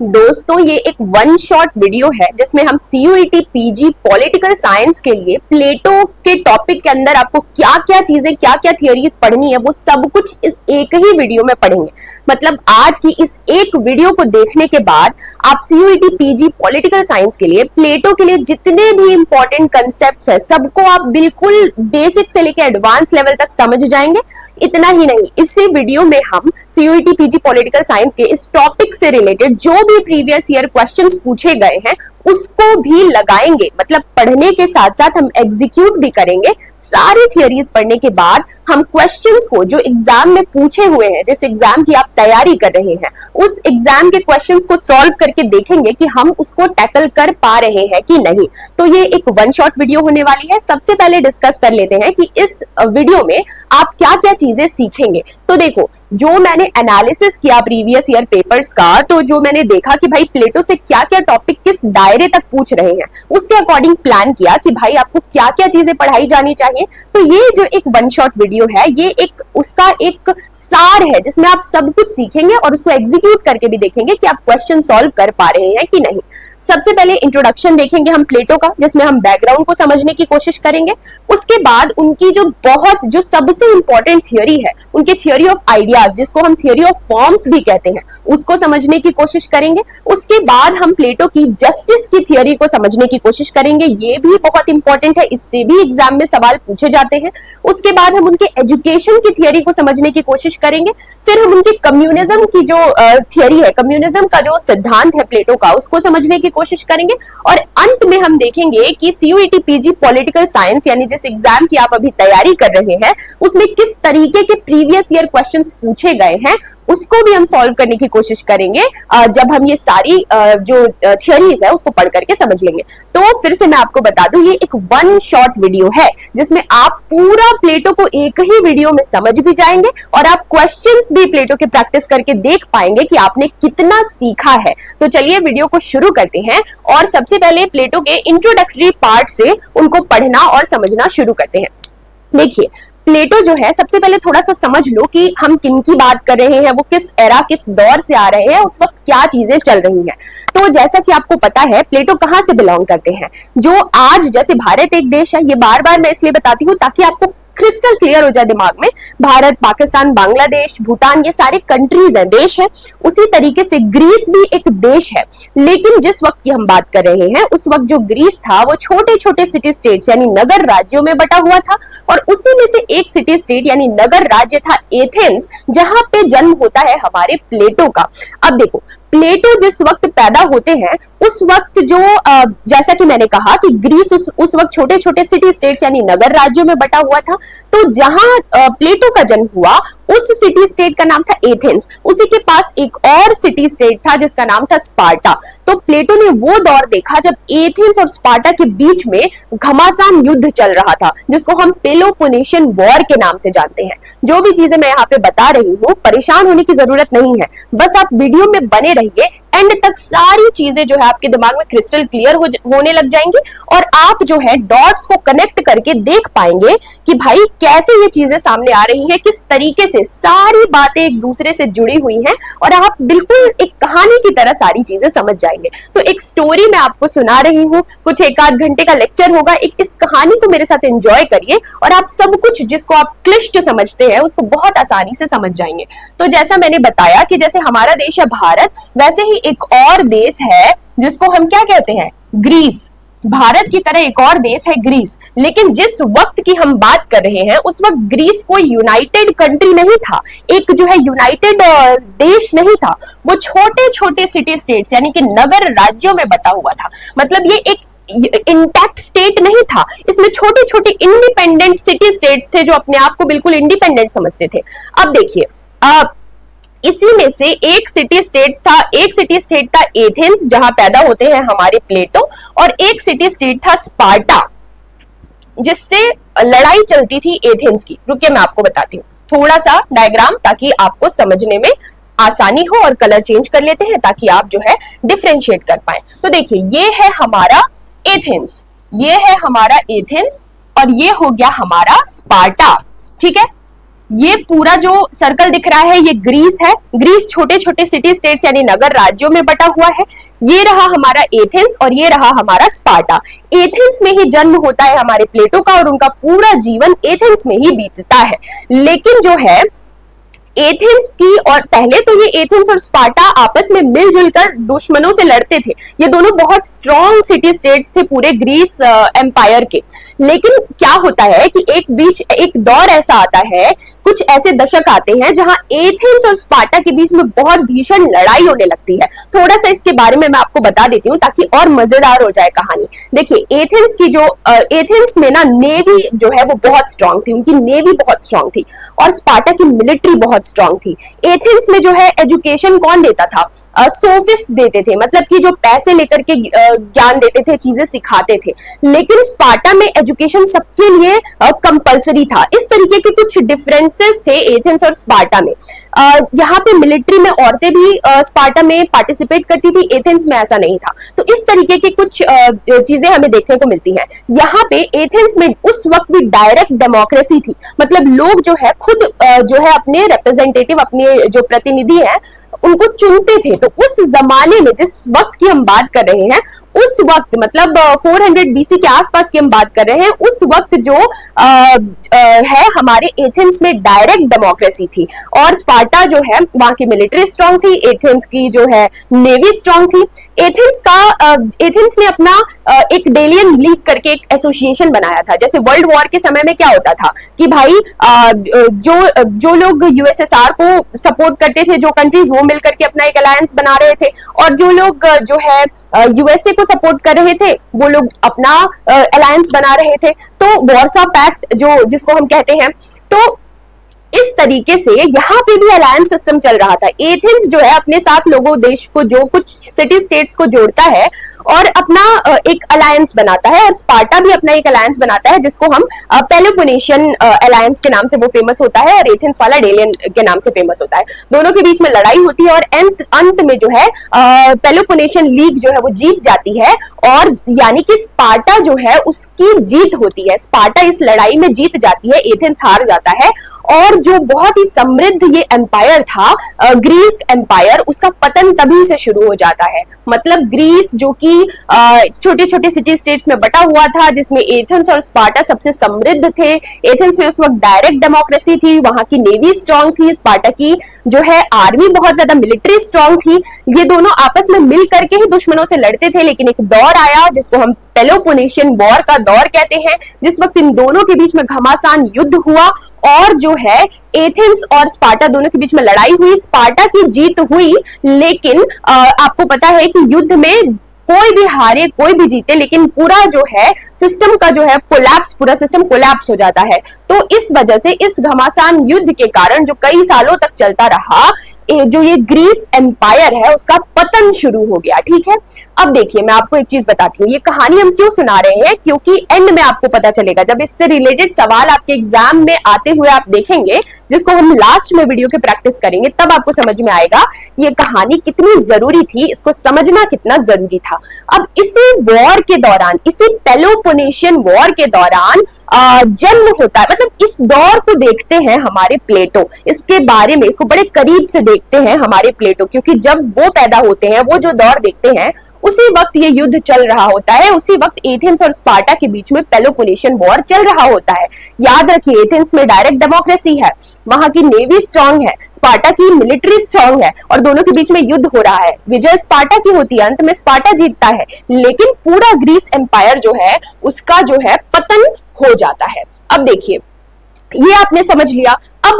दोस्तों ये एक वन शॉट वीडियो है जिसमें हम सीयूईटी पीजी पॉलिटिकल साइंस के लिए प्लेटो के टॉपिक के अंदर आपको क्या क्या चीजें क्या क्या थियरीज पढ़नी है वो सब कुछ इस एक ही वीडियो में पढ़ेंगे। मतलब आज की इस एक वीडियो को देखने के बाद आप सीयूईटी पीजी पॉलिटिकल साइंस के लिए प्लेटो के लिए जितने भी इंपॉर्टेंट कंसेप्ट्स है सबको आप बिल्कुल बेसिक से लेकर एडवांस लेवल तक समझ जाएंगे। इतना ही नहीं, इसी वीडियो में हम सीयूईटी पीजी पॉलिटिकल साइंस के इस टॉपिक से रिलेटेड जो भी प्रीवियस ईयर क्वेश्चंस पूछे गए हैं उसको भी लगाएंगे। मतलब पढ़ने के साथ साथ हम एग्जीक्यूट भी करेंगे। सारी थियरीज पढ़ने के बाद हम क्वेश्चंस को जो एग्जाम में पूछे हुए हैं, जिस एग्जाम की आप तैयारी कर रहे हैं, उस एग्जाम के क्वेश्चंस को सॉल्व करके देखेंगे कि हम उसको टैकल कर पा रहे हैं कि नहीं। तो ये एक वन शॉट वीडियो होने वाली है। सबसे पहले डिस्कस कर लेते हैं कि इस वीडियो में आप क्या क्या चीजें सीखेंगे। तो देखो, जो मैंने एनालिसिस किया प्रीवियस ईयर पेपर्स का, तो जो मैंने देखा कि भाई प्लेटो से क्या क्या टॉपिक किस दायरे तक पूछ रहे हैं, उसके अकॉर्डिंग प्लान किया कि भाई आपको क्या क्या चीजें पढ़ाई जानी चाहिए। तो ये जो एक वन शॉट वीडियो है, ये एक उसका एक सार है जिसमें आप सब कुछ सीखेंगे और उसको एग्जीक्यूट करके भी देखेंगे कि आप क्वेश्चन सॉल्व कर पा रहे हैं कि नहीं। सबसे पहले इंट्रोडक्शन देखेंगे हम प्लेटो का, जिसमें हम बैकग्राउंड को समझने की कोशिश करेंगे। उसके बाद उनकी जो सबसे इंपॉर्टेंट थियोरी है, उनकी थियोरी ऑफ आइडियाज, जिसको हम थियोरी ऑफ फॉर्म्स भी कहते हैं, उसको समझने की कोशिश करेंगे। उसके बाद हम प्लेटो की जस्टिस की थियोरी को समझने की कोशिश करेंगे। ये भी बहुत इंपॉर्टेंट है, इससे भी एग्जाम में सवाल पूछे जाते हैं। उसके बाद हम उनके एजुकेशन की थियोरी को समझने की कोशिश करेंगे। फिर हम उनके कम्युनिज्म की जो थियोरी है, कम्युनिज्म का जो सिद्धांत है प्लेटो का, उसको समझने की कोशिश करेंगे। और अंत में हम देखेंगे कि सीयूईटी पीजी पॉलिटिकल साइंस यानी जिस एग्जाम की आप अभी तैयारी कर रहे हैं उसमें किस तरीके के प्रीवियस ईयर क्वेश्चंस पूछे गए हैं उसको भी हम सॉल्व करने की कोशिश करेंगे। जब हम ये सारी जो थियरीज है उसको पढ़ करके समझ लेंगे। तो फिर से मैं आपको बता दूं, ये एक वन शॉट वीडियो है जिसमें आप पूरा प्लेटो को एक ही वीडियो में समझ भी जाएंगे और आप क्वेश्चंस भी प्लेटो के प्रैक्टिस करके देख पाएंगे कि आपने कितना सीखा है। तो चलिए वीडियो को शुरू करते हैं और सबसे पहले प्लेटो के इंट्रोडक्टरी पार्ट से उनको पढ़ना और समझना शुरू करते हैं। देखिए, प्लेटो जो है, सबसे पहले थोड़ा सा समझ लो कि हम किन की बात कर रहे हैं, वो किस एरा किस दौर से आ रहे हैं, उस वक्त क्या चीजें चल रही हैं। तो जैसा कि आपको पता है प्लेटो कहां से बिलोंग करते हैं। जो आज जैसे भारत एक देश है, ये बार बार मैं इसलिए बताती हूँ ताकि आपको क्रिस्टल क्लियर हो जाए दिमाग में। भारत, पाकिस्तान, बांग्लादेश, भूटान, ये सारे कंट्रीज हैं, देश है। उसी तरीके से ग्रीस भी एक देश है। लेकिन जिस वक्त की हम बात कर रहे हैं उस वक्त जो ग्रीस था वो छोटे छोटे सिटी स्टेट्स यानी नगर राज्यों में बटा हुआ था। और उसी में से एक सिटी स्टेट यानी नगर राज्य था एथेंस, जहां पे जन्म होता है हमारे प्लेटो का। अब देखो, प्लेटो जिस वक्त पैदा होते हैं उस वक्त जो जैसा कि मैंने कहा कि ग्रीस उस वक्त छोटे छोटे सिटी स्टेट्स यानी नगर राज्यों में बटा हुआ था। तो जहां प्लेटो का जन्म हुआ उस सिटी स्टेट का नाम था एथेंस। उसी के पास एक और सिटी स्टेट था जिसका नाम था स्पार्टा। तो प्लेटो ने वो दौर देखा जब एथेंस और स्पार्टा के बीच में घमासान युद्ध चल रहा था, जिसको हम पेलोपोनेशियन वॉर के नाम से जानते हैं। जो भी चीजें मैं यहाँ पे बता रही हूँ, परेशान होने की जरूरत नहीं है, बस आप वीडियो में बने रहिए। एंड तक सारी चीजें जो है आपके दिमाग में क्रिस्टल क्लियर होने लग जाएंगी और आप जो है डॉट्स को कनेक्ट करके देख पाएंगे कि भाई कैसे ये चीजें सामने आ रही हैं, किस तरीके से सारी बातें एक दूसरे से जुड़ी हुई हैं और आप बिल्कुल एक कहानी की तरह सारी चीजें समझ जाएंगे। तो एक स्टोरी मैं आपको सुना रही हूँ, कुछ एक आध घंटे का लेक्चर होगा। एक इस कहानी को मेरे साथ एंजॉय करिए और आप सब कुछ जिसको आप क्लिष्ट समझते हैं उसको बहुत आसानी से समझ जाएंगे। तो जैसा मैंने बताया कि जैसे हमारा देश है भारत, वैसे ही एक और देश है जिसको हम क्या कहते हैं, ग्रीस। भारत की तरह एक और देश है ग्रीस। लेकिन जिस वक्त की हम बात कर रहे हैं उस वक्त ग्रीस कोई यूनाइटेड कंट्री नहीं था, एक जो है यूनाइटेड देश नहीं था। वो छोटे छोटे सिटी स्टेट्स यानी कि नगर राज्यों में बटा हुआ था। मतलब ये एक इंटैक्ट स्टेट नहीं था, इसमें छोटे छोटे इंडिपेंडेंट सिटी स्टेट्स थे जो अपने आप को बिल्कुल इंडिपेंडेंट समझते थे। अब देखिए, इसी में से एक सिटी स्टेट था एथेंस, जहां पैदा होते हैं हमारे प्लेटो, और एक सिटी स्टेट था स्पार्टा, जिससे लड़ाई चलती थी एथेंस की। रुकिए मैं आपको बताती हूँ थोड़ा सा डायग्राम, ताकि आपको समझने में आसानी हो, और कलर चेंज कर लेते हैं ताकि आप जो है डिफरेंशिएट कर पाए। तो देखिए, ये है हमारा एथेंस, ये है हमारा एथेंस, और ये हो गया हमारा स्पार्टा। ठीक है, ये पूरा जो सर्कल दिख रहा है ये ग्रीस है। ग्रीस छोटे छोटे सिटी स्टेट्स यानी नगर राज्यों में बटा हुआ है। ये रहा हमारा एथेंस और ये रहा हमारा स्पार्टा। एथेंस में ही जन्म होता है हमारे प्लेटो का और उनका पूरा जीवन एथेंस में ही बीतता है। लेकिन जो है एथेंस की, और पहले तो ये एथेंस और स्पार्टा आपस में मिलजुल कर दुश्मनों से लड़ते थे। ये दोनों बहुत स्ट्रॉन्ग सिटी स्टेट्स थे पूरे ग्रीस एम्पायर के। लेकिन क्या होता है कि एक दौर ऐसा आता है, कुछ ऐसे दशक आते हैं जहां एथेंस और स्पार्टा के बीच में बहुत भीषण लड़ाई होने लगती है। थोड़ा सा इसके बारे में मैं आपको बता देती हूँ ताकि और मजेदार हो जाए कहानी। देखिए एथेंस में ना नेवी जो है वो बहुत स्ट्रांग थी, उनकी नेवी बहुत स्ट्रांग थी, और स्पार्टा की मिलिट्री बहुत स्ट्रांग थी। एथेंस में जो है एजुकेशन कौन देता था? सोफिस्ट देते थे, मतलब कि जो पैसे लेकर के ज्ञान देते थे, चीजें सिखाते थे। लेकिन स्पार्टा में एजुकेशन सबके लिए कंपलसरी था। इस तरीके के कुछ डिफरेंसेस थे एथेंस और स्पार्टा में। यहाँ पे मिलिट्री में औरतें भी स्पार्टा में पार्टिसिपेट करती थी, एथेंस में ऐसा नहीं था। तो इस तरीके की कुछ चीजें हमें देखने को मिलती हैं। यहाँ पे एथेंस में उस वक्त भी डायरेक्ट डेमोक्रेसी थी, मतलब लोग जो है खुद जो है अपने रिप्रेजेंटेटिव, अपने जो प्रतिनिधि हैं उनको चुनते थे। तो उस जमाने में, जिस वक्त की हम बात कर रहे हैं, उस वक्त मतलब 400 बीसी के आसपास की हम बात कर रहे हैं, उस वक्त जो है हमारे एथेंस में डायरेक्ट डेमोक्रेसी थी। और स्पार्टा जो है वहां की मिलिट्री स्ट्रांग थी, एथेंस की जो है नेवी स्ट्रांग थी। एथेंस ने अपना एक डेलियन लीग करके एक एसोसिएशन बनाया था। जैसे वर्ल्ड वॉर के समय में क्या होता था कि भाई जो लोग यूएसएसआर को सपोर्ट करते थे, जो कंट्रीज, वो मिलकर के अपना एक अलायंस बना रहे थे, और जो लोग जो है यूएसए को सपोर्ट कर रहे थे वो लोग अपना अलायंस बना रहे थे। तो वॉर्सा पैक्ट जिसको हम कहते हैं, तो इस तरीके से यहाँ पे भी अलायंस सिस्टम चल रहा था। एथेंस जो है अपने साथ लोगों, देश को, जो कुछ सिटी स्टेट्स को जोड़ता है और अपना एक अलायंस बनाता है, और स्पार्टा भी अपना एक अलायंस बनाता है जिसको हम पेलोपोनेशियन अलायंस के नाम से वो फेमस होता है, और एथेंस वाला डेलियन के नाम से फेमस होता है। दोनों के बीच में लड़ाई होती है और अंत में जो है पेलोपोनेशियन लीग जो है वो जीत जाती है, और यानी कि स्पार्टा जो है उसकी जीत होती है। स्पार्टा इस लड़ाई में जीत जाती है, एथेंस हार जाता है, और जो बहुत ही समृद्ध ये एम्पायर था, ग्रीक एम्पायर, उसका पतन तभी से शुरू हो जाता है। मतलब ग्रीस जो कि छोटे छोटे सिटी स्टेट्स में बटा हुआ था, जिसमें एथेंस और स्पार्टा सबसे समृद्ध थे। एथेंस में उस वक्त डायरेक्ट डेमोक्रेसी थी, वहां की नेवी स्ट्रांग थी, स्पार्टा की जो है आर्मी बहुत ज्यादा मिलिट्री स्ट्रांग थी। ये दोनों आपस में मिल करके ही दुश्मनों से लड़ते थे। लेकिन एक दौर आया जिसको हम पेलोपोनेशियन वॉर का दौर कहते हैं, जिस वक्त इन दोनों के बीच में घमासान युद्ध हुआ, और जो है एथेंस और स्पार्टा दोनों के बीच में लड़ाई हुई। स्पार्टा की जीत हुई, लेकिन आपको पता है कि युद्ध में कोई भी हारे कोई भी जीते, लेकिन पूरा जो है सिस्टम का जो है कोलैप्स, पूरा सिस्टम कोलैप्स हो जाता है। तो इस वजह से इस घमासान युद्ध के कारण जो कई सालों तक चलता रहा, जो ये ग्रीस एम्पायर है उसका पतन शुरू हो गया। ठीक है, अब देखिए मैं आपको एक चीज बताती हूँ, ये कहानी हम क्यों सुना रहे हैं, क्योंकि एंड में आपको पता चलेगा, जब इससे रिलेटेड सवाल आपके एग्जाम में आते हुए आप देखेंगे, जिसको हम लास्ट में वीडियो के प्रैक्टिस करेंगे, तब आपको समझ में आएगा कि ये कहानी कितनी जरूरी थी, इसको समझना कितना जरूरी था। अब इसी वॉर के दौरान, इसी पेलोपोनेशियन वॉर के दौरान जन्म होता है, मतलब इस दौर को देखते हैं हमारे प्लेटो, इसके बारे में, इसको बड़े करीब से देखते हैं हमारे प्लेटो, क्योंकि जब वो पैदा होते हैं, वो जो दौर देखते हैं, उसी वक्त ये युद्ध चल रहा होता है। उसी वक्त एथेंस और स्पार्टा के बीच में पेलोपोनेशियन वॉर चल रहा होता है। याद रखिए, एथेंस में डायरेक्ट डेमोक्रेसी है, वहां की नेवी स्ट्रांग है, स्पार्टा की मिलिट्री स्ट्रांग है, और दोनों के बीच में युद्ध हो रहा है। विजय स्पार्टा की होती है, अंत में स्पार्टा जीतता है, लेकिन पूरा ग्रीस एम्पायर जो है उसका जो है पतन हो जाता है। अब देखिए, ये आपने समझ लिया। अब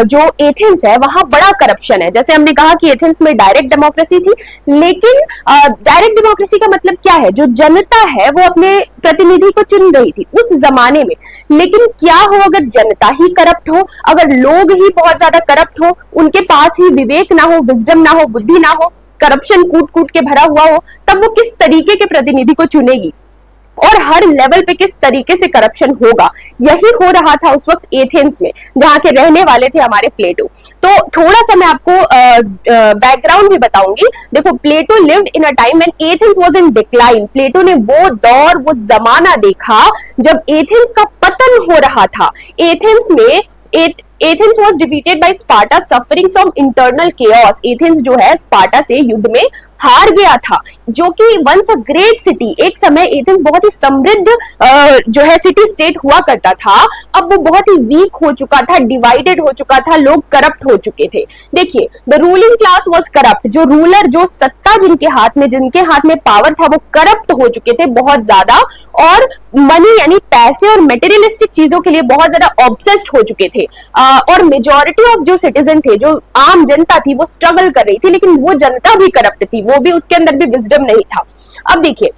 जो एथेंस है वहां बड़ा करप्शन है। जैसे हमने कहा कि एथेंस में डायरेक्ट डेमोक्रेसी थी, लेकिन डायरेक्ट डेमोक्रेसी का मतलब क्या है? जो जनता है वो अपने प्रतिनिधि को चुन रही थी उस जमाने में। लेकिन क्या हो अगर जनता ही करप्ट हो, अगर लोग ही बहुत ज्यादा करप्ट हो, उनके पास ही विवेक ना हो, विजडम ना हो, बुद्धि ना हो, करप्शन कूट कूट के भरा हुआ हो, तब वो किस तरीके के प्रतिनिधि को चुनेगी, और हर लेवल पे किस तरीके से करप्शन होगा? यही हो रहा था उस वक्त एथेंस में, जहां के रहने वाले थे हमारे प्लेटो। तो थोड़ा सा मैं आपको बैकग्राउंड भी बताऊंगी। देखो, Plato lived in a time when Athens was in decline. Plato ने वो दौर, वो जमाना देखा जब एथेंस का पतन हो रहा था। एथेंस में Athens was defeated by Sparta suffering from internal chaos. Athens जो है स्पार्टा से युद्ध में हार गया था, जो कि वंस अ ग्रेट सिटी, एक समय एथेंस बहुत ही समृद्ध जो है सिटी स्टेट हुआ करता था, अब वो बहुत ही वीक हो चुका था, डिवाइडेड हो चुका था, लोग करप्ट हो चुके थे। देखिए, the ruling class was corrupt, जो रूलर, जो सत्ता जिनके हाथ में पावर था, वो करप्ट हो चुके थे बहुत ज्यादा, और मनी यानी पैसे और मटेरियलिस्टिक चीजों के लिए बहुत ज्यादा ऑब्सेस्ड हो चुके थे। और मेजॉरिटी ऑफ जो सिटीजन थे, जो आम जनता थी, वो स्ट्रगल कर रही थी, लेकिन वो जनता भी करप्ट थी, वो भी, उसके अंदर भी विजडम नहीं था। अब देखिए,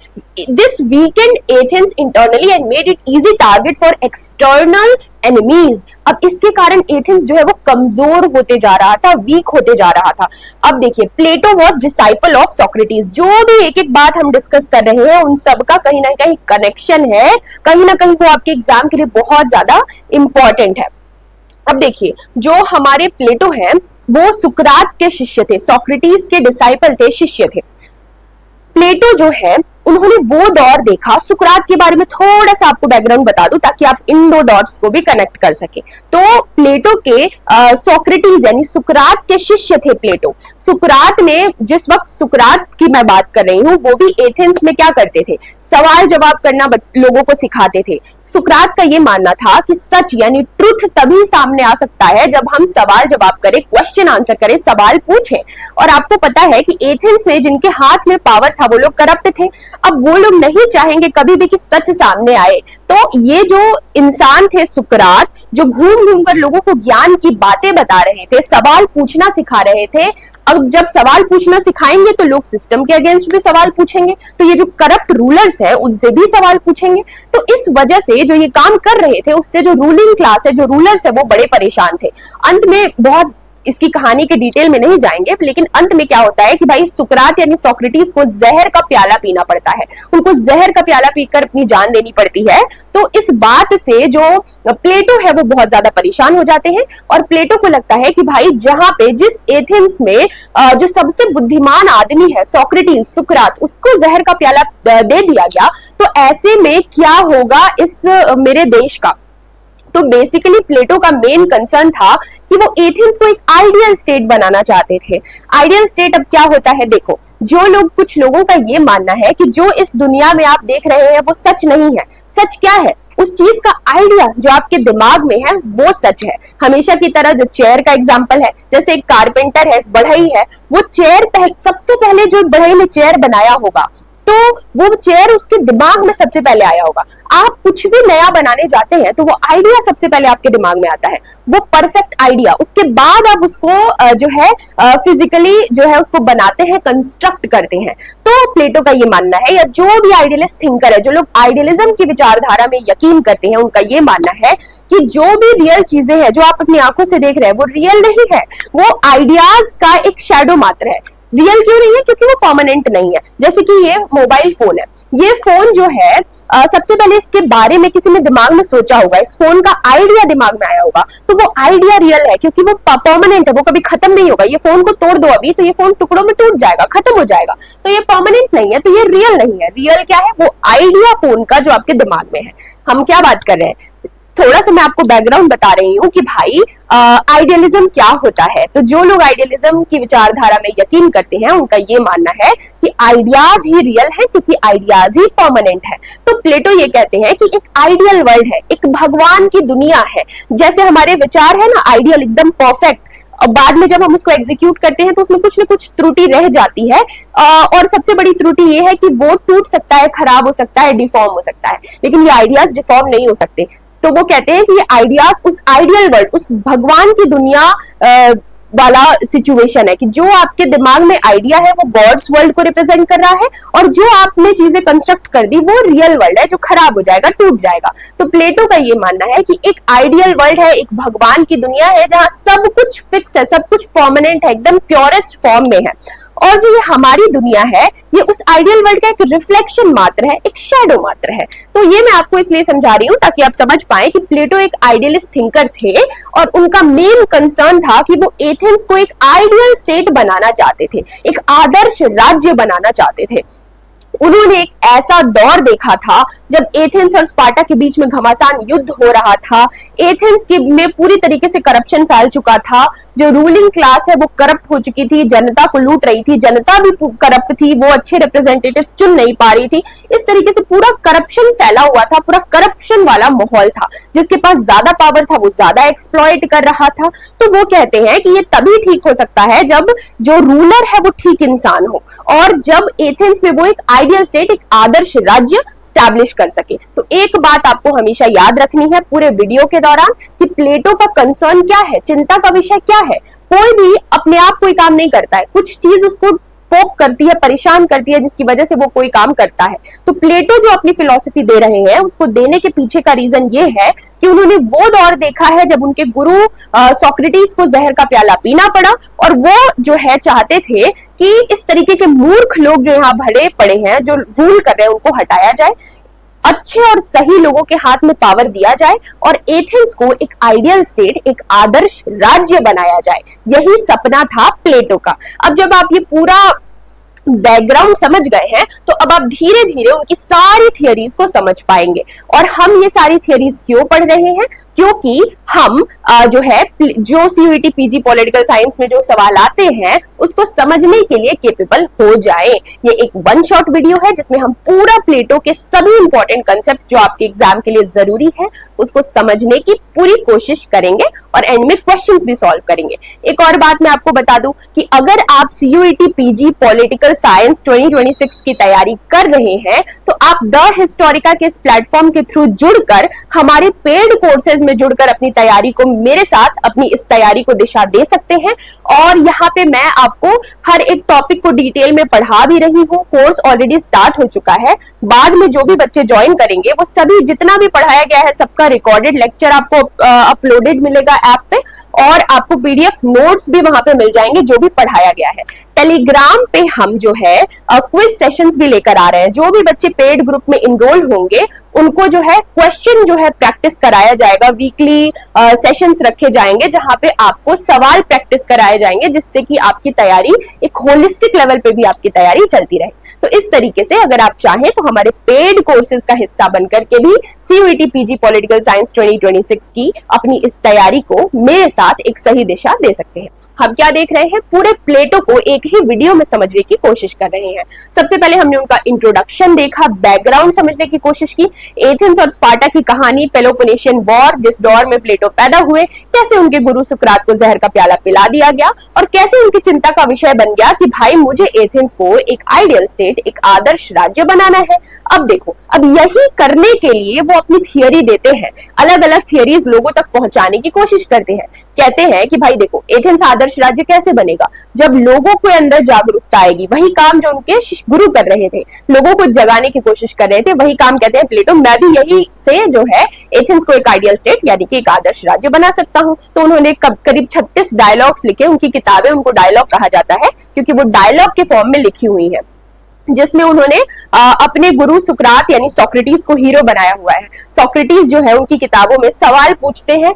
this weekend Athens internally and made it easy target for external enemies. अब इसके कारण एथेंस जो है वो कमजोर होते जा रहा था, वीक होते जा रहा था। अब देखिए, प्लेटो वाज डिसाइपल ऑफ सोक्रेटिस। जो भी एक एक बात हम डिस्कस कर रहे हैं, उन सब का कहीं ना कहीं कनेक्शन है, कहीं ना कहीं वो आपके एग्जाम के लिए बहुत ज्यादा इंपॉर्टेंट है। अब देखिए, जो हमारे प्लेटो हैं वो सुकरात के शिष्य थे, सोक्रेटिस के डिसाइपल थे, शिष्य थे। प्लेटो जो है उन्होंने वो दौर देखा, सुकरात के बारे में थोड़ा सा आपको बैकग्राउंड बता दूं ताकि आप इन दो डॉट्स को भी कनेक्ट कर सके। तो प्लेटो के सोक्रेटिस यानी सुकरात के शिष्य थे प्लेटो। सुकरात ने, जिस वक्त सुकरात की मैं बात कर रही हूँ, वो भी एथेंस में क्या करते थे, सवाल जवाब करना लोगों को सिखाते थे। सुकरात का ये मानना था कि सच यानी ट्रुथ तभी सामने आ सकता है जब हम सवाल जवाब करें, क्वेश्चन आंसर करें, सवाल पूछें। और आपको पता है कि एथेंस में जिनके हाथ में पावर था वो लोग करप्ट थे। अब वो लोग नहीं चाहेंगे कभी भी कि सच सामने आए। तो ये जो इंसान थे सुकरात, जो घूम घूम कर लोगों को ज्ञान की बातें बता रहे थे, सवाल पूछना सिखा रहे थे। अब जब सवाल पूछना सिखाएंगे तो लोग सिस्टम के अगेंस्ट भी सवाल पूछेंगे, तो ये जो करप्ट रूलर्स हैं उनसे भी सवाल पूछेंगे। तो इस वजह से जो ये काम कर रहे थे, उससे जो रूलिंग क्लास है, जो रूलर्स है, वो बड़े परेशान थे। अंत में, बहुत इसकी कहानी के डिटेल में नहीं जाएंगे, लेकिन अंत में क्या होता है कि भाई सुकरात यानी सोक्रेटिस को जहर का प्याला पीना पड़ता है, उनको जहर का प्याला पीकर अपनी जान देनी पड़ती है। तो इस बात से जो प्लेटो है वो बहुत ज्यादा परेशान हो जाते हैं, और प्लेटो को लगता है कि भाई जहां पे, जिस एथेंस में जो सबसे बुद्धिमान आदमी है सोक्रेटिस, सुकरात, उसको जहर का प्याला दे दिया गया, तो ऐसे में क्या होगा इस मेरे देश का। तो बेसिकली प्लेटो का मेन कंसर्न था कि वो एथेंस को एक आइडियल स्टेट बनाना चाहते थे। आइडियल स्टेट अब क्या होता है, देखो, जो लोग, कुछ लोगों का ये मानना है कि जो इस दुनिया में आप देख रहे हैं वो सच नहीं है। सच क्या है? उस चीज का आइडिया जो आपके दिमाग में है वो सच है। हमेशा की तरह जो चेयर का एग्जांपल है, जैसे एक कारपेंटर है, बढ़ई है, वो चेयर सबसे पहले जो बढ़ई ने चेयर बनाया होगा, तो वो चेयर उसके दिमाग में सबसे पहले आया होगा। आप कुछ भी नया बनाने जाते हैं तो वो आइडिया सबसे पहले आपके दिमाग में आता है, वो परफेक्ट आइडिया। उसके बाद आप उसको जो है फिजिकली जो है उसको बनाते हैं, कंस्ट्रक्ट करते हैं। तो प्लेटो का ये मानना है, या जो भी आइडियलिस्ट थिंकर है, जो लोग आइडियलिज्म की विचारधारा में यकीन करते हैं, उनका ये मानना है कि जो भी रियल चीजें हैं जो आप अपनी आंखों से देख रहे हैं वो रियल नहीं है, वो आइडियाज का एक शैडो मात्र है। रियल क्यों नहीं है? क्योंकि वो परमानेंट नहीं है। जैसे कि ये मोबाइल फोन है, ये फोन जो है सबसे पहले इसके बारे में किसी ने दिमाग में सोचा होगा, इस फोन का आइडिया दिमाग में आया होगा, तो वो आइडिया रियल है क्योंकि वो परमानेंट है, वो कभी खत्म नहीं होगा। ये फोन को तोड़ दो अभी तो ये फोन टुकड़ों में टूट जाएगा, खत्म हो जाएगा, तो ये परमानेंट नहीं है, तो ये रियल नहीं है। रियल क्या है? वो आइडिया फोन का जो आपके दिमाग में है। हम क्या बात कर रहे हैं, थोड़ा सा मैं आपको बैकग्राउंड बता रही हूँ कि भाई आइडियलिज्म क्या होता है। तो जो लोग आइडियलिज्म की विचारधारा में यकीन करते हैं, उनका ये मानना है कि आइडियाज ही रियल है क्योंकि आइडियाज ही परमानेंट है। तो प्लेटो ये कहते हैं कि एक आइडियल वर्ल्ड है, एक भगवान की दुनिया है। जैसे हमारे विचार है ना, आइडियल, एकदम परफेक्ट, और बाद में जब हम उसको एग्जीक्यूट करते हैं तो उसमें कुछ न कुछ त्रुटि रह जाती है, और सबसे बड़ी त्रुटि ये है कि वो टूट सकता है, खराब हो सकता है, डिफॉर्म हो सकता है, लेकिन ये आइडियाज डिफॉर्म नहीं हो सकते। तो वो कहते हैं कि ये आइडियाज उस आइडियल वर्ल्ड, उस भगवान की दुनिया वाला सिचुएशन है कि जो आपके दिमाग में आइडिया है वो गॉड्स वर्ल्ड को रिप्रेजेंट कर रहा है, और जो आपने चीजें कंस्ट्रक्ट कर दी वो रियल वर्ल्ड है जो खराब हो जाएगा, टूट जाएगा। तो प्लेटो का ये मानना है कि एक आइडियल वर्ल्ड है, एक भगवान की दुनिया है जहां सब कुछ फिक्स है, सब कुछ परमानेंट है, एकदम प्योरेस्ट फॉर्म में है, और जो ये हमारी दुनिया है ये उस आइडियल वर्ल्ड का एक रिफ्लेक्शन मात्र है, एक शैडो मात्र है। तो ये मैं आपको इसलिए समझा रही हूं ताकि आप समझ पाए कि प्लेटो एक आइडियलिस्ट थिंकर थे, और उनका मेन कंसर्न था कि वो एथेंस को एक आइडियल स्टेट बनाना चाहते थे, एक आदर्श राज्य बनाना चाहते थे। उन्होंने एक ऐसा दौर देखा था जब एथेंस और स्पार्टा के बीच में घमासान युद्ध हो रहा था। एथेंस के में पूरी तरीके से करप्शन फैल चुका था, जो रूलिंग क्लास है वो करप्ट हो चुकी थी, जनता को लूट रही थी, जनता भी करप्ट थी, वो अच्छे रिप्रेजेंटेटिव्स चुन नहीं पा रही थी। इस तरीके से पूरा करप्शन फैला हुआ था, पूरा करप्शन वाला माहौल था। जिसके पास ज्यादा पावर था वो ज्यादा एक्सप्लॉइट कर रहा था। तो वो कहते हैं कि ये तभी ठीक हो सकता है जब जो रूलर है वो ठीक इंसान हो, और जब एथेंस में वो एक आइडियल स्टेट, एक आदर्श राज्य स्टैब्लिश कर सके। तो एक बात आपको हमेशा याद रखनी है पूरे वीडियो के दौरान कि प्लेटो का कंसर्न क्या है, चिंता का विषय क्या है। कोई भी अपने आप कोई काम नहीं करता है, कुछ चीज उसको पोक करती है, परेशान करती है, जिसकी वजह से वो कोई काम करता है। तो प्लेटो जो अपनी फिलॉसफी दे रहे हैं, उसको देने के पीछे का रीजन ये है कि उन्होंने वो दौर देखा है जब उनके गुरु सोक्रेटिस को जहर का प्याला पीना पड़ा, और वो जो है चाहते थे कि इस तरीके के मूर्ख लोग जो यहाँ भरे पड़े हैं, जो रूल कर रहे हैं, उनको हटाया जाए, अच्छे और सही लोगों के हाथ में पावर दिया जाए, और एथेंस को एक आइडियल स्टेट, एक आदर्श राज्य बनाया जाए। यही सपना था प्लेटो का। अब जब आप ये पूरा बैकग्राउंड समझ गए हैं, तो अब आप धीरे धीरे उनकी सारी थियरीज को समझ पाएंगे। और हम ये सारी थियरीज क्यों पढ़ रहे हैं? क्योंकि हम जो है जो सीयूईटी पीजी पॉलिटिकल साइंस में जो सवाल आते हैं उसको समझने के लिए केपेबल हो जाएं। ये एक वन शॉट वीडियो है जिसमें हम पूरा प्लेटो के सभी इंपॉर्टेंट कंसेप्ट जो आपके एग्जाम के लिए जरूरी है उसको समझने की पूरी कोशिश करेंगे, और एंड में क्वेश्चंस भी सॉल्व करेंगे। एक और बात मैं आपको बता दूं कि अगर आप सीयूईटी पीजी पॉलिटिकल साइंस 2026 की तैयारी कर रहे हैं, तो आप द हिस्टोरिका के इस प्लेटफॉर्म के थ्रू जुड़कर हमारे पेड कोर्सेज में जुड़कर अपनी तैयारी को मेरे साथ अपनी इस तैयारी को दिशा दे सकते हैं। और यहाँ पे मैं आपको हर एक टॉपिक को डिटेल में पढ़ा भी रही हूँ। कोर्स ऑलरेडी स्टार्ट हो चुका है। बाद में जो भी बच्चे ज्वाइन करेंगे वो सभी जितना भी पढ़ाया गया है सबका रिकॉर्डेड लेक्चर आपको अपलोडेड मिलेगा ऐप पे, और आपको पीडीएफ नोट्स भी वहां पे मिल जाएंगे जो भी पढ़ाया गया है। टेलीग्राम पे हम जो है क्विज सेशंस भी लेकर आ रहे हैं। जो भी बच्चे पेड ग्रुप में इनरोल होंगे उनको जो है क्वेश्चन जो है प्रैक्टिस कराया जाएगा। वीकली सेशंस रखे जाएंगे जहां पे आपको सवाल प्रैक्टिस कराए जाएंगे, जिससे कि आपकी तैयारी एक होलिस्टिक लेवल पे भी आपकी तैयारी चलती रहे। तो इस तरीके से अगर आप चाहें तो हमारे पेड कोर्सेज का हिस्सा बनकर के भी सीयूईटी पीजी पॉलिटिकल साइंस 2026 की अपनी इस तैयारी को मेरे साथ एक सही दिशा दे सकते हैं। हम क्या देख रहे हैं? पूरे प्लेटो को एक ही वीडियो में समझने की कोशिश कर रहे हैं। सबसे पहले हमने उनका इंट्रोडक्शन देखा, बैकग्राउंड समझने की कोशिश की, एथेंस और स्पार्टा की कहानी, पेलोपोनेशियन वॉर जिस दौर में प्लेटो पैदा हुए, कैसे उनके गुरु सुकरात को जहर का प्याला पिला दिया गया, और कैसे उनकी चिंता का विषय बन गया कि भाई मुझे एथेंस को एक आइडियल स्टेट, एक आदर्श राज्य बनाना है। अब देखो, अब यही करने के लिए वो अपनी थियरी देते हैं, अलग अलग थियरीज लोगों तक पहुंचाने की कोशिश करते हैं। कहते हैं कि भाई देखो, एथेंस आदर्श राज्य कैसे बनेगा? जब लोगों के अंदर जागरूकता आएगी। वही काम जो उनके गुरु कर रहे थे, लोगों को जगाने की कोशिश कर रहे थे, वही काम कहते हैं प्लेटो, मैं भी यही से जो है एथेंस को एक आइडियल स्टेट यानी कि एक आदर्श राज्य बना सकता हूं। तो उन्होंने करीब 36 डायलॉग्स लिखे। उनकी किताबें, उनको डायलॉग कहा जाता है क्योंकि वो डायलॉग के फॉर्म में लिखी हुई है, जिसमें उन्होंने अपने गुरु सुकरात यानी सोक्रेटिस को हीरो बनाया हुआ है। सोक्रेटिस जो है उनकी किताबों में सवाल पूछते हैं,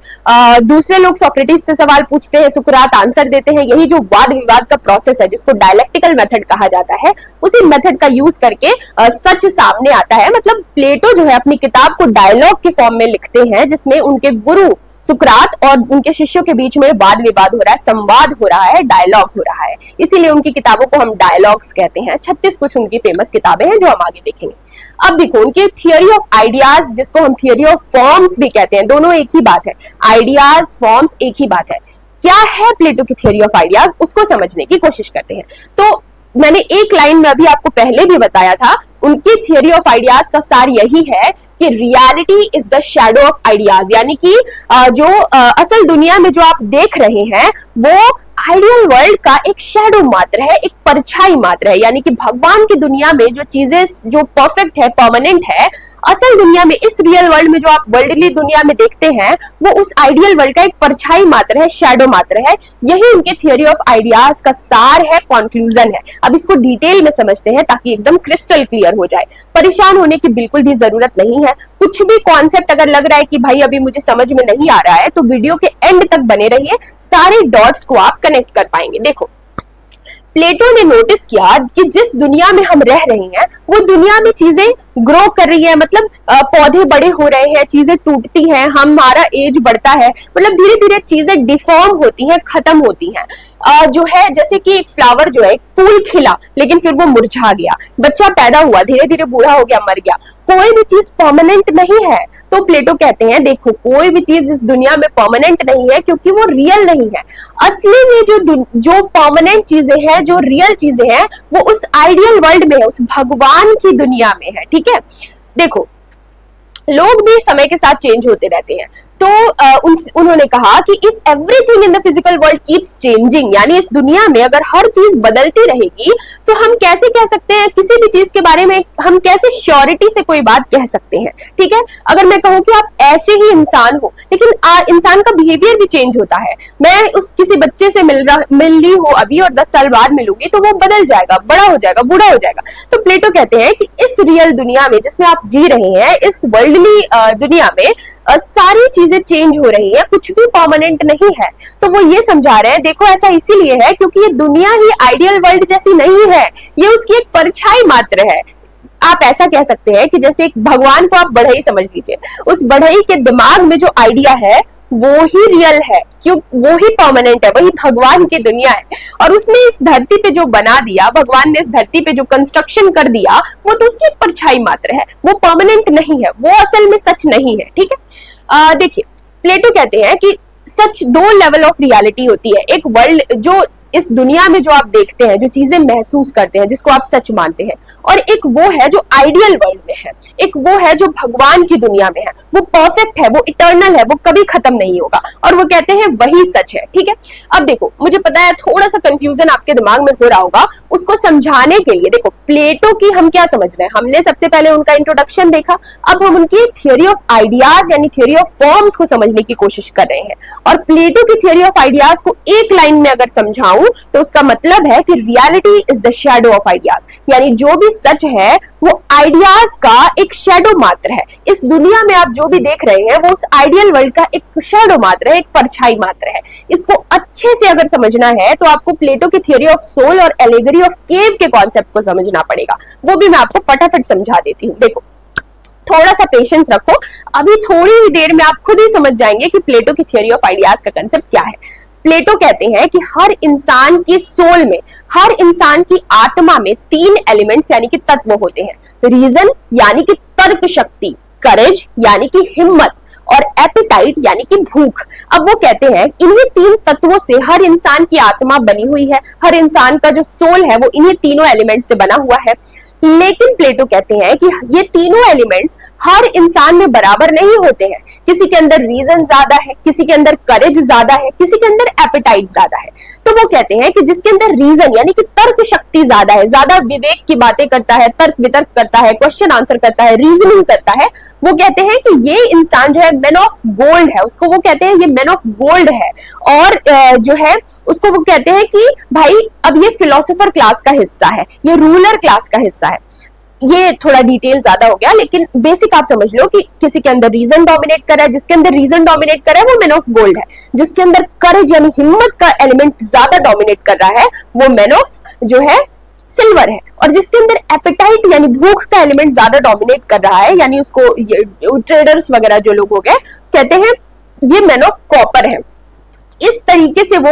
दूसरे लोग सोक्रेटिस से सवाल पूछते हैं, सुकरात आंसर देते हैं। यही जो वाद विवाद का प्रोसेस है जिसको डायलेक्टिकल मेथड कहा जाता है, उसी मेथड का यूज करके सच सामने आता है। मतलब प्लेटो जो है अपनी किताब को डायलॉग के फॉर्म में लिखते हैं, जिसमें उनके गुरु सुकरात और उनके शिष्यों के बीच में वाद विवाद हो रहा है, संवाद हो रहा है, डायलॉग हो रहा है। इसीलिए उनकी किताबों को हम डायलॉग्स कहते हैं। 36 कुछ उनकी फेमस किताबें हैं जो हम आगे देखेंगे। अब देखो, उनके थियरी ऑफ आइडियाज, जिसको हम थियरी ऑफ फॉर्म्स भी कहते हैं, दोनों एक ही बात है। आइडियाज, फॉर्म्स एक ही बात है। क्या है प्लेटो की थियरी ऑफ आइडियाज, उसको समझने की कोशिश करते हैं। तो मैंने एक लाइन में अभी आपको पहले भी बताया था, उनकी थियरी ऑफ आइडियाज का सार यही है कि reality is the shadow of ideas, यानी कि जो असल दुनिया में जो आप देख रहे हैं वो आइडियल वर्ल्ड का एक शैडो मात्र है, एक परछाई मात्र है। यानी कि भगवान की दुनिया में जो चीजें जो परफेक्ट है, परमानेंट है, असल दुनिया में, इस रियल वर्ल्ड में जो आप वर्ल्डली दुनिया में देखते हैं वो उस आइडियल वर्ल्ड का एक परछाई मात्र है, शैडो मात्र है। यही उनके थियरी ऑफ आइडियाज का सार है, कंक्लूजन है। अब इसको डिटेल में समझते हैं ताकि एकदम क्रिस्टल क्लियर हो जाए। परेशान होने की बिल्कुल भी जरूरत नहीं है। कुछ भी कॉन्सेप्ट अगर लग रहा है कि भाई अभी मुझे समझ में नहीं आ रहा है, तो वीडियो के एंड तक बने रहिए, सारे डॉट्स को आप कनेक्ट कर पाएंगे। देखो, प्लेटो ने नोटिस किया कि जिस दुनिया में हम रह रहे हैं वो दुनिया में चीजें ग्रो कर रही है, मतलब पौधे बड़े हो रहे हैं, चीजें टूटती हैं, हमारा एज बढ़ता है, मतलब धीरे धीरे चीजें डिफॉर्म होती हैं, खत्म होती हैं। जो है जैसे कि एक फ्लावर जो है, एक फूल खिला लेकिन फिर वो मुरझा गया, बच्चा पैदा हुआ, धीरे धीरे बूढ़ा हो गया, मर गया। कोई भी चीज परमानेंट नहीं है। तो प्लेटो कहते हैं देखो कोई भी चीज इस दुनिया में परमानेंट नहीं है क्योंकि वो रियल नहीं है। असली में जो परमानेंट चीजें हैं, जो रियल चीजें हैं, वो उस आइडियल वर्ल्ड में है, उस भगवान की दुनिया में है। ठीक है, देखो लोग भी समय के साथ चेंज होते रहते हैं। तो उन्होंने कहा कि if everything in the physical world keeps changing, यानी इस दुनिया में अगर हर चीज बदलती रहेगी तो हम कैसे कह सकते हैं किसी भी चीज के बारे में, हम कैसे श्योरिटी से कोई बात कह सकते हैं। ठीक है, अगर मैं कहूं कि आप ऐसे ही इंसान हो, लेकिन इंसान का बिहेवियर भी चेंज होता है। मैं उस किसी बच्चे से मिल ली हूं अभी और 10 साल बाद मिलूंगी तो वो बदल जाएगा, बड़ा हो जाएगा, बूढ़ा हो जाएगा। तो प्लेटो कहते हैं कि इस रियल दुनिया में जिसमें आप जी रहे हैं, इस वर्ल्डली दुनिया में सारी चीजें चेंज हो रही है, कुछ भी परमानेंट नहीं है। तो वो ये समझा रहे हैं देखो ऐसा इसीलिए है क्योंकि ये दुनिया ही आइडियल वर्ल्ड जैसी नहीं है, ये उसकी एक परछाई मात्र है। आप ऐसा कह सकते हैं कि जैसे एक भगवान को आप बढ़ई समझ लीजिए, उस बढ़ई के दिमाग में जो आइडिया है वो ही रियल है, क्यों वो ही परमानेंट है, वही भगवान की दुनिया है। और उसने इस धरती पे जो बना दिया, भगवान ने इस धरती पे जो कंस्ट्रक्शन कर दिया, वो तो उसकी परछाई मात्र है, वो परमानेंट नहीं है, वो असल में सच नहीं है। ठीक है, देखिए प्लेटो कहते हैं कि सच दो लेवल ऑफ रियलिटी होती है। एक वर्ल्ड जो इस दुनिया में जो आप देखते हैं, जो चीजें महसूस करते हैं, जिसको आप सच मानते हैं, और एक वो है जो आइडियल वर्ल्ड में है, एक वो है जो भगवान की दुनिया में है, वो परफेक्ट है, वो इटर्नल है, वो कभी खत्म नहीं होगा, और वो कहते हैं वही सच है। ठीक है, अब देखो मुझे पता है थोड़ा सा कंफ्यूजन आपके दिमाग में हो रहा होगा, उसको समझाने के लिए देखो प्लेटो की हम क्या समझ रहे हैं। हमने सबसे पहले उनका इंट्रोडक्शन देखा, अब हम उनकी थियोरी ऑफ आइडियाज यानी थियोरी ऑफ फॉर्म्स को समझने की कोशिश कर रहे हैं। और प्लेटो की थियोरी ऑफ आइडियाज को एक लाइन में अगर समझाऊं तो उसका मतलब है कि reality is the shadow of ideas, यानी जो भी सच है वो आइडियाज का एक शैडो मात्र है। इस दुनिया में आप जो भी देख रहे हैं वो उस आइडियल वर्ल्ड का एक शैडो मात्र है, एक परछाई मात्र है। इसको अच्छे से अगर समझना है तो आपको प्लेटो की थियोरी ऑफ सोल और एलेगरी ऑफ केव के कॉन्सेप्ट को समझना पड़ेगा। वो भी मैं आपको फटाफट समझा देती हूँ। देखो थोड़ा सा पेशेंस रखो, अभी थोड़ी ही देर में आप खुद ही समझ जाएंगे कि प्लेटो की थियोरी ऑफ आइडियाज का कंसेप्ट क्या है। प्लेटो कहते हैं कि हर इंसान की सोल में, हर इंसान की आत्मा में 3 एलिमेंट्स यानी कि तत्व होते हैं। रीजन यानी कि तर्क शक्ति, करेज यानी कि हिम्मत, और एपेटाइट यानी कि भूख। अब वो कहते हैं इन्हीं 3 तत्वों से हर इंसान की आत्मा बनी हुई है, हर इंसान का जो सोल है वो इन्हीं तीनों एलिमेंट से बना हुआ है। लेकिन प्लेटो कहते हैं कि ये तीनों एलिमेंट्स हर इंसान में बराबर नहीं होते हैं। किसी के अंदर रीजन ज्यादा है, किसी के अंदर करेज ज्यादा है, किसी के अंदर एपेटाइट ज्यादा है। तो वो कहते हैं कि जिसके अंदर रीजन यानी कि तर्क शक्ति ज्यादा है, ज्यादा विवेक की बातें करता है, तर्क वितर्क करता है, क्वेश्चन आंसर करता है, रीजनिंग करता है, वो कहते हैं कि ये इंसान जो है मैन ऑफ गोल्ड है, उसको वो कहते हैं ये मैन ऑफ गोल्ड है। और जो है उसको वो कहते हैं कि भाई अब ये फिलोसोफर क्लास का हिस्सा है, ये रूलर क्लास का हिस्सा है। ये थोड़ा डिटेल ज्यादा हो गया, लेकिन बेसिक आप समझ लो कि किसी के अंदर रीजन डोमिनेट कर रहा है, जिसके अंदर रीजन डोमिनेट कर रहा है वो मैन ऑफ गोल्ड है। जिसके अंदर करेज यानी हिम्मत का एलिमेंट ज्यादा डोमिनेट कर रहा है वो मैन ऑफ जो है सिल्वर है। और जिसके अंदर एपेटाइट यानी भूख का एलिमेंट ज्यादा डोमिनेट कर रहा है, यानी उसको ट्रेडर्स वगैरह जो लोग हो गए कहते हैं ये मैन ऑफ कॉपर है। इस तरीके से वो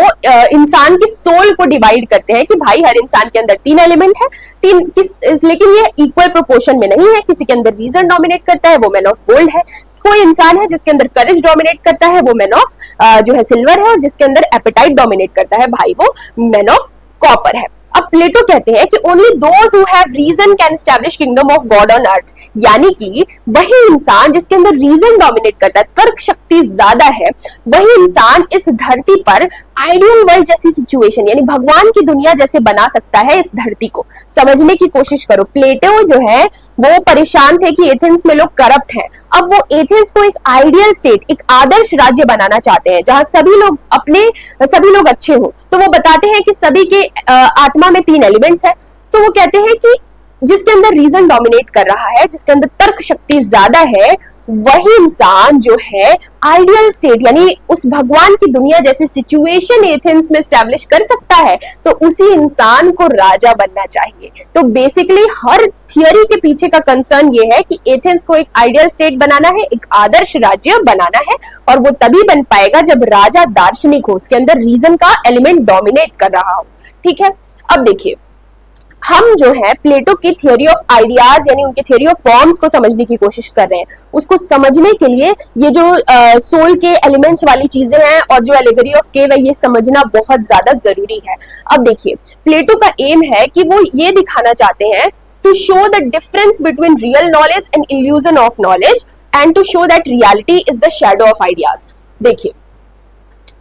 इंसान की सोल को डिवाइड करते हैं कि भाई हर इंसान के अंदर 3 एलिमेंट है, लेकिन ये इक्वल प्रोपोर्शन में नहीं है। किसी के अंदर रीजन डोमिनेट करता है वो मैन ऑफ गोल्ड है, कोई इंसान है जिसके अंदर करेज डोमिनेट करता है वो मैन ऑफ जो है सिल्वर है, और जिसके अंदर एपेटाइट डोमिनेट करता है भाई वो मैन ऑफ कॉपर है। अब प्लेटो कहते हैं कि only those who have reason can establish kingdom of God on earth, यानी कि वही इंसान जिसके अंदर रीजन डोमिनेट करता है, तर्क शक्ति ज्यादा है, वही इंसान इस धरती पर आइडियल वर्ल्ड जैसी सिचुएशन यानी भगवान की दुनिया जैसे बना सकता है इस धरती को। समझने की कोशिश करो, प्लेटो जो है वो परेशान थे कि एथेंस में लोग करप्ट हैं। अब वो एथेंस को एक आइडियल स्टेट, एक आदर्श राज्य बनाना चाहते हैं जहां सभी लोग अच्छे हो। तो वो बताते हैं कि सभी के आत्मा में 3 एलिमेंट्स है। तो वो कहते हैं कि जिसके अंदर रीजन डोमिनेट कर रहा है, जिसके अंदर तर्क शक्ति ज्यादा है, वही इंसान जो है आइडियल स्टेट यानी उस भगवान की दुनिया जैसी सिचुएशन एथेंस में स्टैब्लिश कर सकता है, तो उसी इंसान को राजा बनना चाहिए। तो बेसिकली हर थियरी के पीछे का कंसर्न ये है कि एथेंस को एक आइडियल स्टेट बनाना है, एक आदर्श राज्य बनाना है, और वो तभी बन पाएगा जब राजा दार्शनिक हो, उसके अंदर रीजन का एलिमेंट डोमिनेट कर रहा हो। ठीक है, अब देखिए हम जो है प्लेटो की थियोरी ऑफ आइडियाज यानी उनके थियोरी ऑफ फॉर्म्स को समझने की कोशिश कर रहे हैं। उसको समझने के लिए ये जो सोल के एलिमेंट्स वाली चीजें हैं और जो एलेगरी ऑफ केव है, ये समझना बहुत ज्यादा जरूरी है। अब देखिए प्लेटो का एम है कि वो ये दिखाना चाहते हैं to show the difference between real knowledge and illusion of knowledge and to show that reality is the shadow of ideas. देखिए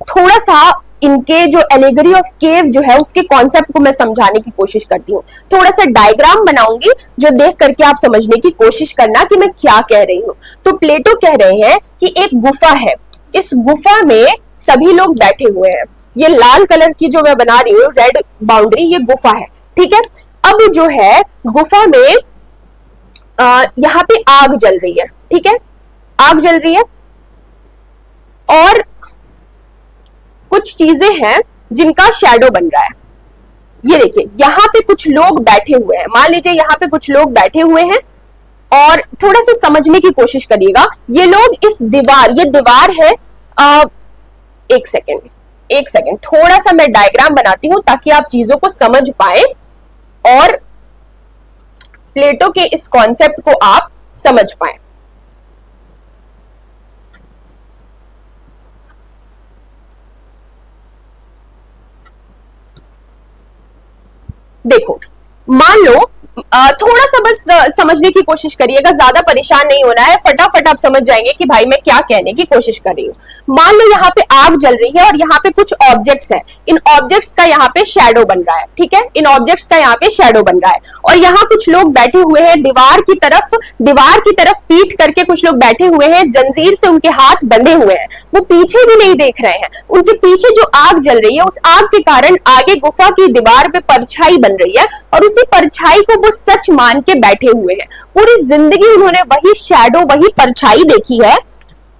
थोड़ा सा इनके जो एलेगरी ऑफ केव जो है उसके कॉन्सेप्ट को मैं समझाने की कोशिश करती हूँ। थोड़ा सा डायग्राम बनाऊंगी जो देख करके आप समझने की कोशिश करना कि मैं क्या कह रही हूँ। तो प्लेटो कह रहे हैं कि एक गुफा है, इस गुफा में सभी लोग बैठे हुए हैं। ये लाल कलर की जो मैं बना रही हूँ रेड बाउंड्री, ये गुफा है। ठीक है, अब जो है गुफा में यहाँ पे आग जल रही है। ठीक है, आग जल रही है और कुछ चीजें हैं जिनका शैडो बन रहा है। ये देखिए यहाँ पे कुछ लोग बैठे हुए हैं, मान लीजिए यहाँ पे कुछ लोग बैठे हुए हैं और थोड़ा सा समझने की कोशिश करिएगा। ये लोग इस दीवार, ये दीवार है, एक सेकेंड थोड़ा सा मैं डायग्राम बनाती हूं ताकि आप चीजों को समझ पाए और प्लेटो के इस कॉन्सेप्ट को आप समझ पाए। देखो मान लो थोड़ा सा बस समझने की कोशिश करिएगा, ज्यादा परेशान नहीं होना है, फटाफट आप समझ जाएंगे कि भाई मैं क्या कहने की कोशिश कर रही हूँ। मान लो यहाँ पे आग जल रही है और यहाँ पे कुछ ऑब्जेक्ट्स हैं, इन ऑब्जेक्ट्स का यहाँ पे शैडो बन रहा है। ठीक है, इन ऑब्जेक्ट्स का यहाँ पे शैडो बन रहा है और यहाँ कुछ लोग बैठे हुए हैं दीवार की तरफ पीठ करके कुछ लोग बैठे हुए हैं, जंजीर से उनके हाथ बंधे हुए हैं, वो पीछे भी नहीं देख रहे हैं। उनके पीछे जो आग जल रही है उस आग के कारण आगे गुफा की दीवार पे परछाई बन रही है और उसी परछाई को वो सच मान के बैठे हुए हैं। पूरी जिंदगी उन्होंने वही शैडो, वही परछाई देखी है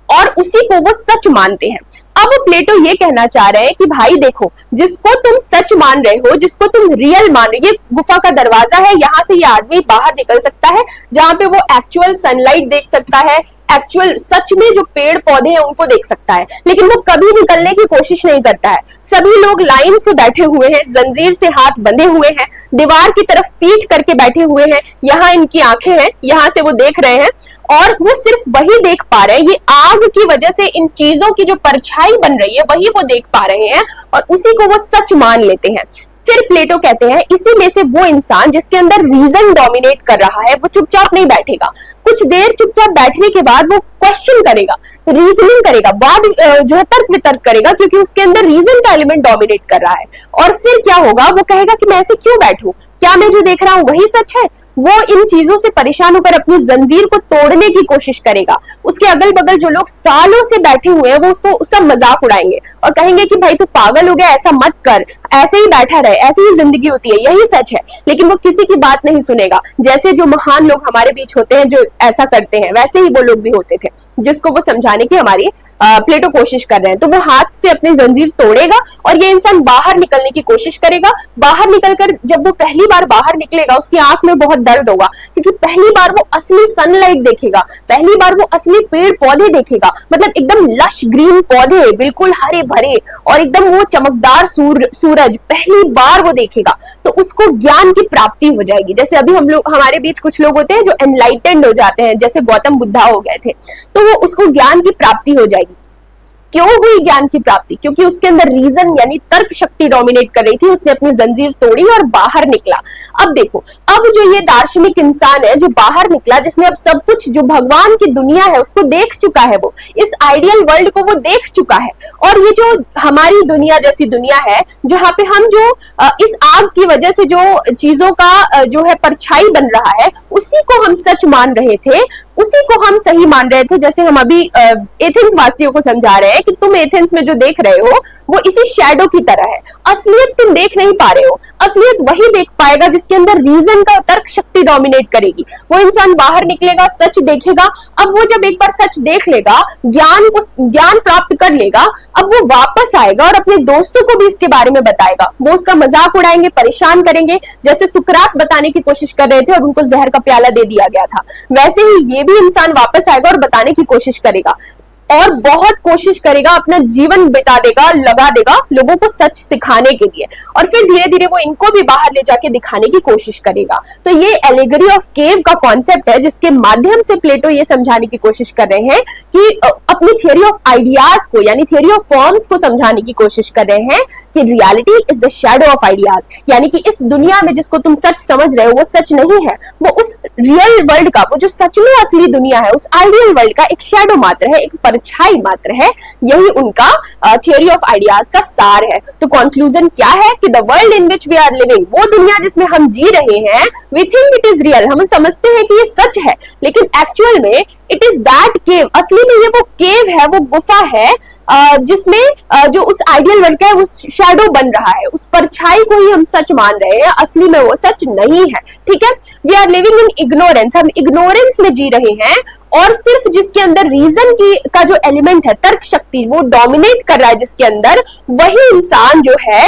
और उसी को वो सच मानते हैं। अब प्लेटो ये कहना चाह रहे हैं कि भाई देखो, जिसको तुम सच मान रहे हो, जिसको तुम रियल मान रहे हो, ये गुफा का दरवाजा है, यहाँ से ये आदमी बाहर निकल सकता है जहां पे वो एक्चुअल सनलाइट देख सकता है, एक्चुअल सच में जो पेड़ पौधे हैं उनको देख सकता है, लेकिन वो कभी निकलने की कोशिश नहीं करता है। सभी लोग लाइन से बैठे हुए हैं, जंजीर से हाथ बंधे हुए हैं, दीवार की तरफ पीठ करके बैठे हुए हैं, यहाँ इनकी आंखें हैं, यहाँ से वो देख रहे हैं और वो सिर्फ वही देख पा रहे हैं। ये आग की वजह से इन चीजों की जो परछाई बन रही है वही वो देख पा रहे हैं और उसी को वो सच मान लेते हैं। फिर प्लेटो कहते हैं इसी में से वो इंसान जिसके अंदर रीजन डोमिनेट कर रहा है वो चुपचाप नहीं बैठेगा, कुछ देर चुपचाप बैठने के बाद वो क्वेश्चन करेगा, रीजनिंग करेगा, बाद जो है तर्क वितर्क करेगा, क्योंकि उसके अंदर रीजन का एलिमेंट डोमिनेट कर रहा है। और फिर क्या होगा, वो कहेगा कि मैं ऐसे क्यों बैठूं, क्या मैं जो देख रहा हूं वही सच है। वो इन चीजों से परेशान होकर अपनी जंजीर को तोड़ने की कोशिश करेगा। उसके अगल बगल जो लोग सालों से बैठे हुए हैं वो उसका मजाक उड़ाएंगे और कहेंगे कि भाई तू पागल हो गया, ऐसा मत कर, ऐसे ही बैठा रहे, ऐसी ही जिंदगी होती है, यही सच है। लेकिन वो किसी की बात नहीं सुनेगा। जैसे जो महान लोग हमारे बीच होते हैं जो ऐसा करते हैं, वैसे ही वो लोग भी होते थे, जिसको वो समझाने की हमारी प्लेटो कोशिश कर रहे हैं। तो वो हाथ से अपनी जंजीर तोड़ेगा और ये इंसान बाहर निकलने की कोशिश करेगा। बाहर निकलकर जब वो पहली बार बाहर निकलेगा उसकी आंख में बहुत दर्द होगा, क्योंकि पहली बार वो असली सनलाइट देखेगा, पहली बार वो असली पेड़ पौधे देखेगा, मतलब एकदम लश ग्रीन पौधे, बिल्कुल हरे भरे और एकदम वो चमकदार सूरज पहली बार वो देखेगा। तो उसको ज्ञान की प्राप्ति हो जाएगी। जैसे अभी हम लोग, हमारे बीच कुछ लोग होते हैं जो एनलाइटेंड हो जाते हैं, जैसे गौतम बुद्धा हो गए थे, तो वो उसको ज्ञान की प्राप्ति हो जाएगी। क्यों हुई ज्ञान की प्राप्ति? क्योंकि उसके अंदर रीजन यानी तर्क शक्ति डोमिनेट कर रही थी। उसने अपनी जंजीर तोड़ी और बाहर निकला। अब देखो, अब जो ये दार्शनिक इंसान है जो बाहर निकला, जिसने अब सब कुछ जो भगवान की दुनिया है उसको देख चुका है, वो इस आइडियल वर्ल्ड को वो देख चुका है। और ये जो हमारी दुनिया जैसी दुनिया है जहां पे हम जो इस आग की वजह से जो चीजों का जो है परछाई बन रहा है उसी को हम सच मान रहे थे, उसी को हम सही मान रहे थे। जैसे हम अभी एथेंस वासियों को समझा रहे हैं कि तुम एथेंस में जो देख रहे हो वो इसी शैडो की तरह है, असलियत तुम देख नहीं पा रहे हो। असलियत वही देख पाएगा जिसके अंदर रीजन का तर्क शक्ति डोमिनेट करेगी। वो इंसान बाहर निकलेगा, सच देखेगा। अब वो जब एक बार सच देख लेगा, ज्ञान प्राप्त कर लेगा, अब वो वापस आएगा और अपने दोस्तों को भी इसके बारे में बताएगा। वो उसका मजाक उड़ाएंगे, परेशान करेंगे, जैसे सुकरात बताने की कोशिश कर रहे थे और उनको जहर का प्याला दे दिया गया था, वैसे ही ये भी इंसान वापस आएगा और बताने की कोशिश करेगा और बहुत कोशिश करेगा, अपना जीवन बिता देगा, लगा देगा लोगों को सच सिखाने के लिए, और फिर धीरे धीरे वो इनको भी बाहर ले जाके दिखाने की कोशिश करेगा। तो ये एलिगरी ऑफ केव का कॉन्सेप्ट है, जिसके माध्यम से प्लेटो ये समझाने की कोशिश कर रहे हैं कि अपनी थियोरी ऑफ आइडियाज को, यानी थियोरी ऑफ फॉर्म्स को समझाने की कोशिश कर रहे हैं कि reality is the shadow of ideas, यानी कि इस दुनिया में जिसको तुम सच समझ रहे हो वो सच नहीं है, वो उस रियल वर्ल्ड का, वो जो सच में असली दुनिया है, उस आइडियल वर्ल्ड का एक शैडो मात्र है, एक परछाई मात्र है। यही उनका थियोरी ऑफ आइडियाज का सार है। तो कंक्लूजन क्या है कि the world in which we are living, वो दुनिया जिसमें हम जी रहे हैं, we think it is real, हम समझते हैं कि ये सच है, लेकिन एक्चुअल में इट इज दैट केव, असली में ये वो केव है, वो गुफा है जिसमें जो उस आइडियल वर्ल्ड का है उस शैडो बन रहा है, उस परछाई को ही हम सच मान रहे हैं, असली में वो सच नहीं है। ठीक है, we are living in ignorance, हम इग्नोरेंस में जी रहे हैं और सिर्फ जिसके अंदर रीजन की का जो एलिमेंट है, तर्क शक्ति, वो डोमिनेट कर रहा है जिसके अंदर, वही इंसान जो है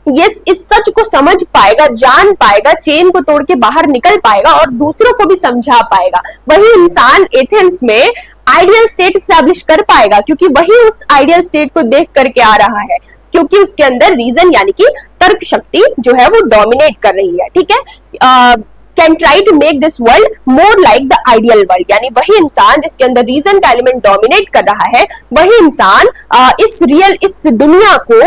ये इस सच को समझ पाएगा, जान पाएगा, चेन को तोड़ के बाहर निकल पाएगा और दूसरों को भी समझा पाएगा। वही इंसान एथेंस में आइडियल स्टेट स्टैब्लिश कर पाएगा, क्योंकि वही उस आइडियल स्टेट को देख करके आ रहा है, क्योंकि उसके अंदर रीजन यानी कि तर्क शक्ति जो है वो डोमिनेट कर रही है। ठीक है, can try to make this world more like the ideal world, यानी वही इंसान जिसके अंदर रीजन का एलिमेंट डोमिनेट कर रहा है, वही इंसान इस दुनिया को,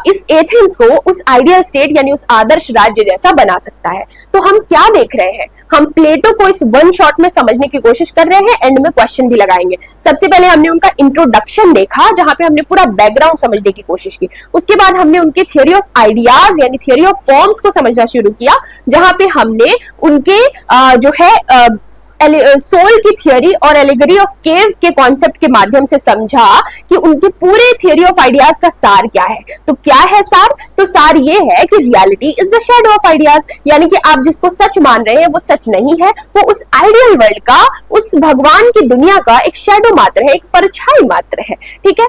इस एथेंस को उस आइडियल स्टेट यानी उस आदर्श राज्य जैसा बना सकता है। तो हम क्या देख रहे हैं, हम प्लेटो को इस वन शॉट में समझने की कोशिश कर रहे हैं, एंड में क्वेश्चन भी लगाएंगे। सबसे पहले हमने उनका इंट्रोडक्शन देखा, जहां पे हमने पूरा बैकग्राउंड समझने की कोशिश की। उसके बाद हमने उनके थियोरी ऑफ आइडियाज यानी थियोरी ऑफ फॉर्म्स को समझना शुरू किया, जहां पे हमने उनके जो है सोल की थियोरी और एलिगरी ऑफ केव के कॉन्सेप्ट के माध्यम से समझा कि उनके पूरे थियोरी ऑफ आइडियाज का सार क्या है। तो क्या है सार? तो सार ये है कि reality is the shadow of ideas, यानी कि आप जिसको सच मान रहे हैं वो सच नहीं है, वो उस आइडियल वर्ल्ड का, उस भगवान की दुनिया का एक शैडो मात्र है, एक परछाई मात्र है। ठीक है,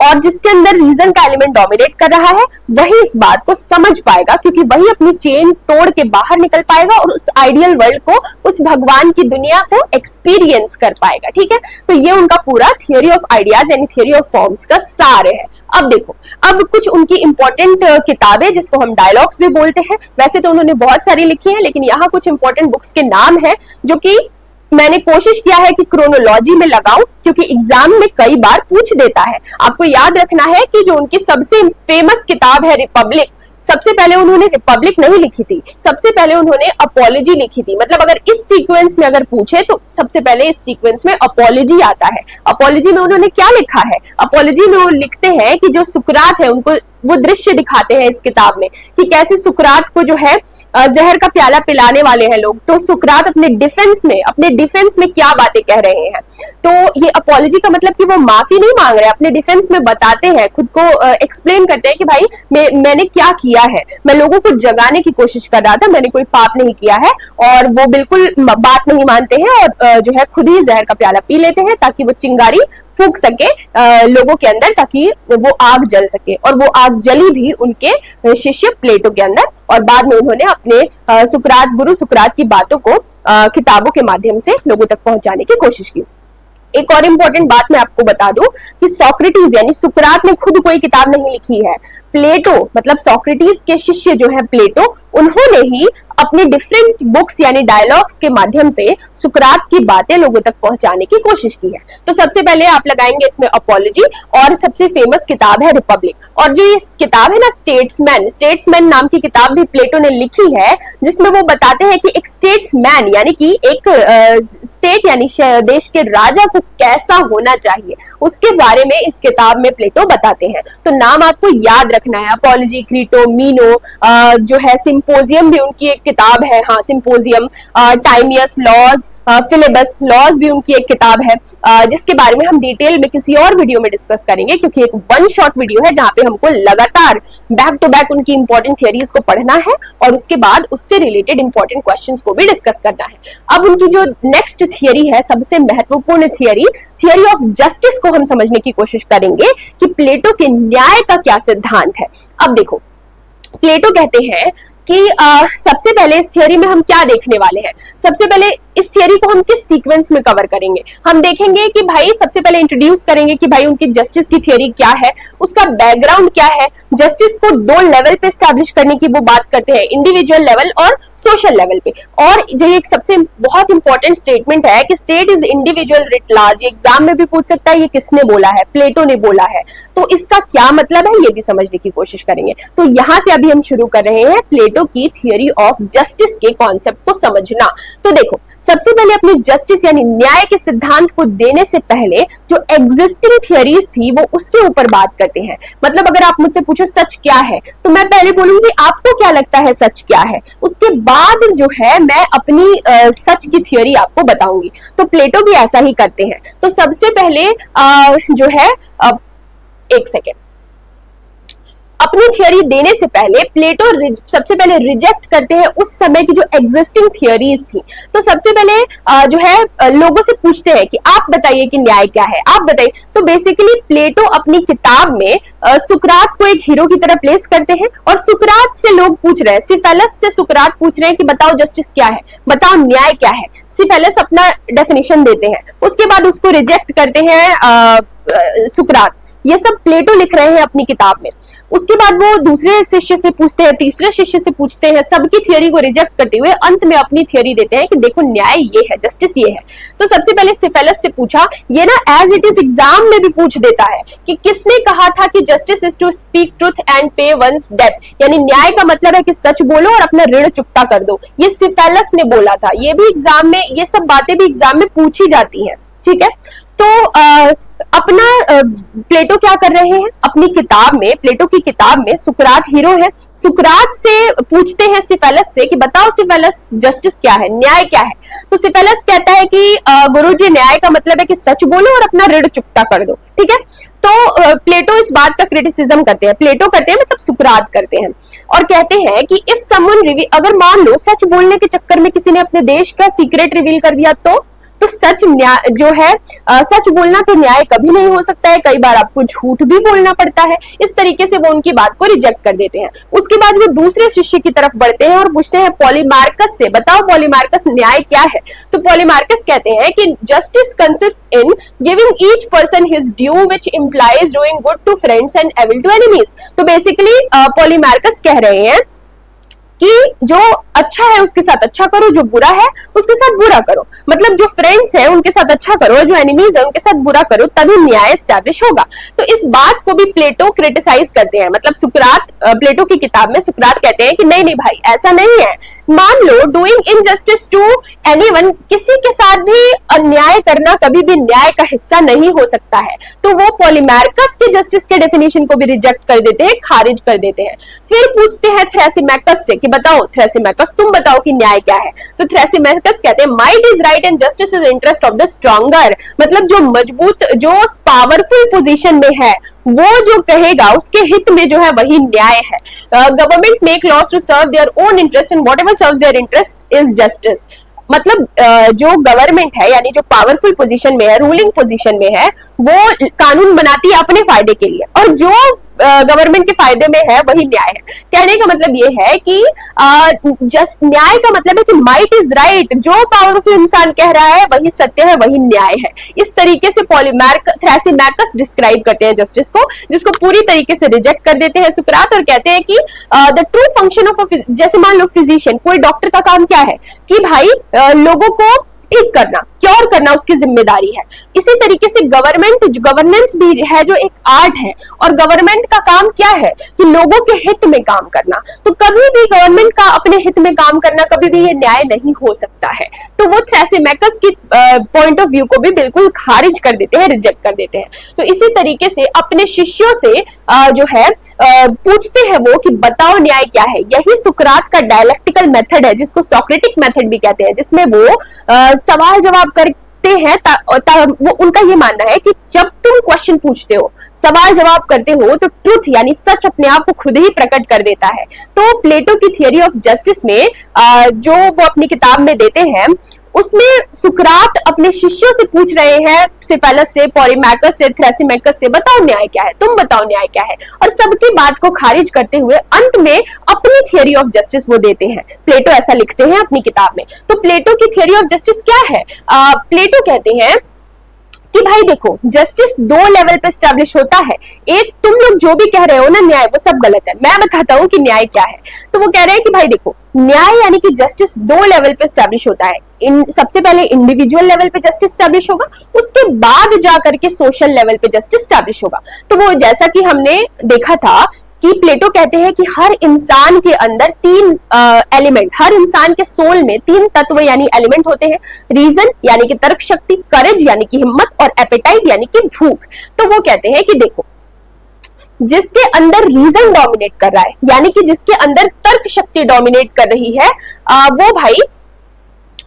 और जिसके अंदर रीजन का एलिमेंट डोमिनेट कर रहा है, वही इस बात को समझ पाएगा, क्योंकि वही अपनी चेन तोड़ के बाहर निकल पाएगा और उस आइडियल वर्ल्ड को, उस भगवान की दुनिया को एक्सपीरियंस कर पाएगा। ठीक है, तो ये उनका पूरा थियोरी ऑफ आइडियाज यानी थियोरी ऑफ फॉर्म्स का सार है। अब देखो, अब कुछ उनकी इंपॉर्टेंट किताबें जिसको हम डायलॉग्स भी बोलते हैं, वैसे तो उन्होंने बहुत सारी लिखी है, लेकिन यहाँ कुछ इंपॉर्टेंट बुक्स के नाम है जो कि मैंने कोशिश किया है कि क्रोनोलॉजी में लगाऊं, क्योंकि एग्जाम में कई बार पूछ देता है। आपको याद रखना है कि जो उनकी सबसे फेमस किताब है रिपब्लिक, सबसे पहले उन्होंने रिपब्लिक नहीं लिखी थी, सबसे पहले उन्होंने अपॉलॉजी लिखी थी। मतलब अगर इस सीक्वेंस में अगर पूछे तो सबसे पहले इस सीक्वेंस में अपॉलॉजी आता है। अपॉलॉजी में उन्होंने क्या लिखा है? अपॉलॉजी में वो लिखते हैं कि जो सुकरात है, उनको वो दृश्य दिखाते हैं इस किताब में कि कैसे सुकरात को जो है जहर का प्याला पिलाने वाले हैं लोग, तो सुकरात अपने डिफेंस में क्या बातें कह रहे हैं। तो ये अपॉलॉजी का मतलब कि वो माफी नहीं मांग रहे, अपने डिफेंस में बताते हैं, खुद को एक्सप्लेन करते हैं कि भाई मैंने क्या किया है, मैं लोगों को जगाने की कोशिश कर रहा था, मैंने कोई पाप नहीं किया है। और वो बिल्कुल बात नहीं मानते हैं और जो है खुद ही जहर का प्याला पी लेते हैं ताकि वो चिंगारी फूंक सके लोगों के अंदर, ताकि वो आग जल सके। और वो आग जली भी उनके शिष्य प्लेटो के अंदर, और बाद में उन्होंने अपने गुरु सुकरात की बातों को किताबों के माध्यम से लोगों तक पहुंचाने की कोशिश की। एक और इंपॉर्टेंट बात मैं आपको बता दूं कि सोक्रेटिस यानी सुकरात ने खुद कोई किताब नहीं लिखी है। प्लेटो मतलब सोक्रेटिस के शिष्य जो है प्लेटो, उन्होंने ही अपने डिफरेंट बुक्स यानी डायलॉग्स के माध्यम से सुकरात की बातें लोगों तक पहुंचाने की कोशिश की है। तो सबसे पहले आप लगाएंगे इसमें अपॉलॉजी, और सबसे फेमस किताब है रिपब्लिक। और जो ये किताब है ना स्टेट्समैन नाम की किताब भी प्लेटो ने लिखी है, जिसमें वो बताते हैं कि एक स्टेट्समैन यानी कि एक स्टेट यानी देश के राजा को कैसा होना चाहिए, उसके बारे में इस किताब में प्लेटो बताते हैं। तो नाम आपको याद रखना है, अपॉलॉजी, क्रीटो, मीनो, जो है सिंपोजियम भी उनकी एक किताब है, हाँ सिंपोजियम, टाइमियस लॉज, फिलिबस लॉज भी उनकी एक किताब है, जिसके बारे में हम डिटेल में किसी और वीडियो में डिस्कस करेंगे, क्योंकि एक वन शॉट वीडियो है जहां पे हमको लगातार बैक टू बैक उनकी इंपॉर्टेंट थियरीज को पढ़ना है और उसके बाद उससे रिलेटेड इंपॉर्टेंट क्वेश्चंस को भी डिस्कस करना है। अब उनकी जो नेक्स्ट थियरी है, सबसे महत्वपूर्ण थियरी, थियरी ऑफ जस्टिस को हम समझने की कोशिश करेंगे कि प्लेटो के न्याय का क्या सिद्धांत है। अब देखो, प्लेटो कहते हैं कि सबसे पहले इस थियरी में हम क्या देखने वाले हैं। सबसे पहले इस थियरी को हम किस सीक्वेंस में कवर करेंगे, हम देखेंगे कि भाई सबसे पहले इंट्रोड्यूस करेंगे कि भाई उनकी जस्टिस की थियरी क्या है, उसका बैकग्राउंड क्या है, जस्टिस को दो लेवल पे स्टैब्लिश करने की वो बात करते हैं, इंडिविजुअल लेवल और सोशल लेवल पे। और जो एक सबसे बहुत इंपॉर्टेंट स्टेटमेंट है कि state is individual writ large, exam में भी पूछ सकता है ये किसने बोला है, प्लेटो ने बोला है, तो इसका क्या मतलब है ये भी समझने की कोशिश करेंगे। तो यहां से अभी हम शुरू कर रहे हैं प्लेटो की थियरी ऑफ जस्टिस के कॉन्सेप्ट को समझना। तो देखो, सबसे पहले अपनी जस्टिस यानी न्याय के सिद्धांत को देने से पहले जो एग्जिस्टिंग थियरीज थी वो उसके ऊपर बात करते हैं। मतलब अगर आप मुझसे पूछो सच क्या है, तो मैं पहले बोलूंगी आपको क्या लगता है सच क्या है, उसके बाद जो है मैं अपनी सच की थियरी आपको बताऊंगी। तो प्लेटो भी ऐसा ही करते हैं। तो सबसे पहले जो है एक सेकेंड, अपनी थियरी देने से पहले प्लेटो सबसे पहले रिजेक्ट करते हैं उस समय की जो एग्जिस्टिंग थियरीज थी। तो सबसे पहले जो है लोगों से पूछते हैं कि आप बताइए कि न्याय क्या है, आप बताइए। तो बेसिकली प्लेटो अपनी किताब में सुकरात को एक हीरो की तरह प्लेस करते हैं और सुकरात से लोग पूछ रहे हैं, सिफेलस से सुकरात पूछ रहे हैं कि बताओ जस्टिस क्या है, बताओ न्याय क्या है। सिफेलस अपना डेफिनेशन देते हैं, उसके बाद उसको रिजेक्ट करते हैं सुकरात। ये सब प्लेटो लिख रहे हैं अपनी किताब में। उसके बाद वो दूसरे शिष्य से पूछते हैं, तीसरे शिष्य से पूछते हैं, सबकी थियरी को रिजेक्ट करते हुए अंत में अपनी थियरी देते हैं कि देखो न्याय ये है, जस्टिस ये है। तो सबसे पहले सिफेलस से पूछा, ये ना एज इट इज एग्जाम में भी पूछ देता है कि किसने कहा था कि justice is to speak truth and pay one's debt, यानी न्याय का मतलब है कि सच बोलो और अपना ऋण चुकता कर दो। ये सिफेलस ने बोला था। ये भी एग्जाम में, ये सब बातें भी एग्जाम में पूछी जाती हैं, ठीक है। तो अपना प्लेटो क्या कर रहे हैं अपनी किताब में, प्लेटो की किताब में सुकरात हीरो है, सुकरात से पूछते हैं सिफेलस से कि बताओ सिफेलस जस्टिस क्या है, न्याय क्या है। तो सिफेलस कहता है कि गुरुजी न्याय का मतलब है कि सच बोलो और अपना ऋण चुकता कर दो, ठीक है। तो प्लेटो इस बात का क्रिटिसिज्म करते हैं, प्लेटो करते हैं मतलब सुकरात करते हैं, और कहते हैं कि इफ समवन अगर मान लो सच बोलने के चक्कर में किसी ने अपने देश का सीक्रेट रिवील कर दिया तो सच न्याय जो है सच बोलना तो न्याय कभी नहीं हो सकता है, कई बार आपको झूठ भी बोलना पड़ता है। इस तरीके से वो उनकी बात को रिजेक्ट कर देते हैं। उसके बाद वो दूसरे शिष्य की तरफ बढ़ते हैं और पूछते हैं पॉलीमार्कस से, बताओ पॉलीमार्कस न्याय क्या है। तो पॉलीमार्कस कहते हैं कि justice consists in giving each person his due which implies doing good to friends and evil to enemies. तो बेसिकली पॉलीमार्कस कह रहे हैं कि जो अच्छा है उसके साथ अच्छा करो, जो बुरा है उसके साथ बुरा करो। मतलब जो फ्रेंड्स हैं उनके साथ अच्छा करो, जो एनिमीज है उनके साथ बुरा करो, तभी न्याय एस्टैब्लिश होगा। तो इस बात को भी प्लेटो क्रिटिसाइज करते हैं। मतलब सुकरात, प्लेटो की किताब में सुकरात कहते हैं कि नहीं नहीं भाई ऐसा नहीं है। मान लो डूइंग इनजस्टिस टू एनीवन, किसी के साथ भी अन्याय करना कभी भी न्याय का हिस्सा नहीं हो सकता है। तो वो पॉलीमार्कस के जस्टिस के डेफिनेशन को भी रिजेक्ट कर देते हैं, खारिज कर देते हैं। फिर पूछते हैं थ्रेसिमैकस से कि बताओ थ्रेसिमैकस तुम बताओ कि न्याय क्या है। तो थ्रेसिमैकस कहते हैं might is right and justice is interest of the stronger. मतलब जो मजबूत, जो पावरफुल पोजीशन में है वो जो कहेगा उसके हित में जो है वही न्याय है। Government make laws to serve their own interest and whatever serves their interest is justice. मतलब जो गवर्नमेंट है यानी जो पावरफुल पोजीशन में है, रूलिंग पोजीशन में है, वो कानून बनाती है अपने फायदे के लिए, और जो गवर्नमेंट के फायदे में है वही न्याय है। कहने का मतलब ये है कि न्याय का मतलब है कि माइट इज राइट, जो पावरफुल इंसान कह रहा है वही सत्य है, वही न्याय है। इस तरीके से थ्रेसिमैकस डिस्क्राइब करते हैं जस्टिस को, जिसको पूरी तरीके से रिजेक्ट कर देते हैं सुकरात, और कहते हैं कि द ट्रू फंक्शन ऑफ जैसे मान लो फिजिशियन, कोई डॉक्टर का काम क्या है कि भाई लोगों को ठीक करना, सिक्योर करना उसकी जिम्मेदारी है। इसी तरीके से गवर्नेंस भी है जो एक आर्ट है, और गवर्नमेंट का काम क्या है कि लोगों के हित में काम करना। तो कभी भी गवर्नमेंट का अपने हित में काम करना कभी भी ये न्याय नहीं हो सकता है। तो वो थ्रैसिमैकस की पॉइंट ऑफ व्यू को भी बिल्कुल खारिज कर देते हैं, रिजेक्ट कर देते हैं। तो इसी तरीके से अपने शिष्यों से जो है पूछते हैं वो कि बताओ न्याय क्या है। यही सुकरात का डायलेक्टिकल मेथड है, जिसको सोक्रेटिक मेथड भी कहते हैं, जिसमें वो सवाल जवाब करते हैं। वो उनका ये मानना है कि जब तुम क्वेश्चन पूछते हो, सवाल जवाब करते हो, तो ट्रुथ यानी सच अपने आप को खुद ही प्रकट कर देता है। तो प्लेटो की थियरी ऑफ जस्टिस में जो वो अपनी किताब में देते हैं, उसमें सुकरात अपने शिष्यों से पूछ रहे हैं, सिफेलस से, पॉलीमैकस से, थ्रैसिमैकस से, बताओ न्याय क्या है, तुम बताओ न्याय क्या है। और सबकी बात को खारिज करते हुए अंत में अपनी थियरी ऑफ जस्टिस वो देते हैं। प्लेटो ऐसा लिखते हैं अपनी किताब में। तो प्लेटो की थियरी ऑफ जस्टिस क्या है? प्लेटो कहते हैं कि भाई देखो, जस्टिस दो लेवल पे स्टैब्लिश होता है। एक, तुम लोग जो भी कह रहे हो ना न्याय, वो सब गलत है। मैं बताता हूं कि न्याय क्या है। तो वो कह रहे हैं कि भाई देखो, न्याय यानी कि जस्टिस दो लेवल पे स्टैब्लिश होता है। सबसे पहले इंडिविजुअल लेवल पे जस्टिस स्टैब्लिश होगा, उसके बाद जाकर के सोशल लेवल पे जस्टिस स्टैब्लिश होगा। तो वो जैसा कि हमने देखा था कि प्लेटो कहते हैं कि हर इंसान के अंदर तीन एलिमेंट, हर इंसान के सोल में तीन तत्व यानी एलिमेंट होते हैं। रीजन यानी कि तर्क शक्ति, करेज यानी कि हिम्मत, और एपेटाइट यानी कि भूख। तो वो कहते हैं कि देखो, जिसके अंदर रीजन डोमिनेट कर रहा है, यानी कि जिसके अंदर तर्क शक्ति डोमिनेट कर रही है, वो भाई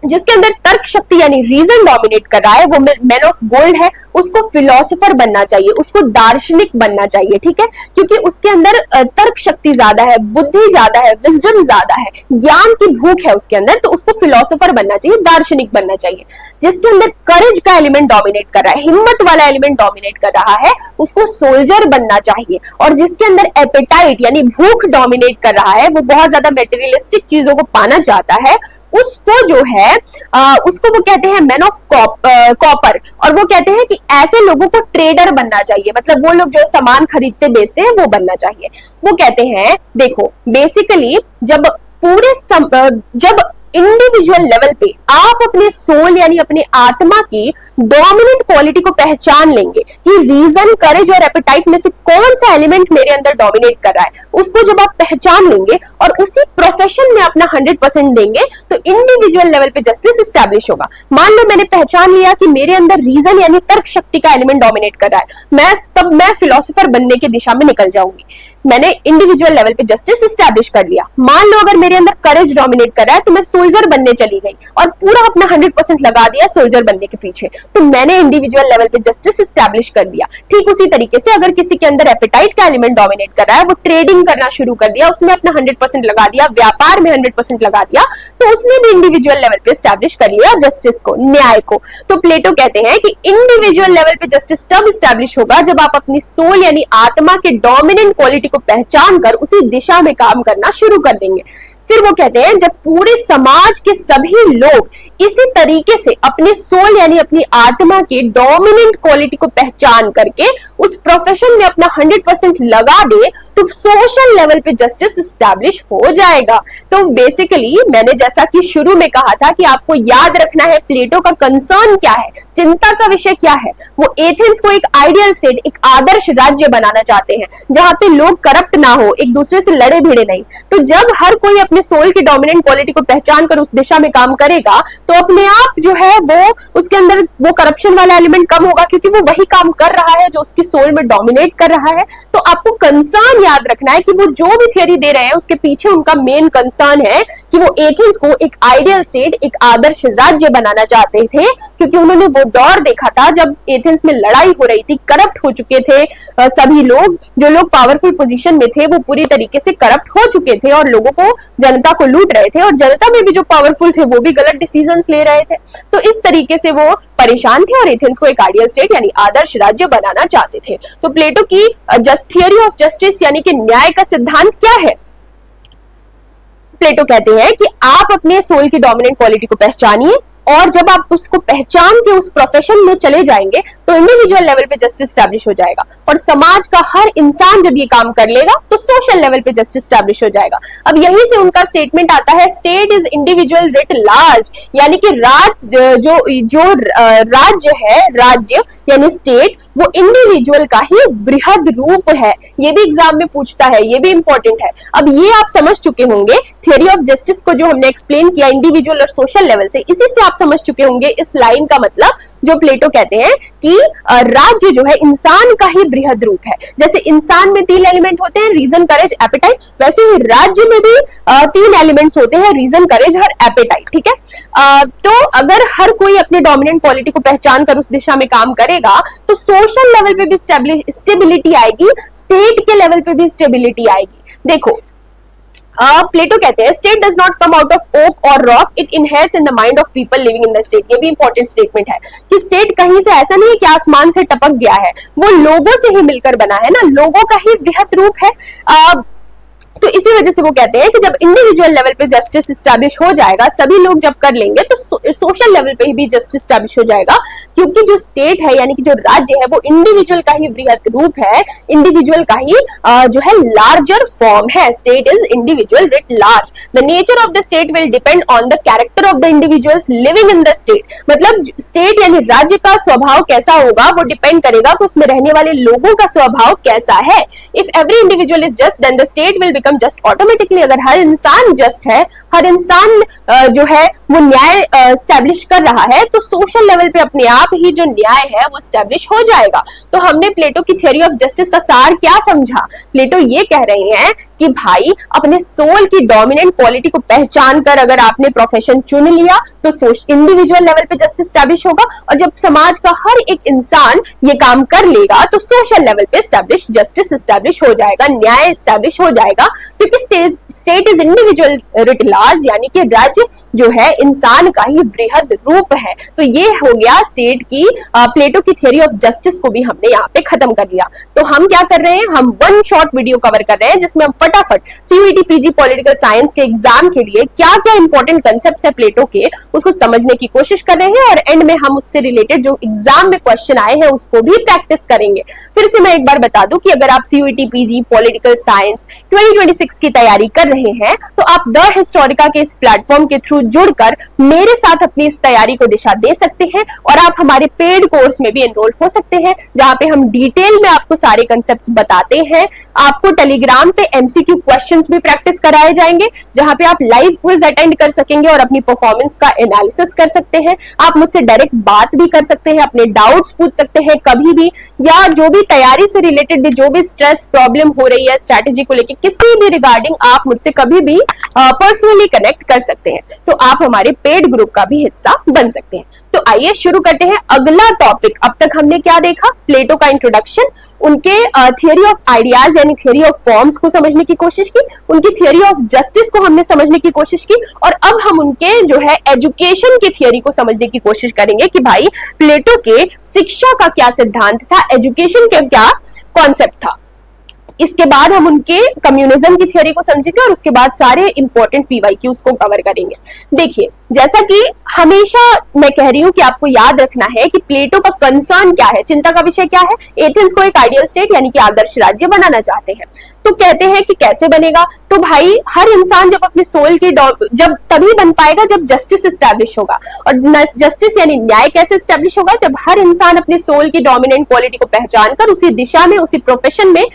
जिसके अंदर तर्क शक्ति यानी रीजन डोमिनेट कर रहा है, वो मैन ऑफ गोल्ड है। उसको फिलोसोफर बनना चाहिए, उसको दार्शनिक बनना चाहिए, ठीक है, क्योंकि उसके अंदर तर्क शक्ति ज्यादा है, बुद्धि ज्यादा है, विजडम ज्यादा है, ज्ञान की भूख है उसके अंदर। तो उसको फिलोसोफर बनना चाहिए, दार्शनिक बनना चाहिए। जिसके अंदर करेज का एलिमेंट डोमिनेट कर रहा है, हिम्मत वाला एलिमेंट डोमिनेट कर रहा है, उसको सोल्जर बनना चाहिए। और जिसके अंदर एपेटाइट यानी भूख डोमिनेट कर रहा है, वो बहुत ज्यादा मेटेरियलिस्टिक चीजों को पाना चाहता है, उसको जो है उसको वो कहते हैं मैन ऑफ कॉपर। और वो कहते हैं कि ऐसे लोगों को ट्रेडर बनना चाहिए, मतलब वो लोग जो सामान खरीदते बेचते हैं वो बनना चाहिए। वो कहते हैं देखो, बेसिकली जब इंडिविजुअल लेवल पे आप अपने सोल यानी अपने आत्मा की डोमिनेंट क्वालिटी को पहचान लेंगे कि रीजन, करेज और एपेटाइट में से कौन सा एलिमेंट मेरे अंदर डोमिनेट कर रहा है, उसको जब आप पहचान लेंगे और उसी प्रोफेशन में अपना 100% देंगे, तो इंडिविजुअल लेवल पे जस्टिस स्टैब्लिश होगा। मान लो मैंने पहचान लिया कि मेरे अंदर रीजन यानी तर्क शक्ति का एलिमेंट डोमिनेट कर रहा है, मैं फिलोसोफर बनने की दिशा में निकल जाऊंगी। मैंने इंडिविजुअल लेवल पे जस्टिस स्टैब्लिश कर लिया। मान लो अगर मेरे अंदर करेज डोमिनेट कर रहा है, तो मैं सोल्जर बनने चली गई और पूरा अपना 100% लगा दिया सोल्जर बनने के पीछे, तो मैंने इंडिविजुअल लेवल पे जस्टिस स्टैब्लिश कर दिया। ठीक उसी तरीके से अगर किसी के अंदर एपेटाइट का एलिमेंट डोमिनेट कर रहा है, वो ट्रेडिंग करना शुरू कर दिया, उसमें अपना 100% लगा दिया, व्यापार में 100% लगा दिया, तो उसने भी इंडिविजुअल लेवल पे स्टैब्लिश कर लिया जस्टिस को, न्याय को। तो प्लेटो कहते हैं कि इंडिविजुअल लेवल पे जस्टिस तब स्टैब्लिश होगा जब आप अपनी सोल यानी आत्मा के डोमिनेंट क्वालिटी को पहचान कर उसी दिशा में काम करना शुरू कर देंगे। फिर वो कहते हैं जब पूरे समाज के सभी लोग इसी तरीके से अपने सोल यानी अपनी आत्मा की डोमिनेंट क्वालिटी को पहचान करके उस प्रोफेशन में अपना 100% लगा दे, तो सोशल लेवल पे जस्टिस स्टैब्लिश हो जाएगा। तो बेसिकली मैंने जैसा कि शुरू में कहा था कि आपको याद रखना है प्लेटो का कंसर्न क्या है, चिंता का विषय क्या है। वो एथेंस को एक आइडियल स्टेट, एक आदर्श राज्य बनाना चाहते हैं जहां पे लोग करप्ट ना हो, एक दूसरे से लड़े भिड़े नहीं। तो जब हर कोई अपने सोल की डोमिनेंट क्वालिटी को पहचान कर उस दिशा में काम करेगा, तो अपने आप जो है वो उसके अंदर वो करप्शन वाला एलिमेंट कम होगा, क्योंकि वो वही काम कर रहा है जो उसकी सोल में डोमिनेट कर रहा है। तो आपको कंसर्न याद रखना है कि वो जो भी थियरी दे रहे हैं उसके पीछे उनका मेन कंसर्न है कि वो एथेंस को एक आइडियल स्टेट, एक आदर्श राज्य बनाना चाहते थे, क्योंकि उन्होंने वो दौर देखा था जब एथेंस में लड़ाई हो रही थी, करप्ट हो चुके थे सभी लोग, जो लोग पावरफुल पोजीशन में थे वो पूरी तरीके से करप्ट हो चुके थे और लोगों को, जनता को लूट रहे थे, और जनता में भी जो पावरफुल थे वो भी गलत डिसीजंस ले रहे थे। तो इस तरीके से वो परेशान थे और एथेंस को एक आइडियल स्टेट यानी आदर्श राज्य बनाना चाहते थे। तो प्लेटो की थियरी ऑफ जस्टिस यानी कि न्याय का सिद्धांत क्या है? प्लेटो कहते हैं कि आप अपने सोल की डोमिनेंट क्वालिटी को पहचानिए और जब आप उसको पहचान के उस प्रोफेशन में चले जाएंगे तो इंडिविजुअल लेवल पे जस्टिस स्टैब्लिश हो जाएगा, और समाज का हर इंसान जब ये काम कर लेगा तो सोशल लेवल पे जस्टिस स्टैब्लिश हो जाएगा। अब यहीं से उनका स्टेटमेंट आता है, state is individual writ large, यानी कि जो राज्य है, राज्य यानी स्टेट, वो इंडिविजुअल का ही बृहद रूप है। ये भी एग्जाम में पूछता है, ये भी इंपॉर्टेंट है। अब ये आप समझ चुके होंगे थियरी ऑफ जस्टिस को, जो हमने एक्सप्लेन किया इंडिविजुअल और सोशल लेवल से, इसी से आप समझ चुके होंगे इस लाइन का मतलब, जो प्लेटो कहते हैं कि राज्य जो है इंसान का ही बृहद रूप है। जैसे इंसान में 3 एलिमेंट होते हैं, रीजन, करेज, एपेटाइट, वैसे ही राज्य में भी 3 एलिमेंट्स होते हैं, रीजन, करेज और एपेटाइट। ठीक है, तो अगर हर कोई अपने डोमिनेंट क्वालिटी को पहचान कर उस दिशा में काम करेगा तो सोशल लेवल पे भी स्टेबिलिटी आएगी, स्टेट के लेवल पे भी स्टेबिलिटी आएगी। देखो, प्लेटो कहते हैं state does not come out of oak or rock, it inherits in the mind of people living in the state. ये भी इंपॉर्टेंट स्टेटमेंट है कि स्टेट कहीं से ऐसा नहीं है कि आसमान से टपक गया है, वो लोगों से ही मिलकर बना है ना, लोगों का ही बृहद रूप है। तो इसी वजह से वो कहते हैं कि जब इंडिविजुअल लेवल पे जस्टिस स्टैब्लिश हो जाएगा, सभी लोग जब कर लेंगे तो सोशल लेवल पे भी जस्टिस स्टैब्लिश हो जाएगा, क्योंकि जो स्टेट है यानी कि जो राज्य है वो इंडिविजुअल का ही बृहद रूप है, इंडिविजुअल का ही जो है लार्जर फॉर्म है। State is individual writ large. The nature of the state will depend on the character of the individuals living in the state. मतलब स्टेट यानी राज्य का स्वभाव कैसा होगा वो डिपेंड करेगा कि उसमें रहने वाले लोगों का स्वभाव कैसा है। If every individual is just then the state will just automatically. अगर हर इंसान जस्ट है, हर इंसान जो है वो न्याय स्टैब्लिश कर रहा है, तो सोशल लेवल पे अपने आप ही जो न्याय है वो स्टैब्लिश हो जाएगा। तो हमने प्लेटो की थ्योरी ऑफ जस्टिस का सार क्या समझा? प्लेटो ये कह रहे हैं कि भाई अपने सोल की डोमिनेंट क्वालिटी को पहचान कर अगर आपने प्रोफेशन चुन लिया तो इंडिविजुअल लेवल पे जस्टिस स्टैब्लिश होगा, और जब समाज का हर एक इंसान ये काम कर लेगा तो सोशल लेवल पे जस्टिस स्टैब्लिश हो जाएगा, न्याय स्टैब्लिश हो जाएगा, क्योंकि state is individual writ large, यानी कि राज्य जो है इंसान का ही बृहद रूप है। तो ये हो गया स्टेट की प्लेटो की थ्योरी ऑफ जस्टिस को भी हमने यहाँ पे खत्म कर लिया। तो हम क्या कर रहे हैं, हम वन शॉट वीडियो कवर कर रहे हैं जिसमें हम फटाफट सीयूईटी पीजी पॉलिटिकल साइंस के एग्जाम के लिए क्या क्या इंपॉर्टेंट कंसेप्ट्स है प्लेटो के उसको समझने की कोशिश कर रहे हैं, और एंड में हम उससे रिलेटेड जो एग्जाम में क्वेश्चन आए हैं उसको भी प्रैक्टिस करेंगे। फिर से मैं एक बार बता दूं कि अगर आप सीयूईटी पीजी पॉलिटिकल साइंस 2026 की तैयारी कर रहे हैं तो आप द हिस्टोरिका के इस प्लेटफॉर्म के थ्रू जुड़कर मेरे साथ अपनी इस तैयारी को दिशा दे सकते हैं, और आप हमारे पेड कोर्स में भी एनरोल हो सकते हैं जहां पे हम डिटेल में आपको सारे कंसेप्ट्स बताते हैं। आपको टेलीग्राम पे एमसीक्यू क्वेश्चंस भी प्रैक्टिस कराए जाएंगे जहां पे आप लाइव क्विज अटेंड कर सकेंगे और अपनी परफॉर्मेंस का एनालिसिस कर सकते हैं। आप मुझसे डायरेक्ट बात भी कर सकते हैं, अपने डाउट्स पूछ सकते हैं कभी भी, या जो भी तैयारी से रिलेटेड भी जो भी स्ट्रेस प्रॉब्लम हो रही है स्ट्रैटेजी को लेकर किसी भी रिगार्डिंग आप मुझसे कभी भी पर्सनली कनेक्ट कर सकते हैं। तो आप हमारे पेड ग्रुप का भी हिस्सा बन सकते हैं। तो आइए शुरू करते हैं अगला टॉपिक। अब तक हमने क्या देखा, प्लेटो का इंट्रोडक्शन, उनके थियरी ऑफ आइडियाज यानी थियरी ऑफ फॉर्म्स को समझने की कोशिश की, उनकी थियरी ऑफ जस्टिस को हमने समझने की कोशिश की, और अब हम उनके जो है एजुकेशन की थियरी को समझने की कोशिश करेंगे कि भाई प्लेटो के शिक्षा का क्या सिद्धांत था, एजुकेशन का क्या कॉन्सेप्ट था। इसके बाद हम उनके कम्युनिज्म की थ्योरी को समझेंगे और उसके बाद सारे इंपॉर्टेंट पीवाईक्यूज को कवर करेंगे। देखिए, जैसा कि हमेशा मैं कह रही हूं कि आपको याद रखना है कि प्लेटो का कंसर्न क्या है, चिंता का विषय क्या है। एथेंस को एक आइडियल स्टेट यानी कि आदर्श राज्य बनाना चाहते हैं। तो कहते हैं कि कैसे बनेगा, तो भाई हर इंसान जब अपने सोल की जब तभी बन पाएगा जब जस्टिस स्टैब्लिश होगा। और जस्टिस यानी न्याय कैसे स्टैब्लिश होगा, जब हर इंसान अपने सोल की डोमिनेंट क्वालिटी को पहचान कर उसी दिशा में उसी प्रोफेशन में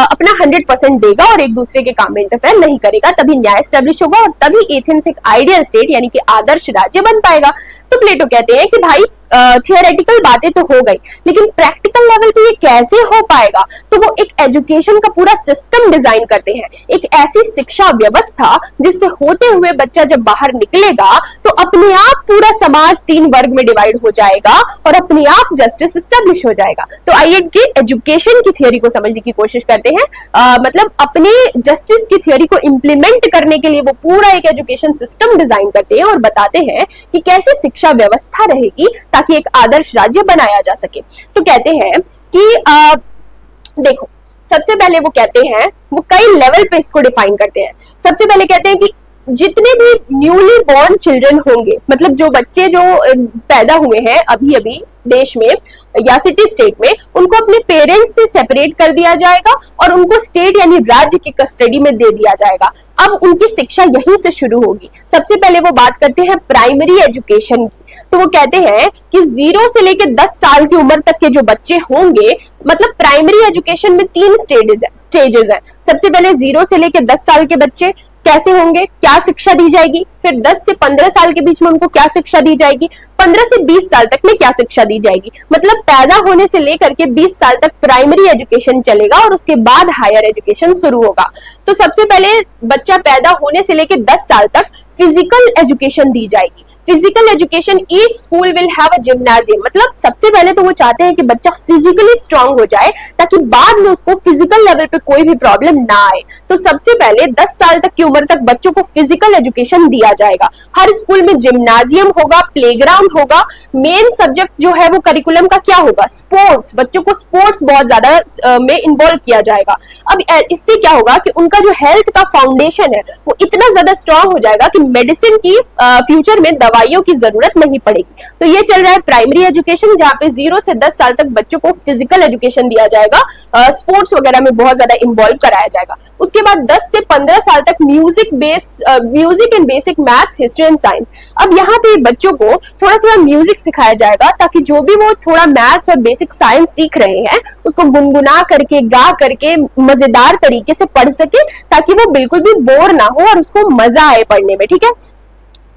अपना 100% देगा और एक दूसरे के काम में इंटरफेयर नहीं करेगा, तभी न्याय स्टैब्लिश होगा और तभी एथेंस एक आइडियल स्टेट यानी कि आदर्श राज्य बन पाएगा। तो प्लेटो कहते हैं कि भाई थियोरेटिकल बातें तो हो गई, लेकिन प्रैक्टिकल लेवल पे ये कैसे हो पाएगा, तो वो एक एजुकेशन का पूरा सिस्टम डिजाइन करते हैं, एक ऐसी शिक्षा व्यवस्था जिससे होते हुए बच्चा जब बाहर निकलेगा तो अपने आप पूरा समाज 3 वर्ग में डिवाइड हो जाएगा और अपने आप जस्टिस स्टैब्लिश हो जाएगा। तो आइए कि एजुकेशन की थियोरी को समझने की कोशिश करते हैं, मतलब अपने जस्टिस की थियोरी को इंप्लीमेंट करने के लिए वो पूरा एक एजुकेशन सिस्टम डिजाइन करते हैं और बताते हैं कि कैसे शिक्षा व्यवस्था रहेगी ताकि एक आदर्श राज्य बनाया जा सके। तो कहते हैं कि देखो, सबसे पहले वो कहते हैं, वो कई लेवल पे इसको डिफाइन करते हैं। सबसे पहले कहते हैं कि जितने भी न्यूली बॉर्न चिल्ड्रन होंगे, मतलब जो बच्चे जो पैदा हुए हैं अभी अभी देश में या सिटी स्टेट में, उनको अपने पेरेंट्स से सेपरेट कर दिया जाएगा और उनको स्टेट यानी राज्य की कस्टडी में दे दिया जाएगा। अब उनकी शिक्षा यहीं से शुरू होगी। सबसे पहले वो बात करते हैं प्राइमरी एजुकेशन की। तो वो कहते हैं कि 0 से लेकर 10 साल की उम्र तक के जो बच्चे होंगे, मतलब प्राइमरी एजुकेशन में 3 स्टेजेस है। सबसे पहले 0 से लेकर 10 साल के बच्चे कैसे होंगे, क्या शिक्षा दी जाएगी, फिर 10 से 15 साल के बीच में उनको क्या शिक्षा दी जाएगी, 15 से 20 साल तक में क्या शिक्षा दी जाएगी। मतलब पैदा होने से लेकर के 20 साल तक प्राइमरी एजुकेशन चलेगा और उसके बाद हायर एजुकेशन शुरू होगा। तो सबसे पहले बच्चा पैदा होने से लेकर 10 साल तक फिजिकल एजुकेशन दी जाएगी। Physical education, each school will have a gymnasium. मतलब सबसे पहले तो वो चाहते हैं कि बच्चा फिजिकली स्ट्रांग हो जाए ताकि बाद में उसको फिजिकल लेवल पे कोई भी प्रॉब्लम ना आए। तो सबसे पहले 10 साल तक की उम्र तक बच्चों को फिजिकल एजुकेशन दिया जाएगा। हर स्कूल में जिम्नाजियम होगा, प्लेग्राउंड होगा। मेन सब्जेक्ट जो है वो करिकुलम का क्या होगा, स्पोर्ट्स। बच्चों को स्पोर्ट्स बहुत ज्यादा में इन्वॉल्व किया जाएगा। अब इससे क्या होगा कि उनका जो हेल्थ का फाउंडेशन है वो इतना ज्यादा स्ट्रांग हो जाएगा कि मेडिसिन की फ्यूचर में दवाइयों की जरूरत नहीं पड़ेगी। तो ये चल रहा है प्राइमरी एजुकेशन, जहां पे 0 से 10 साल तक बच्चों को फिजिकल एजुकेशन दिया जाएगा, स्पोर्ट्स वगैरह में बहुत ज्यादा इन्वॉल्व कराया जाएगा। उसके बाद 10 से 15 साल तक music and basic maths, history and science. अब यहाँ पे बच्चों को थोड़ा थोड़ा म्यूजिक सिखाया जाएगा ताकि जो भी वो थोड़ा मैथ्स और बेसिक साइंस सीख रहे हैं उसको गुनगुना करके, गा करके, मजेदार तरीके से पढ़ सके, ताकि वो बिल्कुल भी बोर ना हो और उसको मजा आए पढ़ने में। ठीक है,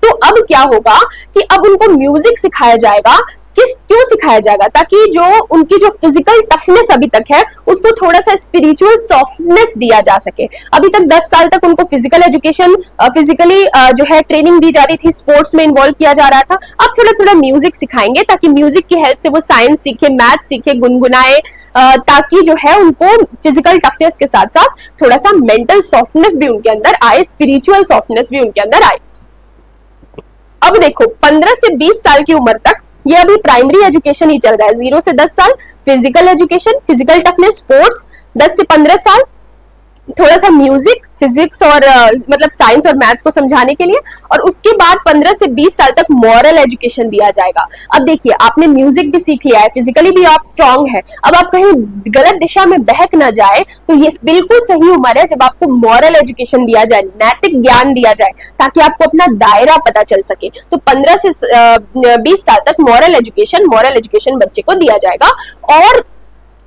तो अब क्या होगा कि अब उनको म्यूजिक सिखाया जाएगा। क्यों सिखाया जाएगा, ताकि जो उनकी जो फिजिकल टफनेस अभी तक है उसको थोड़ा सा स्पिरिचुअल सॉफ्टनेस दिया जा सके। अभी तक 10 साल तक उनको फिजिकल एजुकेशन, फिजिकली जो है ट्रेनिंग दी जा रही थी, स्पोर्ट्स में इन्वॉल्व किया जा रहा था। अब थोड़ा थोड़ा म्यूजिक सिखाएंगे ताकि म्यूजिक की हेल्प से वो साइंस सीखे, मैथ सीखे, गुनगुनाए, ताकि जो है उनको फिजिकल टफनेस के साथ साथ थोड़ा सा मेंटल सॉफ्टनेस भी उनके अंदर आए, स्पिरिचुअल सॉफ्टनेस भी उनके अंदर आए। अब देखो 15 से 20 साल की उम्र तक ये अभी प्राइमरी एजुकेशन ही चल रहा है। 0 से 10 साल physical education, physical toughness, sports. 10 से 15 साल थोड़ा सा म्यूजिक, फिजिक्स और मतलब साइंस और मैथ्स को समझाने के लिए। और उसके बाद 15 से 20 साल तक मॉरल एजुकेशन दिया जाएगा। अब देखिए, आपने म्यूजिक भी सीख लिया है, फिजिकली भी आप स्ट्रांग है, अब आप कहीं गलत दिशा में बहक ना जाए, तो ये बिल्कुल सही उम्र है जब आपको मॉरल एजुकेशन दिया जाए, नैतिक ज्ञान दिया जाए, ताकि आपको अपना दायरा पता चल सके। तो 15 से 20 साल तक मॉरल एजुकेशन बच्चे को दिया जाएगा। और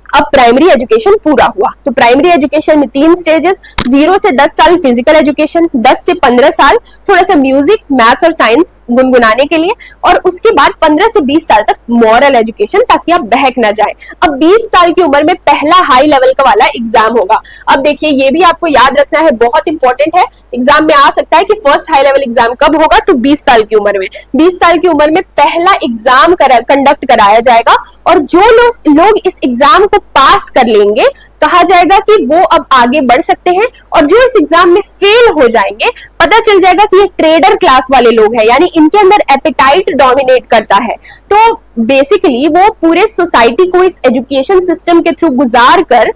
अब प्राइमरी एजुकेशन पूरा हुआ। तो प्राइमरी एजुकेशन में 3 स्टेजेस, 0 से 10 साल फिजिकल एजुकेशन, 10 से 15 साल थोड़ा सा म्यूजिक, मैथ्स और साइंस गुनगुनाने के लिए, और उसके बाद 15 से 20 साल तक मॉरल एजुकेशन, ताकि आप बहक ना जाए। अब 20 साल की उम्र में पहला हाई लेवल का वाला एग्जाम होगा। अब देखिए, ये भी आपको याद रखना है, बहुत इंपॉर्टेंट है, एग्जाम में आ सकता है कि फर्स्ट हाई लेवल एग्जाम कब होगा, तो 20 साल की उम्र में। 20 साल की उम्र में पहला एग्जाम कंडक्ट कराया जाएगा, और जो लोग इस एग्जाम को पास कर लेंगे, कहा जाएगा कि वो अब आगे बढ़ सकते हैं। और जो इस एग्जाम में फेल हो जाएंगे, पता चल जाएगा कि ये ट्रेडर क्लास वाले लोग हैं, यानी इनके अंदर एपेटाइट डोमिनेट करता है। तो बेसिकली वो पूरे सोसाइटी को इस एजुकेशन सिस्टम के थ्रू गुजार कर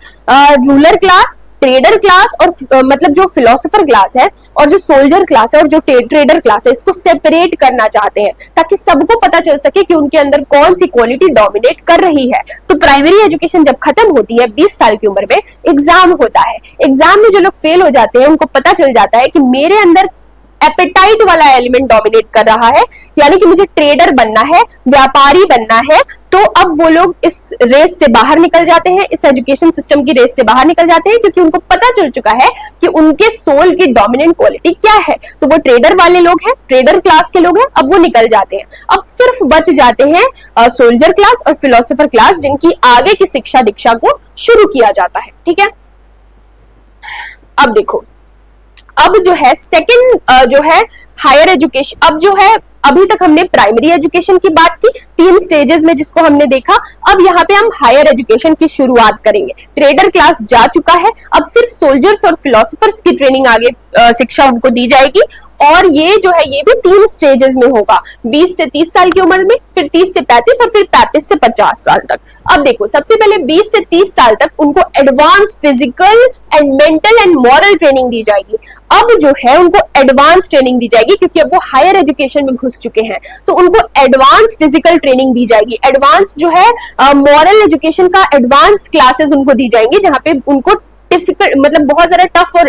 रूलर क्लास, ट्रेडर क्लास और मतलब जो फिलोसोफर क्लास है और जो सोल्जर क्लास है और जो ट्रेडर क्लास है, इसको सेपरेट करना चाहते हैं, ताकि सबको पता चल सके कि उनके अंदर कौन सी क्वालिटी डोमिनेट कर रही है। तो प्राइमरी एजुकेशन जब खत्म होती है 20 साल की उम्र में, एग्जाम होता है। एग्जाम में जो लोग फेल हो जाते हैं उनको पता चल जाता है कि मेरे अंदर एपेटाइट वाला एलिमेंट डोमिनेट कर रहा है, यानी कि मुझे ट्रेडर बनना है, व्यापारी बनना है। तो अब वो लोग इस रेस से बाहर निकल जाते हैं, इस एजुकेशन सिस्टम की रेस से बाहर निकल जाते हैं, क्योंकि उनको पता चल चुका है कि उनके सोल की डोमिनेंट क्वालिटी क्या है। तो वो ट्रेडर वाले लोग हैं, ट्रेडर क्लास के लोग हैं, अब वो निकल जाते हैं। अब सिर्फ बच जाते हैं सोल्जर क्लास और फिलोसोफर क्लास, जिनकी आगे की शिक्षा दीक्षा को शुरू किया जाता है। ठीक है, अब देखो, अब जो है सेकंड जो है हायर एजुकेशन, अब जो है अभी तक हमने प्राइमरी एजुकेशन की बात की 3 स्टेजेस में जिसको हमने देखा। अब यहाँ पे हम हायर एजुकेशन की शुरुआत करेंगे। ट्रेडर क्लास जा चुका है, अब सिर्फ सोल्जर्स और फिलोसोफर्स की ट्रेनिंग आगे शिक्षा उनको दी जाएगी और ये जो है ये भी 3 स्टेजेस में होगा, 20 से 30 साल की उम्र में, फिर 30 से 35 और फिर 35 से 50 साल तक। अब देखो सबसे पहले 20 से 30 साल तक उनको advance physical and mental and moral training दी जाएगी। अब जो है उनको एडवांस ट्रेनिंग दी जाएगी क्योंकि अब वो हायर एजुकेशन में घुस चुके हैं, तो उनको एडवांस फिजिकल ट्रेनिंग दी जाएगी। एडवांस जो है मॉरल एजुकेशन का एडवांस क्लासेस उनको दी जाएंगी जहां पे उनको डिफिकल्ट मतलब बहुत ज्यादा टफ और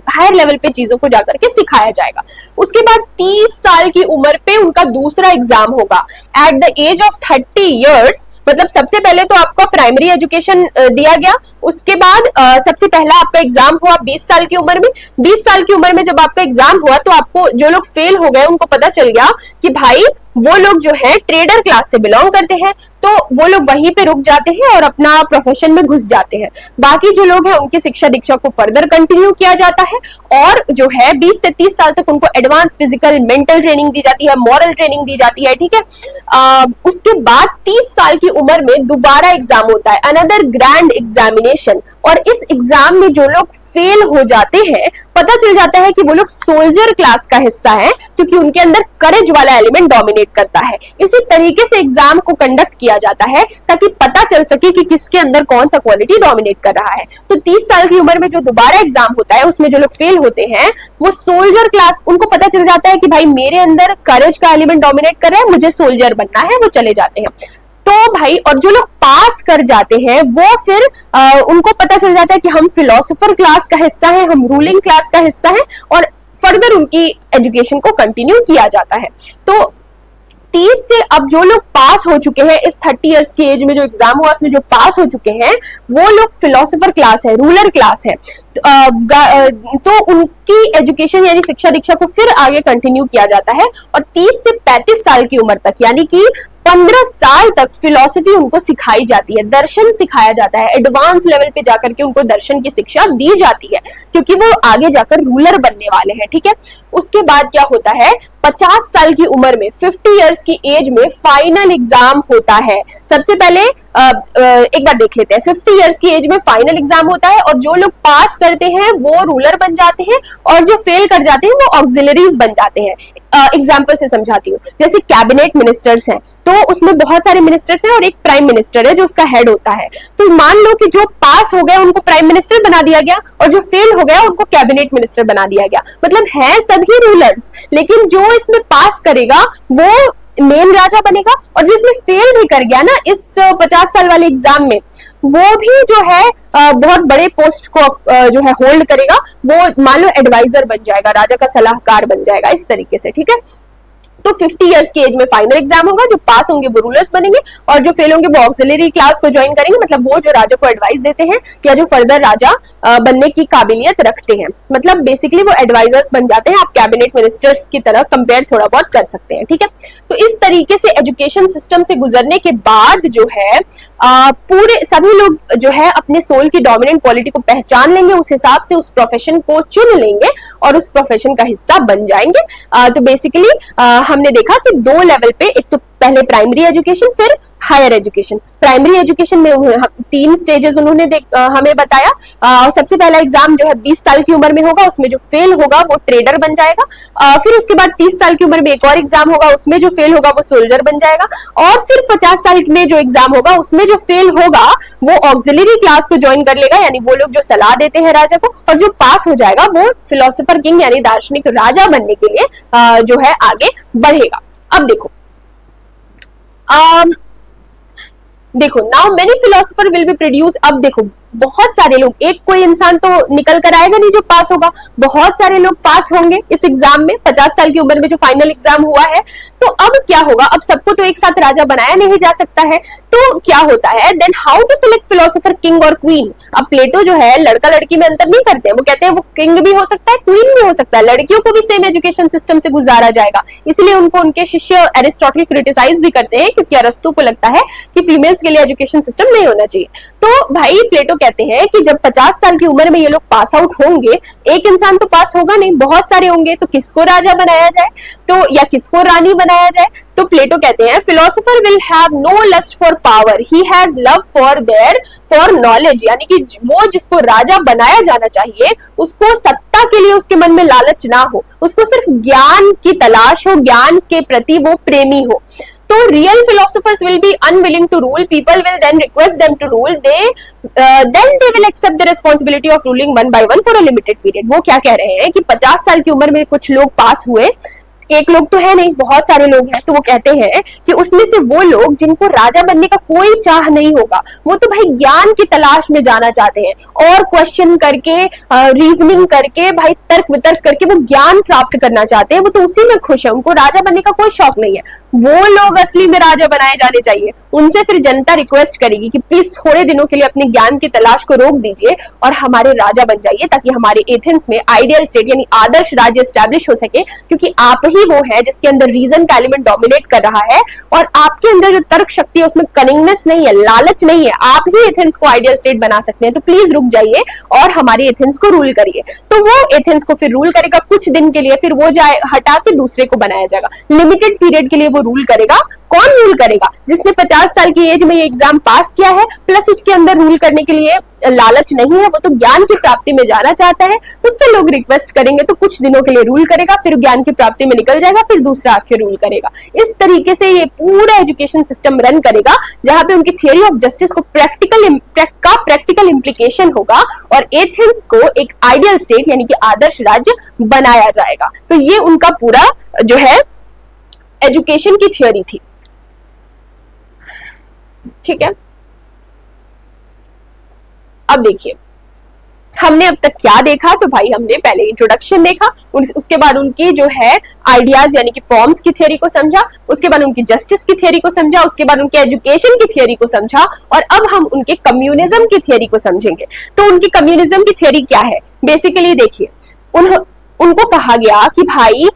हायर लेवल पे चीजों को जाकर के सिखाया जाएगा। उसके बाद 30 साल की उम्र पे उनका दूसरा एग्जाम होगा। At the age of 30 years, मतलब सबसे पहले तो आपका प्राइमरी एजुकेशन दिया गया, उसके बाद सबसे पहला आपका एग्जाम हुआ 20 साल की उम्र में। 20 साल की उम्र में जब आपका एग्जाम हुआ तो आपको जो लोग फेल हो गए उनको पता चल गया कि भाई वो लोग जो है ट्रेडर क्लास से बिलोंग करते हैं, तो वो लोग वहीं पे रुक जाते हैं और अपना प्रोफेशन में घुस जाते हैं। बाकी जो लोग हैं उनकी शिक्षा दीक्षा को फर्दर कंटिन्यू किया जाता है और जो है 20 से 30 साल तक उनको एडवांस फिजिकल मेंटल ट्रेनिंग दी जाती है, मॉरल ट्रेनिंग दी जाती है, ठीक है। उसके बाद 30 साल की उम्र में दोबारा एग्जाम होता है, अनदर ग्रैंड एग्जामिनेशन, और इस एग्जाम में जो लोग फेल हो जाते हैं पता चल जाता है कि वो लोग सोल्जर क्लास का हिस्सा है क्योंकि उनके अंदर करेज वाला एलिमेंट डोमिनेट करता है। इसी तरीके से एग्जाम को कंडक्ट किया जाता है ताकि पता चल सके कि किसके अंदर कौन सा क्वालिटी डोमिनेट कर रहा है। तो 30 साल की उम्र में जो दोबारा एग्जाम होता है उसमें जो लोग फेल होते हैं वो सोल्जर क्लास, उनको पता चल जाता है कि भाई मेरे अंदर करेज का एलिमेंट डोमिनेट कर रहा है, मुझे सोल्जर बनना है, वो चले जाते हैं। तो भाई और जो लोग पास कर जाते हैं वो फिर उनको पता चल जाता है कि हम फिलोसोफर क्लास का हिस्सा है, हम रूलिंग क्लास का हिस्सा है, और फर्दर उनकी एजुकेशन को कंटिन्यू किया जाता है। तो 30 से अब जो लोग पास हो चुके हैं इस 30 इयर्स की एज में जो एग्जाम हुआ उसमें जो पास हो चुके हैं वो लोग फिलोसोफर क्लास है, रूलर क्लास है। तो उनकी एजुकेशन यानी शिक्षा दीक्षा को फिर आगे कंटिन्यू किया जाता है और 30 से 35 साल की उम्र तक यानी कि 15 साल तक फिलॉसफी उनको सिखाई जाती है, दर्शन सिखाया जाता है। एडवांस लेवल पे जाकर के उनको दर्शन की शिक्षा दी जाती है क्योंकि वो आगे जाकर रूलर बनने वाले हैं, ठीक है। उसके बाद क्या होता है, 50 साल की उम्र में 50 इयर्स की एज में फाइनल एग्जाम होता है। सबसे पहले एक बार देख लेते हैं, 50 इयर्स की एज में फाइनल एग्जाम होता है और जो लोग पास करते हैं वो रूलर बन जाते हैं और जो फेल कर जाते हैं वो ऑक्सिलरीज बन जाते हैं। एग्जाम्पल से समझाती हूँ, जैसे कैबिनेट मिनिस्टर्स हैं तो उसमें बहुत सारे मिनिस्टर्स हैं और एक प्राइम मिनिस्टर है जो उसका हेड होता है। तो मान लो कि जो पास हो गए उनको प्राइम मिनिस्टर बना दिया गया और जो फेल हो गया उनको कैबिनेट मिनिस्टर बना दिया गया। मतलब है सभी रूलर्स, लेकिन जो इसमें पास करेगा वो मेन राजा बनेगा और जो इसमें फेल भी कर गया ना इस 50 साल वाले एग्जाम में वो भी जो है बहुत बड़े पोस्ट को जो है होल्ड करेगा, वो मान लो एडवाइजर बन जाएगा, राजा का सलाहकार बन जाएगा, इस तरीके से, ठीक है। तो 50 इयर्स की एज में फाइनल एग्जाम होगा, जो पास होंगे वो रूलर्स बनेंगे और जो फेल होंगे वो ऑक्सिलरी क्लास को ज्वाइन करेंगे, मतलब वो जो राजा को एडवाइस देते हैं या जो फर्दर राजा बनने की काबिलियत रखते हैं, मतलब बेसिकली वो एडवाइजर्स बन जाते हैं। आप कैबिनेट मिनिस्टर्स की तरह कंपेयर थोड़ा बहुत कर सकते हैं, ठीक है। तो इस तरीके से एजुकेशन सिस्टम से गुजरने के बाद जो है पूरे सभी लोग जो है अपने सोल की डोमिनेंट क्वालिटी को पहचान लेंगे, उस हिसाब से उस प्रोफेशन को चुन लेंगे और उस प्रोफेशन का हिस्सा बन जाएंगे। तो बेसिकली हमने देखा कि 2 लेवल पे, एक तो पहले प्राइमरी एजुकेशन फिर हायर एजुकेशन। प्राइमरी एजुकेशन में 3 स्टेजेस उन्होंने हमें बताया। सबसे पहला एग्जाम जो है 20 साल की उम्र में होगा, उसमें जो फेल होगा वो ट्रेडर बन जाएगा। फिर उसके बाद 30 साल की उम्र में एक और एग्जाम होगा, उसमें जो फेल होगा वो सोल्जर बन जाएगा। और फिर 50 साल में जो एग्जाम होगा उसमें जो फेल होगा वो ऑक्सिलरी क्लास को ज्वाइन कर लेगा, यानी वो लोग जो सलाह देते हैं राजा को, और जो पास हो जाएगा वो फिलोसोफर किंग यानी दार्शनिक राजा बनने के लिए जो है आगे बढ़ेगा। अब देखो now many philosopher will be produce. अब देखो बहुत सारे लोग, एक कोई इंसान तो निकल कर आएगा नहीं जो पास होगा, बहुत सारे लोग पास होंगे इस एग्जाम में। 50 साल की उम्र में जो फाइनल एग्जाम हुआ है, तो अब क्या होगा, अब सबको तो एक साथ राजा बनाया नहीं जा सकता है, तो क्या होता है, then how to select philosopher king और क्वीन। अब प्लेटो जो है लड़का लड़की में अंतर नहीं करते हैं, वो कहते हैं वो किंग भी हो सकता है क्वीन भी हो सकता है, लड़कियों को भी सेम एजुकेशन सिस्टम से गुजारा जाएगा। इसलिए उनको उनके शिष्य एरिस्टोटल क्रिटिसाइज भी करते हैं क्योंकि अरस्तु को लगता है कि फीमेल्स के लिए एजुकेशन सिस्टम नहीं होना चाहिए। तो भाई प्लेटो कहते हैं कि जब 50 साल की उम्र में ये लोग पास आउट होंगे, एक इंसान तो पास होगा नहीं, बहुत सारे होंगे, तो किसको राजा बनाया जाए, तो या किसको रानी बनाया जाए? तो प्लेटो कहते हैं philosopher will have no lust for power, he has love for knowledge, यानी कि वो जिसको राजा बनाया जाना चाहिए उसको सत्ता के लिए उसके मन में लालच ना हो, उसको सिर्फ ज्ञान की तलाश हो, ज्ञान के प्रति वो प्रेमी हो। तो real philosophers will be unwilling to rule, people will then request them to rule, then they will accept the responsibility of ruling one by one for a limited period। वो क्या कह रहे हैं कि 50 साल की उम्र में कुछ लोग पास हुए, एक लोग तो है नहीं, बहुत सारे लोग हैं, तो वो कहते हैं कि उसमें से वो लोग जिनको राजा बनने का कोई चाह नहीं होगा, वो तो भाई ज्ञान की तलाश में जाना चाहते हैं और क्वेश्चन करके, रीजनिंग करके, भाई तर्क वितर्क करके वो ज्ञान प्राप्त करना चाहते हैं, वो तो उसी में खुश है, उनको राजा बनने का कोई शौक नहीं है। वो लोग असली में राजा बनाए जाने चाहिए। उनसे फिर जनता रिक्वेस्ट करेगी कि प्लीज थोड़े दिनों के लिए अपने ज्ञान की तलाश को रोक दीजिए और हमारे राजा बन जाइए, ताकि हमारे एथेंस में आइडियल स्टेट यानी आदर्श राज्य एस्टैब्लिश हो सके, क्योंकि आप ही वो है जिसके अंदर रीजन का एलिमेंट डोमिनेट कर रहा है और आपके अंदर जो तर्क शक्ति है उसमें कनिंगनेस नहीं है, लालच नहीं है, आप ही एथेंस को आइडियल स्टेट बना सकते हैं। तो प्लीज रुक जाइए और हमारे एथेंस को रूल करिए। तो वो एथेंस को फिर रूल करेगा कुछ दिन के लिए, फिर वो जाए हटा के दूसरे को बनाया जाएगा, लिमिटेड पीरियड के लिए वो रूल करेगा। कौन रूल करेगा? जिसने 50 साल की एज में ये एग्जाम पास किया है, प्लस उसके अंदर रूल करने के लिए लालच नहीं है, वो तो ज्ञान की प्राप्ति में जाना चाहता है, उससे लोग रिक्वेस्ट करेंगे तो कुछ दिनों के लिए रूल करेगा, फिर ज्ञान की प्राप्ति में निकल जाएगा, फिर दूसरा आके रूल करेगा। इस तरीके से ये पूरा एजुकेशन सिस्टम रन करेगा, जहां पे उनकी थियरी ऑफ जस्टिस को प्रैक्टिकल इंप्लीकेशन होगा और एथेंस को एक आइडियल स्टेट यानी कि आदर्श राज्य बनाया जाएगा। तो ये उनका पूरा जो है एजुकेशन की थियरी थी। ठीक है, अब देखिए हमने अब तक क्या देखा। तो भाई हमने पहले इंट्रोडक्शन देखा, उसके बाद उनकी जो है आइडियाज यानी कि फॉर्म्स की थियरी को समझा, उसके बाद उनकी जस्टिस की थियरी को समझा, उसके बाद उनके एजुकेशन की थियरी को समझा, और अब हम उनके कम्युनिज्म की थियरी को समझेंगे। तो उनकी कम्युनिज्म की थियरी क्या है? बेसिकली देखिए, उनको कहा गया कि भाई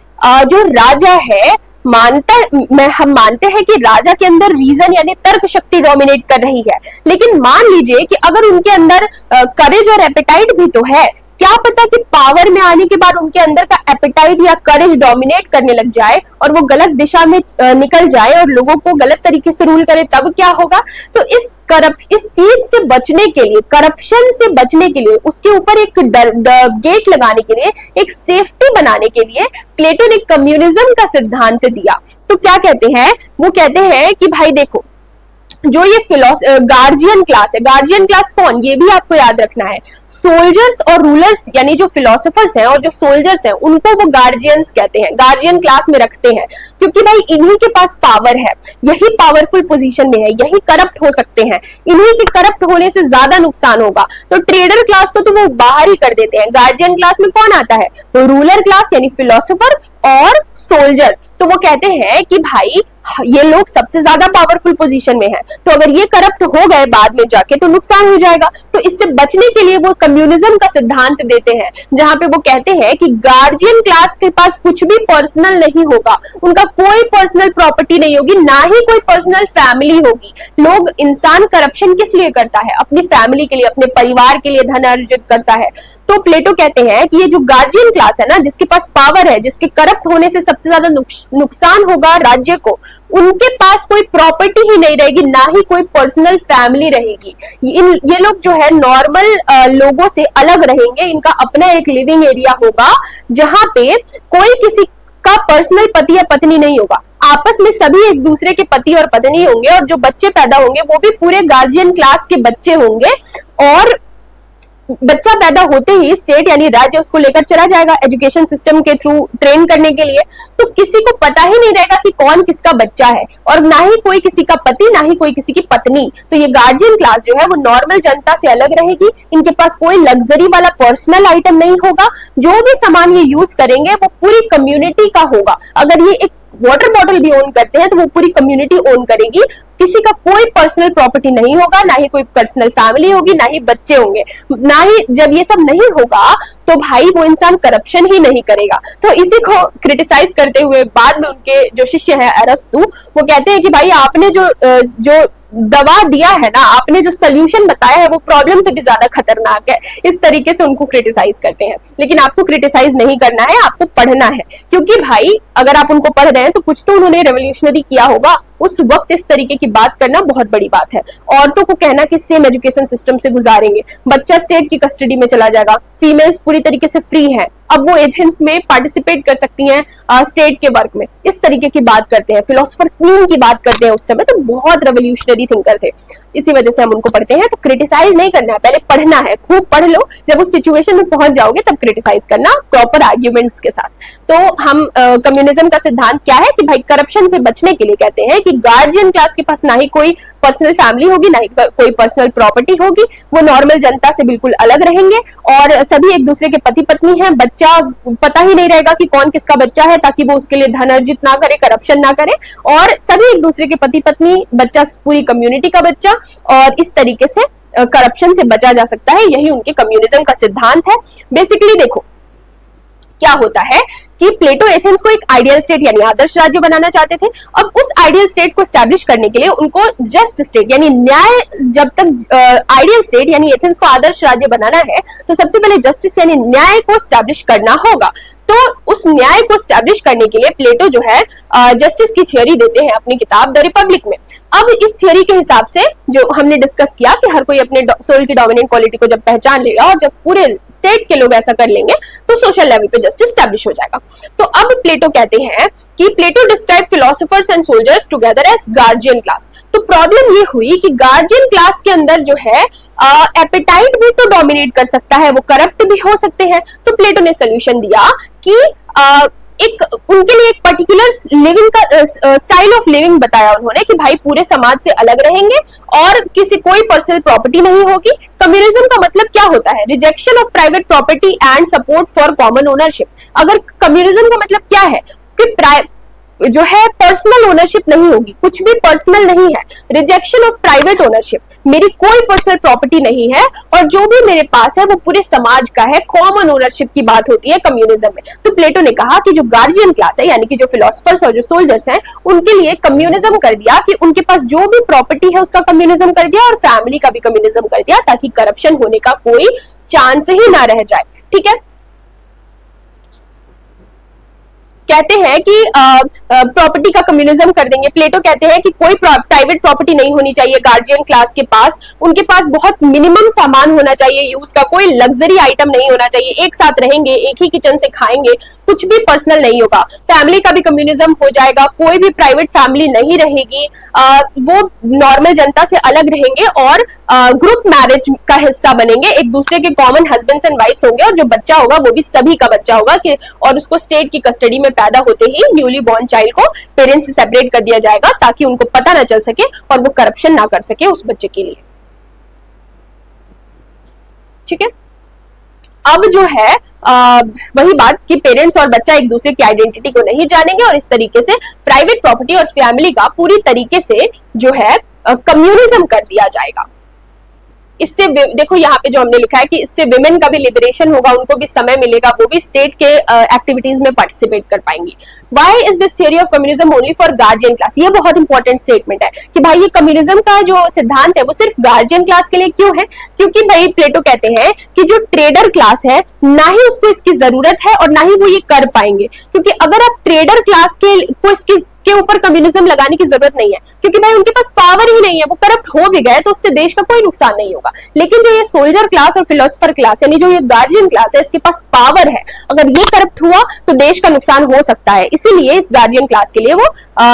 जो राजा है हम मानते हैं कि राजा के अंदर रीजन यानी तर्क शक्ति डोमिनेट कर रही है, लेकिन मान लीजिए कि अगर उनके अंदर करेज और एपेटाइट भी तो है, क्या पता कि पावर में आने के बाद उनके अंदर का एपेटाइट या करेज डोमिनेट करने लग जाए और वो गलत दिशा में निकल जाए और लोगों को गलत तरीके से रूल करे, तब क्या होगा? तो इस चीज से बचने के लिए, करप्शन से बचने के लिए, उसके ऊपर एक गेट लगाने के लिए, एक सेफ्टी बनाने के लिए प्लेटो ने कम्युनिज्म का सिद्धांत दिया। तो क्या कहते हैं? वो कहते हैं कि भाई देखो, जो ये गार्जियन क्लास है, गार्जियन क्लास कौन, ये भी आपको याद रखना है। सोल्जर्स और रूलर्स यानी जो फिलोसोफर्स हैं और जो सोल्जर्स हैं उनको वो गार्जियंस कहते हैं, गार्जियन क्लास में रखते हैं, क्योंकि भाई इन्हीं के पास पावर है, यही पावरफुल पोजीशन में है, यही करप्ट हो सकते हैं, इन्हीं के करप्ट होने से ज्यादा नुकसान होगा। तो ट्रेडर क्लास को तो वो बाहर ही कर देते हैं। गार्जियन क्लास में कौन आता है? तो रूलर क्लास यानी फिलोसोफर और सोल्जर। तो वो कहते हैं कि भाई ये लोग सबसे ज्यादा पावरफुल पोजीशन में है, तो अगर ये करप्ट हो गए बाद में जाके तो नुकसान हो जाएगा। तो इससे बचने के लिए वो कम्युनिज्म का सिद्धांत देते हैं, जहां पे वो कहते हैं कि गार्जियन क्लास के पास कुछ भी पर्सनल नहीं होगा, उनका कोई पर्सनल प्रॉपर्टी नहीं होगी, ना ही कोई पर्सनल फैमिली होगी। लोग, इंसान करप्शन किस लिए करता है? अपनी फैमिली के लिए, अपने परिवार के लिए धन अर्जित करता है। तो प्लेटो कहते हैं कि ये जो गार्जियन क्लास है ना, जिसके पास पावर है, जिसके करप्ट होने से सबसे ज्यादा नुकसान होगा राज्य को, उनके पास कोई प्रॉपर्टी ही नहीं रहेगी, ना ही कोई पर्सनल फैमिली रहेगी। ये लोग जो है नॉर्मल लोगों से अलग रहेंगे, इनका अपना एक लिविंग एरिया होगा, जहां पे कोई किसी का पर्सनल पति या पत्नी नहीं होगा, आपस में सभी एक दूसरे के पति और पत्नी होंगे, और जो बच्चे पैदा होंगे वो भी पूरे गार्जियन क्लास के बच्चे होंगे, और बच्चा पैदा होते ही स्टेट यानी राज्य उसको लेकर चला जाएगा एजुकेशन सिस्टम के थ्रू ट्रेन करने के लिए। तो किसी को पता ही नहीं रहेगा कि कौन किसका बच्चा है, और ना ही कोई किसी का पति, ना ही कोई किसी की पत्नी। तो ये गार्जियन क्लास जो है वो नॉर्मल जनता से अलग रहेगी, इनके पास कोई लग्जरी वाला पर्सनल आइटम नहीं होगा, जो भी सामान ये यूज करेंगे वो पूरी कम्युनिटी का होगा। अगर ये एक वाटर बॉटल भी ओन करते हैं तो वो पूरी कम्युनिटी ओन करेगी, किसी का कोई पर्सनल प्रॉपर्टी नहीं होगा, ना ही कोई पर्सनल फैमिली होगी, ना ही बच्चे होंगे, ना ही, जब ये सब नहीं होगा तो भाई वो इंसान करप्शन ही नहीं करेगा। तो इसी को क्रिटिसाइज करते हुए बाद में उनके जो शिष्य है अरस्तु, वो कहते हैं कि भाई आपने जो दवा दिया है ना आपने, जो सोल्यूशन बताया है वो प्रॉब्लम से भी ज्यादा खतरनाक है, इस तरीके से उनको क्रिटिसाइज करते हैं। लेकिन आपको क्रिटिसाइज नहीं करना है, आपको पढ़ना है, क्योंकि भाई अगर आप उनको पढ़ रहे हैं तो कुछ तो उन्होंने रेवोल्यूशनरी किया होगा। उस वक्त इस तरीके की बात करना बहुत बड़ी बात है। औरतों को कहना कि सेम एजुकेशन सिस्टम से गुजारेंगे, बच्चा स्टेट की कस्टडी में चला जाएगा, फीमेल्स पूरी तरीके से फ्री हैं, अब वो एथेंस में पार्टिसिपेट कर सकती हैं स्टेट के वर्क में, इस तरीके की बात करते हैं। फिलोसोफर क्वीन की बात करते हैं, उस समय तो बहुत रेवोल्यूशनरी थिंकर थे, इसी वजह से हम उनको पढ़ते हैं। तो क्रिटिसाइज नहीं करना है, पहले पढ़ना है, खूब पढ़ लो, जब उस सिचुएशन में पहुंच जाओगे तब क्रिटिसाइज करना प्रॉपर आर्ग्यूमेंट्स के साथ। तो हम कम्युनिज्म का सिद्धांत क्या है कि भाई करप्शन से बचने के लिए कहते हैं कि गार्जियन क्लास के पास ना ही कोई पर्सनल फैमिली होगी, ना ही कोई पर्सनल प्रॉपर्टी होगी, वो नॉर्मल जनता से बिल्कुल अलग रहेंगे और सभी एक दूसरे के पति पत्नी हैं। बच्चा पता ही नहीं रहेगा कि कौन किसका बच्चा है, ताकि वो उसके लिए धन अर्जित ना करे, करप्शन ना करे, और सभी एक दूसरे के पति पत्नी, बच्चा पूरी कम्युनिटी का बच्चा, और इस तरीके से करप्शन से बचा जा सकता है। यही उनके कम्युनिज्म का सिद्धांत है। बेसिकली देखो क्या होता है कि प्लेटो एथेंस को एक आइडियल स्टेट यानी आदर्श राज्य बनाना चाहते थे। अब उस आइडियल स्टेट को स्टैब्लिश करने के लिए उनको जस्ट स्टेट यानी न्याय, जब तक आइडियल स्टेट यानी एथेंस को आदर्श राज्य बनाना है तो सबसे पहले जस्टिस यानी न्याय को स्टैब्लिश करना होगा। तो उस न्याय को स्टैब्लिश करने के लिए प्लेटो जो है जस्टिस की थ्योरी देते हैं अपनी किताब द रिपब्लिक में। अब इस थ्योरी के हिसाब से जो हमने डिस्कस किया कि हर कोई अपने सोल की डोमिनेंट क्वालिटी को जब पहचान लेगा और जब पूरे स्टेट के लोग ऐसा कर लेंगे तो सोशल लेवल पे जस्टिस स्टैब्लिश हो जाएगा। तो अब प्लेटो कहते हैं कि Plato describe philosophers and soldiers together as guardian class. तो प्रॉब्लम ये हुई कि गार्जियन क्लास के अंदर जो है एपेटाइट भी तो डोमिनेट कर सकता है, वो करप्ट भी हो सकते हैं। तो प्लेटो ने सोल्यूशन दिया कि एक उनके लिए एक पर्टिकुलर लिविंग का स्टाइल ऑफ लिविंग बताया उन्होंने कि भाई पूरे समाज से अलग रहेंगे और किसी कोई पर्सनल प्रॉपर्टी नहीं होगी। कम्युनिज्म का मतलब क्या होता है? Rejection of private property and support for common ownership. अगर कम्युनिज्म का मतलब क्या है कि जो है पर्सनल ओनरशिप नहीं होगी, कुछ भी पर्सनल नहीं है, रिजेक्शन ऑफ प्राइवेट ओनरशिप, मेरी कोई पर्सनल प्रॉपर्टी नहीं है और जो भी मेरे पास है वो पूरे समाज का है, कॉमन ओनरशिप की बात होती है कम्युनिज्म में। तो प्लेटो ने कहा कि जो गार्जियन क्लास है यानी कि जो फिलोसफर्स और जो सोल्जर्स हैं उनके लिए कम्युनिज्म कर दिया कि उनके पास जो भी प्रॉपर्टी है उसका कम्युनिज्म कर दिया और फैमिली का भी कम्युनिज्म कर दिया, ताकि करप्शन होने का कोई चांस ही ना रह जाए। ठीक है, कहते हैं कि प्रॉपर्टी का कम्युनिज्म कर देंगे। प्लेटो कहते हैं कि कोई प्राइवेट प्रॉपर्टी नहीं होनी चाहिए गार्जियन क्लास के पास, उनके पास बहुत मिनिमम सामान होना चाहिए यूज का, कोई लग्जरी आइटम नहीं होना चाहिए, एक साथ रहेंगे, एक ही किचन से खाएंगे, कुछ भी पर्सनल नहीं होगा। फैमिली का भी कम्युनिज्म हो जाएगा, कोई भी प्राइवेट फैमिली नहीं रहेगी, वो नॉर्मल जनता से अलग रहेंगे और ग्रुप मैरिज का हिस्सा बनेंगे, एक दूसरे के कॉमन हस्बैंड्स एंड वाइफ्स होंगे और जो बच्चा होगा वो भी सभी का बच्चा होगा कि और उसको स्टेट की कस्टडी में पैदा होते ही न्यूली बॉर्न चाइल्ड को पेरेंट्स से सेपरेट कर दिया जाएगा ताकि उनको पता ना चल सके और वो करप्शन ना कर सके उस बच्चे के लिए। ठीक है, अब जो है वही बात कि पेरेंट्स और बच्चा एक दूसरे की आइडेंटिटी को नहीं जानेंगे और इस तरीके से प्राइवेट प्रॉपर्टी और फैमिली का पूरी तरीके से जो है कम्युनिज्म कर दिया जाएगा। इससे देखो यहाँ पे जो हमने लिखा है कि इससे विमेन का भी लिबरेशन होगा, उनको भी समय मिलेगा, वो भी स्टेट के एक्टिविटीज में पार्टिसिपेट कर पाएंगी। Why is this theory of communism only for guardian class? ये बहुत इंपॉर्टेंट स्टेटमेंट है कि भाई ये कम्युनिज्म का जो सिद्धांत है वो सिर्फ गार्जियन क्लास के लिए क्यों है? क्योंकि भाई प्लेटो कहते हैं कि जो ट्रेडर क्लास है ना ही उसको इसकी जरूरत है और ना ही वो ये कर पाएंगे, क्योंकि अगर आप ट्रेडर क्लास को इसकी के ऊपर कम्युनिज्म लगाने की जरूरत नहीं है, क्योंकि भाई उनके पास पावर ही नहीं है, वो करप्ट हो भी गए तो उससे देश का कोई नुकसान नहीं होगा। लेकिन जो ये सोल्जर क्लास और फिलोसोफर क्लास यानी जो ये गार्जियन क्लास है, इसके पास पावर है, अगर ये करप्ट हुआ तो देश का नुकसान हो सकता है। इसीलिए इस गार्जियन क्लास के लिए वो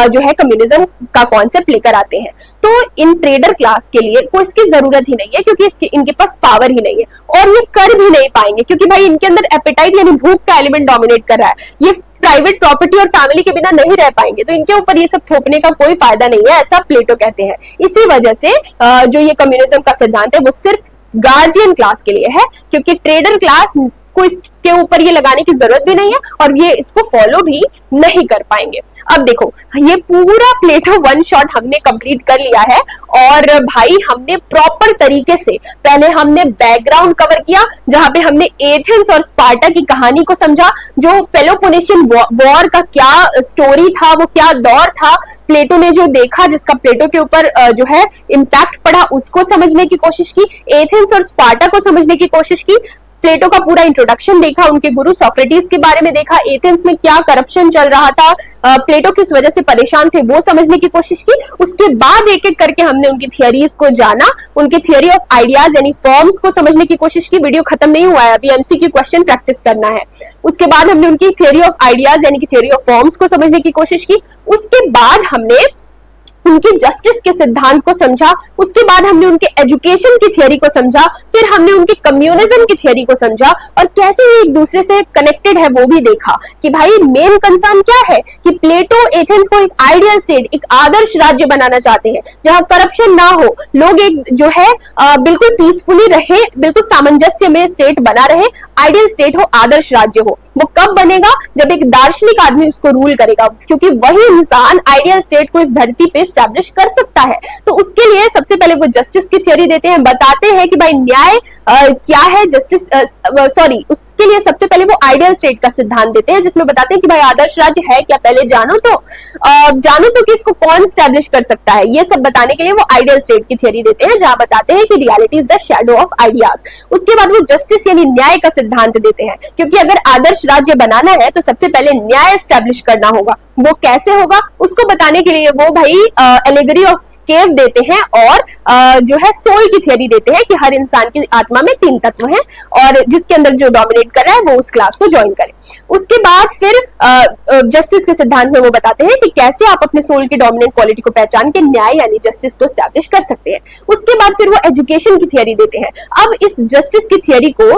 जो है कम्युनिज्म का कॉन्सेप्ट लेकर आते हैं। तो इन ट्रेडर क्लास के लिए कोई इसकी जरूरत ही नहीं है, क्योंकि इनके पास पावर ही नहीं है और ये कर भी नहीं पाएंगे, क्योंकि भाई इनके अंदर एपेटाइट यानी भूख का एलिमेंट डोमिनेट कर रहा है। ये प्राइवेट प्रॉपर्टी और फैमिली के बिना नहीं रह पाएंगे, तो इनके ऊपर ये सब थोपने का कोई फायदा नहीं है, ऐसा प्लेटो कहते हैं। इसी वजह से जो ये कम्युनिज्म का सिद्धांत है वो सिर्फ गार्जियन क्लास के लिए है, क्योंकि ट्रेडर क्लास को इसके ऊपर ये लगाने की जरूरत भी नहीं है और ये इसको फॉलो भी नहीं कर पाएंगे। अब देखो ये पूरा प्लेटो वन शॉट हमने कंप्लीट कर लिया है और भाई हमने प्रॉपर तरीके से पहले हमने बैकग्राउंड कवर किया, जहां पे हमने एथेंस और स्पार्टा की कहानी को समझा, जो पेलोपोनेशियन वॉर का क्या स्टोरी था, वो क्या दौर था, प्लेटो ने जो देखा, जिसका प्लेटो के ऊपर जो है इम्पैक्ट पड़ा, उसको समझने की कोशिश की, एथेंस और स्पार्टा को समझने की कोशिश की, प्लेटो का पूरा इंट्रोडक्शन देखा, उनके गुरु सोक्रेटिस के बारे में देखा, एथेंस में क्या करप्शन चल रहा था, प्लेटो किस वजह से परेशान थे वो समझने की कोशिश की। उसके बाद एक एक करके हमने उनकी थियरीज को जाना, उनकी थियरी ऑफ आइडियाज यानी फॉर्म्स को समझने की कोशिश की। वीडियो खत्म नहीं हुआ है, अभी एमसीक्यू क्वेश्चन प्रैक्टिस करना है। उसके बाद हमने उनकी थियरी ऑफ आइडियाज यानी कि थियरी ऑफ फॉर्म्स को समझने की कोशिश की। उसके बाद हमने उनकी जस्टिस के सिद्धांत को समझा, उसके बाद हमने उनके एजुकेशन की थियरी को समझा, फिर हमने उनकी कम्युनिज्म की थियरी को समझा और कैसे ये एक दूसरे से कनेक्टेड है वो भी देखा कि भाई मेन कंसर्न क्या है कि प्लेटो एथेंस को एक आइडियल स्टेट, एक आदर्श राज्य बनाना चाहते हैं जहां करप्शन ना हो, लोग एक जो है बिल्कुल पीसफुली रहे, बिल्कुल सामंजस्य में स्टेट बना रहे, आइडियल स्टेट हो, आदर्श राज्य हो। वो कब बनेगा? जब एक दार्शनिक आदमी उसको रूल करेगा, क्योंकि वही इंसान आइडियल स्टेट को इस धरती पे एस्टैब्लिश कर सकता है। तो उसके लिए सबसे पहले वो जस्टिस की थ्योरी देते हैं, बताते हैं कि भाई न्याय क्या है, जस्टिस उसके लिए सबसे पहले वो आइडियल स्टेट का सिद्धांत देते हैं, जिसमें बताते हैं कि भाई आदर्श राज्य है क्या, पहले जानो तो कि इसको कौन एस्टैब्लिश कर सकता है। ये सब बताने के लिए वो आइडियल स्टेट की थ्योरी देते हैं, जहां बताते हैं कि reality is the shadow of ideas. उसके बाद वो जस्टिस यानी न्याय का सिद्धांत देते हैं, क्योंकि अगर आदर्श राज्य बनाना है तो सबसे पहले न्याय एस्टैब्लिश करना होगा। वो कैसे होगा उसको बताने के लिए वो भाई एलेगरी ऑफ केव देते हैं और जो है सोल की थियरी देते हैं कि हर इंसान की आत्मा में 3 तत्व हैं और जिसके अंदर जो डोमिनेट कर रहा है वो उस क्लास को ज्वाइन करे। उसके बाद फिर जस्टिस के सिद्धांत में वो बताते हैं कि कैसे आप अपने सोल की डोमिनेंट क्वालिटी को पहचान के न्याय यानी जस्टिस को एस्टैब्लिश कर सकते हैं। उसके बाद फिर वो एजुकेशन की थियरी देते हैं। अब इस जस्टिस की थियरी को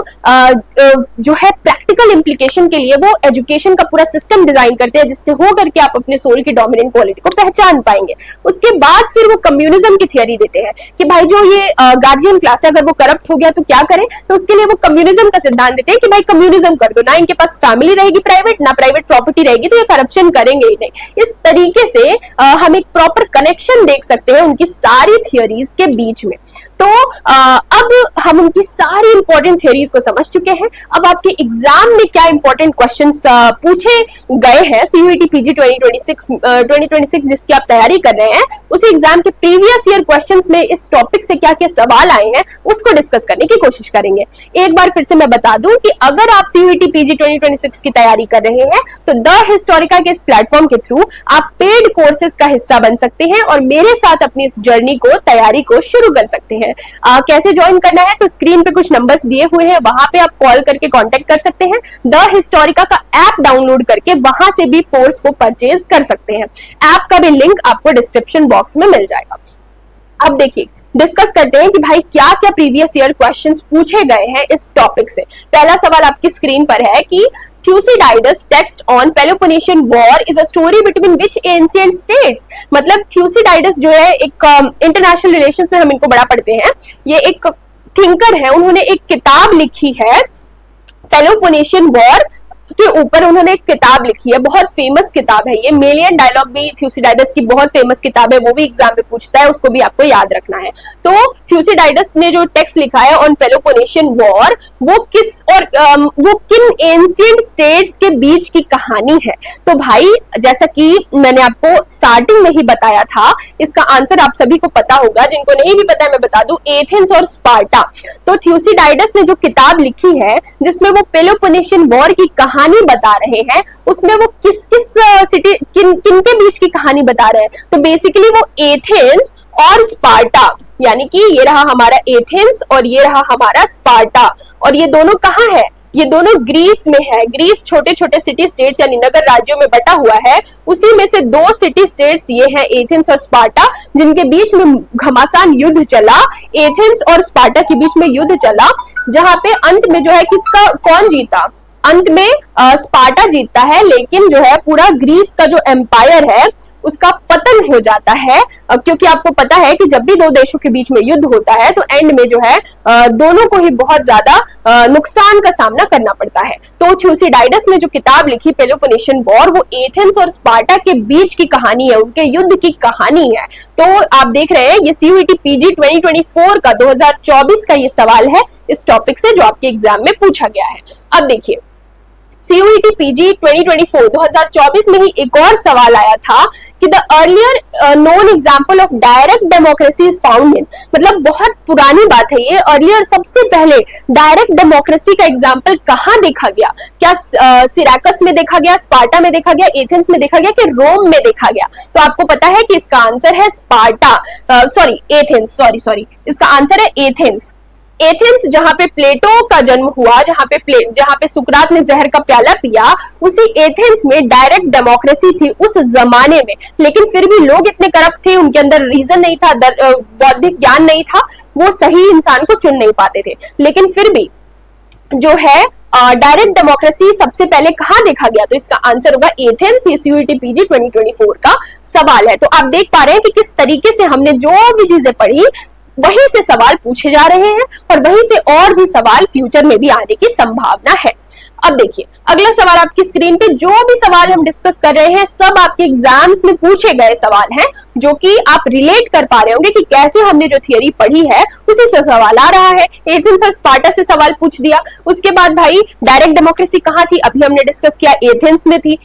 जो है प्रैक्टिकल इंप्लीकेशन के लिए वो एजुकेशन का पूरा सिस्टम डिजाइन करते हैं, जिससे हो करके आप अपने सोल की डोमिनेंट क्वालिटी को पहचान पाएंगे। उसके बाद फिर वो कम्युनिज्म की थियरी देते हैं कि भाई जो ये गार्जियन क्लास है अगर वो करप्ट हो गया तो क्या करें, तो उसके लिए वो कम्युनिज्म का सिद्धांत देते हैं कि भाई कम्युनिज्म कर दो, ना इनके पास फैमिली रहेगी प्राइवेट, ना प्राइवेट प्रॉपर्टी रहेगी, तो ये करप्शन करेंगे ही नहीं। इस तरीके से हम एक प्रॉपर कनेक्शन देख सकते हैं उनकी सारी थियरीज के बीच में। तो अब हम उनकी सारी इंपॉर्टेंट थियरीज को समझ चुके हैं। अब आपके एग्जाम में क्या इंपॉर्टेंट क्वेश्चंस पूछे गए हैं सीयूईटी पीजी 2026 जिसकी आप तैयारी कर रहे हैं, उसी एग्जाम के प्रीवियस ईयर क्वेश्चंस में इस टॉपिक से क्या क्या सवाल आए हैं उसको डिस्कस करने की कोशिश करेंगे। एक बार फिर से मैं बता दूं कि अगर आप सीयूईटी पीजी 2026 की तैयारी कर रहे हैं तो द हिस्टोरिका के इस प्लेटफॉर्म के थ्रू आप पेड कोर्सेज का हिस्सा बन सकते हैं और मेरे साथ अपनी इस जर्नी को, तैयारी को शुरू कर सकते हैं। कैसे ज्वाइन करना है तो स्क्रीन पे कुछ नंबर्स दिए हुए हैं, वहां पे आप कॉल करके कांटेक्ट कर सकते हैं। द हिस्टोरिका का ऐप डाउनलोड करके वहां से भी कोर्स को परचेज कर सकते हैं। ऐप का भी लिंक आपको डिस्क्रिप्शन बॉक्स में मिल जाएगा। अब देखिए डिस्कस करते हैं कि भाई क्या क्या प्रीवियस ईयर क्वेश्चंस पूछे गए हैं इस टॉपिक से। पहला सवाल आपकी स्क्रीन पर है कि Thucydides text on Peloponnesian war is a story between which ancient states. मतलब थ्यूसिडाइडस जो है एक इंटरनेशनल रिलेशंस में हम इनको बड़ा पढ़ते हैं, ये एक थिंकर है, उन्होंने एक किताब लिखी है पेलोपोनेशियन वॉर के ऊपर, उन्होंने एक किताब लिखी है, बहुत फेमस किताब है ये। मेलियन डायलॉग भी थ्यूसिडाइडस की बहुत फेमस किताब है, वो भी एग्जाम में पूछता है, उसको भी आपको याद रखना है। तो थ्यूसिडाइडस ने जो टेक्स्ट लिखा है ऑन पेलोपोनेशियन वॉर, वो किस और वो किन एंशिएंट स्टेट्स के बीच की कहानी है। तो भाई जैसा कि मैंने आपको स्टार्टिंग में ही बताया था, इसका आंसर आप सभी को पता होगा, जिनको नहीं भी पता है मैं बता दूं, एथेंस और स्पार्टा। तो थ्यूसिडाइडस ने जो किताब लिखी है जिसमें वो पेलोपोनेशियन वॉर की कहानी बता रहे हैं, उसमें वो किस किस सिटी किन के बीच की कहानी बता रहे हैं। तो बेसिकली वो एथेंस और स्पार्टा, यानी कि ये रहा हमारा एथेंस और ये रहा हमारा स्पार्टा, और ये दोनों कहाँ है, ये दोनों ग्रीस में है। ग्रीस छोटे छोटे सिटी स्टेट्स यानी नगर राज्यों में बटा हुआ है, उसी में से 2 सिटी स्टेट्स ये हैं एथेंस और स्पार्टा, जिनके बीच में घमासान युद्ध चला। एथेंस और स्पार्टा के बीच में युद्ध चला, जहां पे अंत में जो है किसका कौन जीता, अंत में स्पार्टा जीतता है, लेकिन जो है पूरा ग्रीस का जो एम्पायर है उसका पतन हो जाता है, क्योंकि आपको पता है कि जब भी दो देशों के बीच में युद्ध होता है तो एंड में जो है दोनों को ही बहुत ज्यादा नुकसान का सामना करना पड़ता है। तो थ्यूसिडाइडस ने जो किताब लिखी पेलोपोनेशियन वॉर, वो एथेंस और स्पार्टा के बीच की कहानी है, उनके युद्ध की कहानी है। तो आप देख रहे हैं ये CUET PG 2024 का 2024 का ये सवाल है इस टॉपिक से, जो आपके एग्जाम में पूछा गया है। अब देखिए CUET PG 2024 2024 में ही एक और सवाल आया था कि the earlier known example of direct democracy is found in, मतलब बहुत पुरानी बात है ये, अर्लियर सबसे पहले डायरेक्ट डेमोक्रेसी का एग्जाम्पल कहाँ देखा गया? क्या सिराकस में देखा गया, स्पार्टा में देखा गया, एथेंस में देखा गया कि रोम में देखा गया? तो आपको पता है कि इसका आंसर है स्पार्टा, एथेंस, सॉरी इसका आंसर है एथेंस। एथेंस जहां पे प्लेटो का जन्म हुआ, जहां पे सुकरात ने जहर का प्याला पिया, उसी एथेंस में डायरेक्ट डेमोक्रेसी थी उस जमाने में। लेकिन फिर भी लोग इतने करप्ट थे, उनके अंदर रीजन नहीं था, बौद्धिक ज्ञान नहीं था, वो सही इंसान को चुन नहीं पाते थे। लेकिन फिर भी जो है डायरेक्ट डेमोक्रेसी सबसे पहले कहां देखा गया? तो इसका आंसर होगा एथेंस। ये CUET PG 2024 का सवाल है। तो आप देख पा रहे हैं कि किस तरीके से हमने जो भी चीजें पढ़ी वहीं से सवाल पूछे जा रहे हैं और वहीं से और भी सवाल फ्यूचर में भी आने की संभावना है। अब देखिए अगला सवाल आपकी स्क्रीन पे, जो भी सवाल हम डिस्कस कर रहे हैं सब आपके एग्जाम्स में पूछे गए सवाल हैं, जो कि आप रिलेट कर पा रहे होंगे कि कैसे हमने जो थियरी पढ़ी है उसी से सवाल आ रहा है। एथेंस और स्पार्टा से सवाल पूछ दिया, उसके बाद भाई डायरेक्ट डेमोक्रेसी कहाँ थी, अभी हमने डिस्कस किया एथेंस में थी।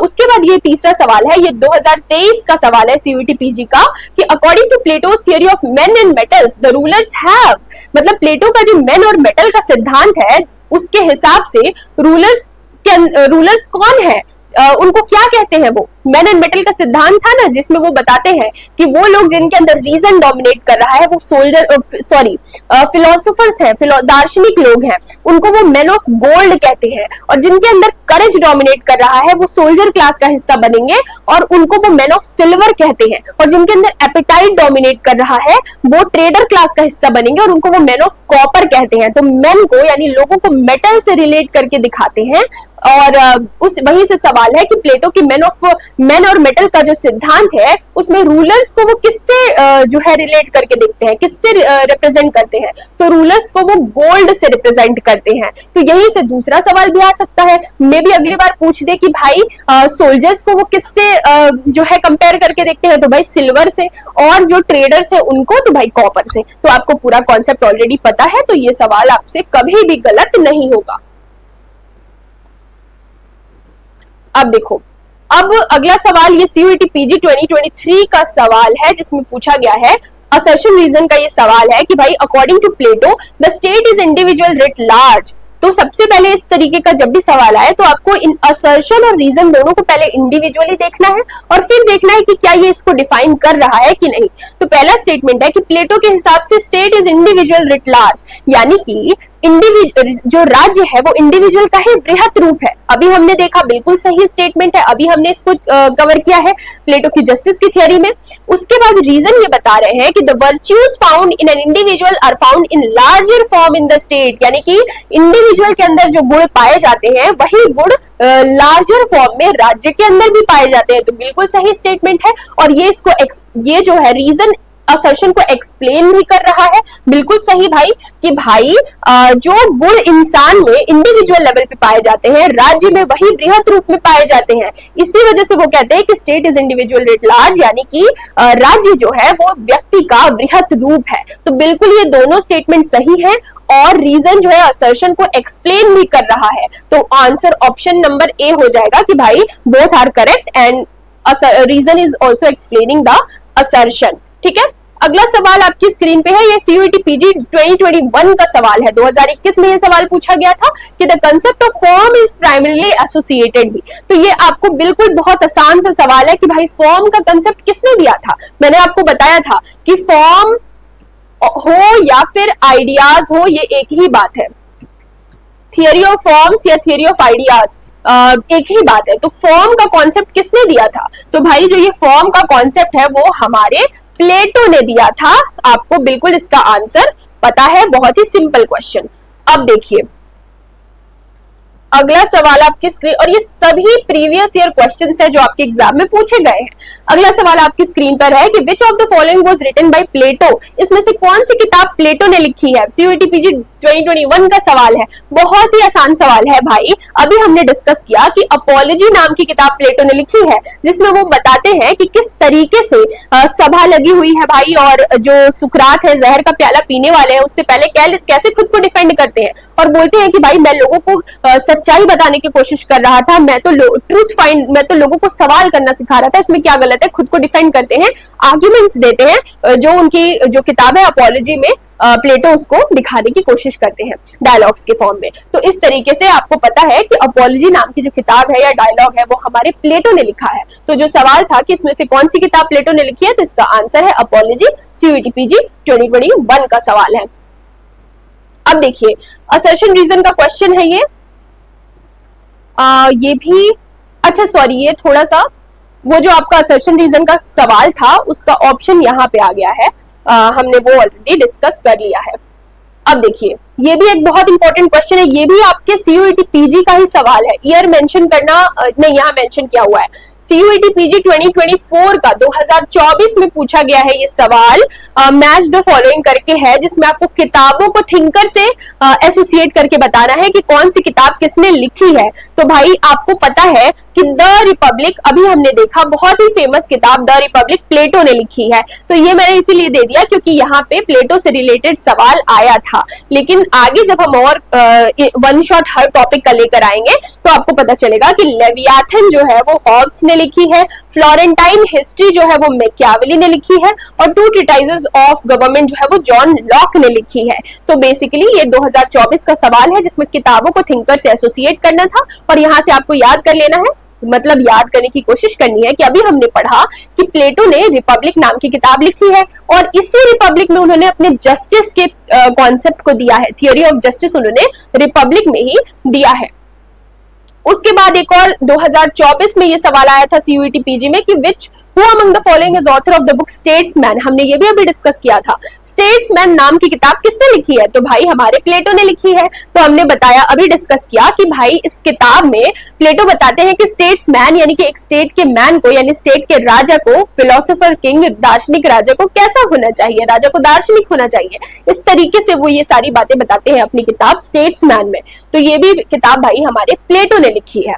उसके बाद ये तीसरा सवाल है, ये 2023 का सवाल है CUET PG का, कि according to Plato's theory of men and metals the rulers have, मतलब प्लेटो का जो मेन और मेटल का सिद्धांत है उसके हिसाब से रूलर्स कौन है, उनको क्या कहते हैं? वो मैन एंड मेटल का सिद्धांत था ना, जिसमें वो बताते हैं कि वो लोग जिनके अंदर रीजन डोमिनेट कर रहा है वो फिलोसोफर्स हैं, दार्शनिक लोग हैं, उनको वो मैन ऑफ गोल्ड कहते हैं। और जिनके अंदर करेज डोमिनेट कर रहा है वो सोल्जर क्लास का हिस्सा बनेंगे और उनको वो मैन ऑफ सिल्वर कहते हैं। और जिनके अंदर एपेटाइट डोमिनेट कर रहा है वो ट्रेडर क्लास का हिस्सा बनेंगे और उनको वो मैन ऑफ कॉपर कहते हैं। तो मैन को यानी लोगों को मेटल से रिलेट करके दिखाते हैं। और वहीं से सवाल है कि प्लेटो की मैन और मेटल का जो सिद्धांत है उसमें रूलर्स को वो किससे जो है रिलेट करके देखते हैं, किससे रिप्रेजेंट करते हैं? तो रूलर्स को वो गोल्ड से रिप्रेजेंट करते हैं। तो यहीं से दूसरा सवाल भी आ सकता है, मे भी अगली बार पूछ दे कि भाई सोल्जर्स को वो किससे जो है कंपेयर करके देखते हैं? तो भाई सिल्वर से, और जो ट्रेडर्स है उनको तो भाई कॉपर से। तो आपको पूरा कॉन्सेप्ट ऑलरेडी पता है, तो ये सवाल आपसे कभी भी गलत नहीं होगा। अब देखो, अब अगला सवाल ये CUET PG 2023 का सवाल है, जिसमें पूछा गया है असर्शन रीजन का ये सवाल है कि भाई according to Plato the state is individual writ large. तो सबसे पहले इस तरीके का जब भी सवाल आए तो आपको इन असर्शन और रीजन दोनों को पहले इंडिविजुअली देखना है और फिर देखना है कि क्या ये इसको डिफाइन कर रहा है कि नहीं। तो पहला स्टेटमेंट है कि प्लेटो के हिसाब से state is individual writ large, यानी कि जो राज्य है वो इंडिविजुअल का ही वृहत रूप है। अभी हमने देखा, बिल्कुल सही स्टेटमेंट है, अभी हमने इसको कवर किया है प्लेटो की जस्टिस की थियरी में। उसके बाद रीजन ये बता रहे हैं कि the virtues found in an individual are found in larger form in the state, यानी कि इंडिविजुअल के अंदर जो गुण पाए जाते हैं वही गुण लार्जर फॉर्म में राज्य के अंदर भी पाए जाते हैं। तो बिल्कुल सही स्टेटमेंट है और ये जो है रीजन असर्शन को एक्सप्लेन भी कर रहा है। बिल्कुल सही भाई, कि भाई जो गुण इंसान में इंडिविजुअल लेवल पे पाए जाते हैं राज्य में वही वृहत रूप में पाए जाते हैं। इसी वजह से वो कहते हैं कि state is individual writ large, यानी कि राज्य जो है वो व्यक्ति का वृहत रूप है। तो बिल्कुल ये दोनों स्टेटमेंट सही है और रीजन जो है असर्शन को एक्सप्लेन भी कर रहा है। तो आंसर ऑप्शन नंबर ए हो जाएगा कि भाई both are correct and reason is also explaining the assertion. ठीक है, अगला सवाल आपकी स्क्रीन पे है, ये CUET PG 2021 का सवाल है। 2021 में ये सवाल पूछा गया था कि the concept of form is primarily associated भी। तो ये आपको बिल्कुल बहुत आसान सा सवाल है कि भाई फॉर्म का कंसेप्ट किसने दिया था। मैंने आपको बताया था कि फॉर्म हो या फिर आइडियाज हो, ये एक ही बात है। थियरी ऑफ फॉर्म्स या थियरी ऑफ आइडियाज एक ही बात है। तो फॉर्म का कॉन्सेप्ट किसने दिया था? तो भाई जो ये फॉर्म का कॉन्सेप्ट है वो हमारे प्लेटो ने दिया था। आपको बिल्कुल इसका आंसर पता है, बहुत ही सिंपल क्वेश्चन। अब देखिए अगला सवाल आपकी स्क्रीन, और ये सभी प्रीवियस ईयर क्वेश्चंस है जो आपके एग्जाम में पूछे गए हैं। अगला सवाल आपकी स्क्रीन पर है कि which of the following was written by Plato, इसमें से कौन सी किताब प्लेटो ने लिखी है। सीयूईटी पीजी 2021 का सवाल है, बहुत ही आसान सवाल है भाई। अभी हमने डिस्कस किया कि अपॉलजी नाम की किताब प्लेटो ने लिखी है, जिसमें वो बताते हैं कि किस तरीके से सभा लगी हुई है भाई, और जो सुकरात है जहर का प्याला पीने वाले हैं उससे पहले कैसे खुद को डिफेंड करते हैं, और बोलते हैं कि भाई मैं लोगों को सच्चाई बताने की कोशिश कर रहा था, मैं तो लोगों को सवाल करना सिखा रहा था, इसमें क्या गलत है। खुद को डिफेंड करते हैं, आर्ग्यूमेंट्स देते हैं, जो उनकी जो किताब है अपॉलजी में प्लेटो उसको दिखाने की कोशिश करते हैं डायलॉग्स के फॉर्म में। तो इस तरीके से आपको पता है कि अपॉलजी नाम की जो किताब है या डायलॉग है वो हमारे प्लेटो ने लिखा है। तो जो सवाल था कि इसमें से कौन सी किताब प्लेटो ने लिखी है, तो इसका आंसर है अपॉलजी। सीयूईटी पीजी 2021 का सवाल है। अब देखिए असर्शन रीजन का क्वेश्चन है ये भी अच्छा, सॉरी, ये थोड़ा सा वो जो आपका असर्शन रीजन का सवाल था उसका ऑप्शन यहाँ पे आ गया है, हमने वो ऑलरेडी डिस्कस कर लिया है। अब देखिए ये भी एक बहुत इंपॉर्टेंट क्वेश्चन है, ये भी आपके सीयूईटी पीजी का ही सवाल है। ईयर मेंशन करना नहीं, यहाँ मेंशन किया हुआ है सीयूईटी पीजी 2024 का 2024 में पूछा गया है ये सवाल। मैच द फॉलोइंग करके है, जिसमें आपको किताबों को थिंकर से एसोसिएट करके बताना है कि कौन सी किताब किसने लिखी है। तो भाई आपको पता है कि द रिपब्लिक, अभी हमने देखा, बहुत ही फेमस किताब द रिपब्लिक प्लेटो ने लिखी है। तो ये मैंने इसीलिए दे दिया क्योंकि यहाँ पे प्लेटो से रिलेटेड सवाल आया था, लेकिन आगे जब हम और वन शॉट हर टॉपिक का लेकर आएंगे तो आपको पता चलेगा कि लेवियाथन जो है वो हॉब्स ने लिखी है, फ्लोरेंटाइन हिस्ट्री जो है वो मैकियावेली ने लिखी है, और टू ट्रीटाइजेस ऑफ गवर्नमेंट जो है वो जॉन लॉक ने लिखी है। तो बेसिकली ये 2024 का सवाल है जिसमें किताबों को थिंकर से एसोसिएट करना था, और यहाँ से आपको याद कर लेना है, मतलब याद करने की कोशिश करनी है कि अभी हमने पढ़ा कि प्लेटो ने रिपब्लिक नाम की किताब लिखी है, और इसी रिपब्लिक में उन्होंने अपने जस्टिस के कॉन्सेप्ट को दिया है, थियोरी ऑफ जस्टिस उन्होंने रिपब्लिक में ही दिया है। उसके बाद एक और 2024 में ये सवाल आया था सीयूईटी पीजी में कि which who among the following is author of the book statesman. हमने ये भी अभी डिस्कस किया था, स्टेट्समैन नाम की किताब किसने लिखी है, तो भाई हमारे प्लेटो ने लिखी है। तो हमने बताया, अभी डिस्कस किया कि भाई इस किताब में प्लेटो बताते हैं कि स्टेट्समैन यानी कि एक स्टेट के मैन को, यानी स्टेट के राजा को, फिलोसोफर किंग, दार्शनिक राजा को कैसा होना चाहिए, राजा को दार्शनिक होना चाहिए। इस तरीके से वो ये सारी बातें बताते हैं अपनी किताब स्टेट्समैन में। तो ये भी किताब भाई हमारे प्लेटो ने लिखी है।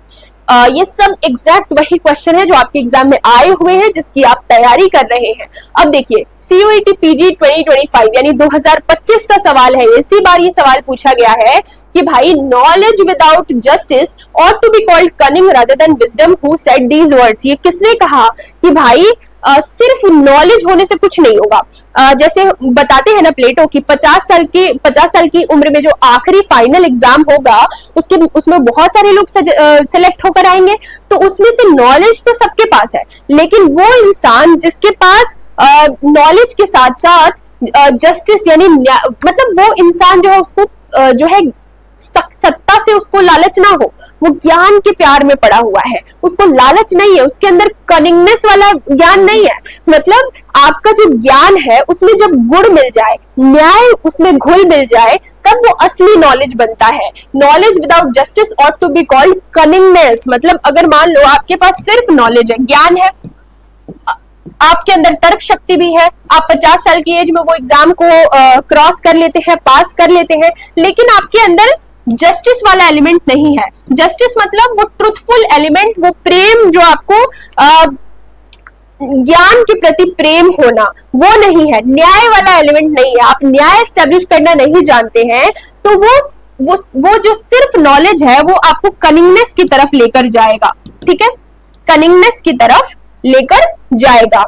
ये सब एग्जैक्ट वही क्वेश्चन है जो आपके एग्जाम में आए हुए हैं, जिसकी आप तैयारी कर रहे हैं। अब देखिए सीयूईटी पीजी 2025 यानी 2025 का सवाल है, इसी बार ये सवाल पूछा गया है कि भाई knowledge without justice ought to be called cunning rather than wisdom, who said these words. ये किसने कहा कि भाई सिर्फ नॉलेज होने से कुछ नहीं होगा। जैसे बताते हैं ना प्लेटो की 50 साल की उम्र में जो आखिरी फाइनल एग्जाम होगा उसमें बहुत सारे लोग सेलेक्ट होकर आएंगे, तो उसमें से नॉलेज तो सबके पास है, लेकिन वो इंसान जिसके पास नॉलेज के साथ साथ जस्टिस यानी मतलब वो इंसान जो है उसको जो है सत्ता से उसको लालच ना हो, वो ज्ञान के प्यार में पड़ा हुआ है, उसको लालच नहीं है, उसके अंदर कनिंगनेस वाला ज्ञान नहीं है। मतलब आपका जो ज्ञान है उसमें जब गुण मिल जाए, न्याय उसमें घुल मिल जाए, तब वो असली नॉलेज बनता है। Knowledge without justice ought to be called cunningness. मतलब अगर मान लो आपके पास सिर्फ नॉलेज है, ज्ञान है, आपके अंदर तर्क शक्ति भी है, आप 50 साल की एज में वो एग्जाम को क्रॉस कर लेते हैं, पास कर लेते हैं, लेकिन आपके अंदर जस्टिस वाला एलिमेंट नहीं है। जस्टिस मतलब वो ट्रुथफुल एलिमेंट, वो प्रेम जो आपको ज्ञान के प्रति प्रेम होना, वो नहीं है, न्याय वाला एलिमेंट नहीं है, आप न्याय एस्टेब्लिश करना नहीं जानते हैं, तो वो जो सिर्फ नॉलेज है वो आपको कनिंगनेस की तरफ लेकर जाएगा। ठीक है, कनिंगनेस की तरफ लेकर जाएगा,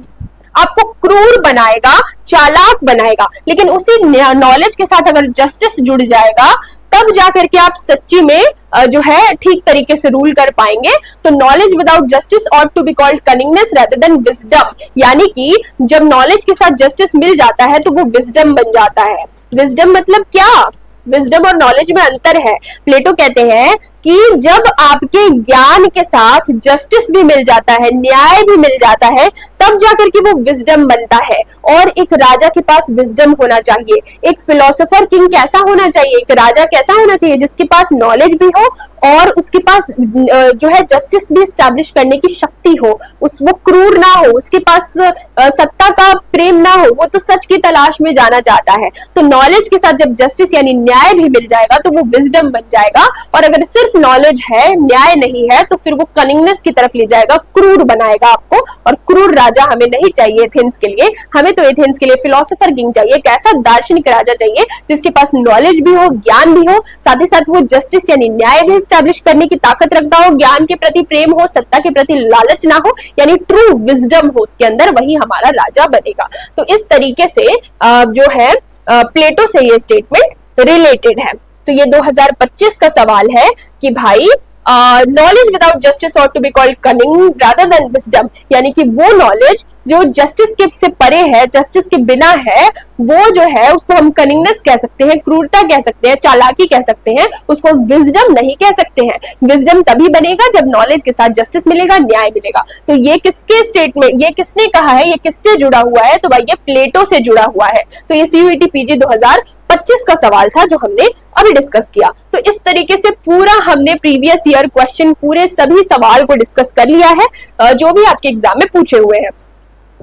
आपको क्रूर बनाएगा, चालाक बनाएगा। लेकिन उसी नॉलेज के साथ अगर जस्टिस जुड़ जाएगा तब जाकर के आप सच्ची में जो है ठीक तरीके से रूल कर पाएंगे। तो knowledge without justice ought to be called cunningness rather than wisdom, यानी कि जब नॉलेज के साथ जस्टिस मिल जाता है तो वो विजडम बन जाता है। विजडम मतलब क्या, विजडम और नॉलेज में अंतर है। प्लेटो कहते हैं कि जब आपके ज्ञान के साथ जस्टिस भी मिल जाता है, न्याय भी मिल जाता है, तब जाकर के वो विजडम बनता है। और एक राजा के पास विजडम होना चाहिए। एक फिलोसोफर किंग कैसा होना चाहिए, एक राजा कैसा होना चाहिए, जिसके पास नॉलेज भी हो और उसके पास जो है जस्टिस भी स्टैब्लिश करने की शक्ति हो, वो क्रूर ना हो, उसके पास सत्ता का प्रेम ना हो, वो तो सच की तलाश में जाना चाहता है। तो नॉलेज के साथ जब जस्टिस यानी न्याय भी मिल जाएगा तो वो विजडम बन जाएगा। और अगर सिर्फ नॉलेज है, न्याय नहीं है, तो फिर वो कनिंगनेस की तरफ ले जाएगा, क्रूर बनाएगा आपको। और क्रूर राजा हमें नहीं चाहिए एथेंस के लिए। हमें तो एथेंस के लिए फिलोसोफर किंग चाहिए, एक ऐसा दार्शनिक राजा चाहिए जिसके पास नॉलेज भी हो, ज्ञान भी हो, साथ ही साथ वो जस्टिस यानी न्याय भी स्टैब्लिश करने की ताकत रखता हो, ज्ञान के प्रति प्रेम हो, सत्ता के प्रति लालच ना हो, यानी ट्रू विजडम हो उसके अंदर, वही हमारा राजा बनेगा। तो इस तरीके से जो है प्लेटो से ये स्टेटमेंट रिलेटेड है। तो ये 2025 का सवाल है कि भाई knowledge without justice ought to be called cunning rather than wisdom, यानी कि वो नॉलेज जो जस्टिस के से परे है, जस्टिस के बिना है, वो जो है उसको हम कनिंगनेस कह सकते हैं, क्रूरता कह सकते हैं, चालाकी कह सकते हैं, उसको विजडम नहीं कह सकते हैं। विजडम तभी बनेगा जब नॉलेज के साथ जस्टिस मिलेगा, न्याय मिलेगा। तो ये किसके स्टेटमेंट, ये किसने कहा है, ये किससे जुड़ा हुआ है? तो भाई ये प्लेटो से जुड़ा हुआ है। तो ये CUET PG 2025 का सवाल था जो हमने अभी डिस्कस किया। तो इस तरीके से पूरा हमने प्रीवियस ईयर क्वेश्चन, पूरे सभी सवाल को डिस्कस कर लिया है जो भी आपके एग्जाम में पूछे हुए हैं।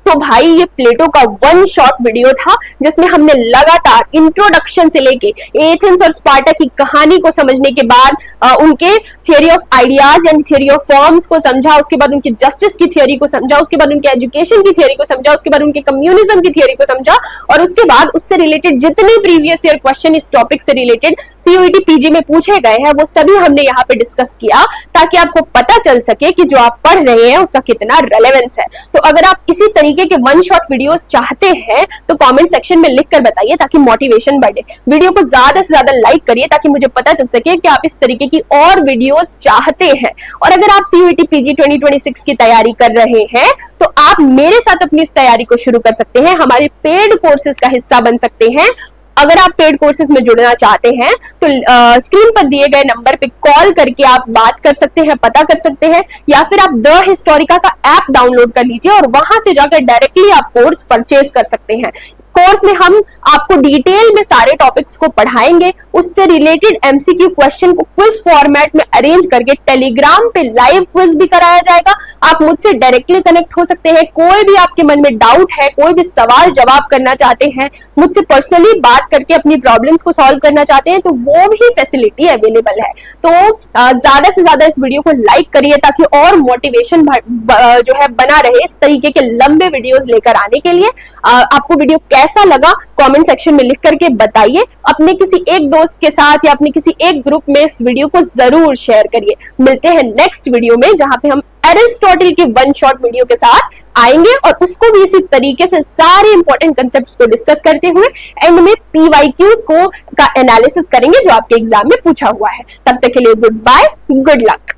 तो भाई ये प्लेटो का वन शॉट वीडियो था जिसमें हमने लगातार इंट्रोडक्शन से लेके एथेंस और स्पार्टा की कहानी को समझने के बाद उनके थियोरी ऑफ आइडियाज यानी थियोरी ऑफ फॉर्म्स को समझा, उसके बाद उनकी जस्टिस की थियोरी को समझा, उसके बाद उनके एजुकेशन की थियोरी को समझा, उसके बाद उनके कम्युनिज्म की थियोरी को समझा, और उसके बाद उससे रिलेटेड जितने प्रीवियस ईयर क्वेश्चन इस टॉपिक से रिलेटेड CUET PG में पूछे गए हैं वो सभी हमने यहाँ पे डिस्कस किया, ताकि आपको पता चल सके कि जो आप पढ़ रहे हैं उसका कितना रेलेवेंस है। तो अगर आप इसी तरीके के वन शॉट वीडियोस चाहते हैं तो कमेंट सेक्शन में लिखकर बताइए ताकि मोटिवेशन बढ़े। वीडियो को ज्यादा से ज्यादा लाइक करिए ताकि मुझे पता चल सके कि आप इस तरीके की और वीडियोस चाहते हैं। और अगर आप CUET PG 2026 की तैयारी कर रहे हैं तो आप मेरे साथ अपनी इस तैयारी को शुरू कर सकते हैं, हमारे पेड कोर्सेज का हिस्सा बन सकते हैं। अगर आप पेड कोर्सेज में जुड़ना चाहते हैं तो स्क्रीन पर दिए गए नंबर पे कॉल करके आप बात कर सकते हैं, पता कर सकते हैं, या फिर आप द हिस्टोरिका का ऐप डाउनलोड कर लीजिए और वहां से जाकर डायरेक्टली आप कोर्स परचेज कर सकते हैं। कोर्स में हम आपको डिटेल में सारे टॉपिक्स को पढ़ाएंगे, उससे रिलेटेड MCQ क्वेश्चन को क्विज फॉर्मेट में अरेंज करके टेलीग्राम पे लाइव क्विज भी कराया जाएगा। आप मुझसे डायरेक्टली कनेक्ट हो सकते हैं, कोई भी आपके मन में डाउट है, कोई भी सवाल जवाब करना चाहते हैं, मुझसे पर्सनली बात करके अपनी प्रॉब्लम्स को सॉल्व करना चाहते हैं, तो वो भी फैसिलिटी अवेलेबल है। तो ज्यादा से ज्यादा इस वीडियो को लाइक करिए ताकि और मोटिवेशन जो है बना रहे इस तरीके के लंबे वीडियोस लेकर आने के लिए। आपको वीडियो कैसा लगा कमेंट सेक्शन में लिख करके बताइए। अपने किसी एक दोस्त के साथ या अपने किसी एक ग्रुप में इस वीडियो को जरूर शेयर करिए। मिलते हैं नेक्स्ट वीडियो में जहां पे हम एरिस्टोटल की वन शॉट वीडियो के साथ आएंगे और उसको भी इसी तरीके से सारे इंपॉर्टेंट कंसेप्ट्स को डिस्कस करते हुए एंड में PYQs का एनालिसिस करेंगे जो आपके एग्जाम में पूछा हुआ है। तब तक के लिए गुड बाय, गुड लक।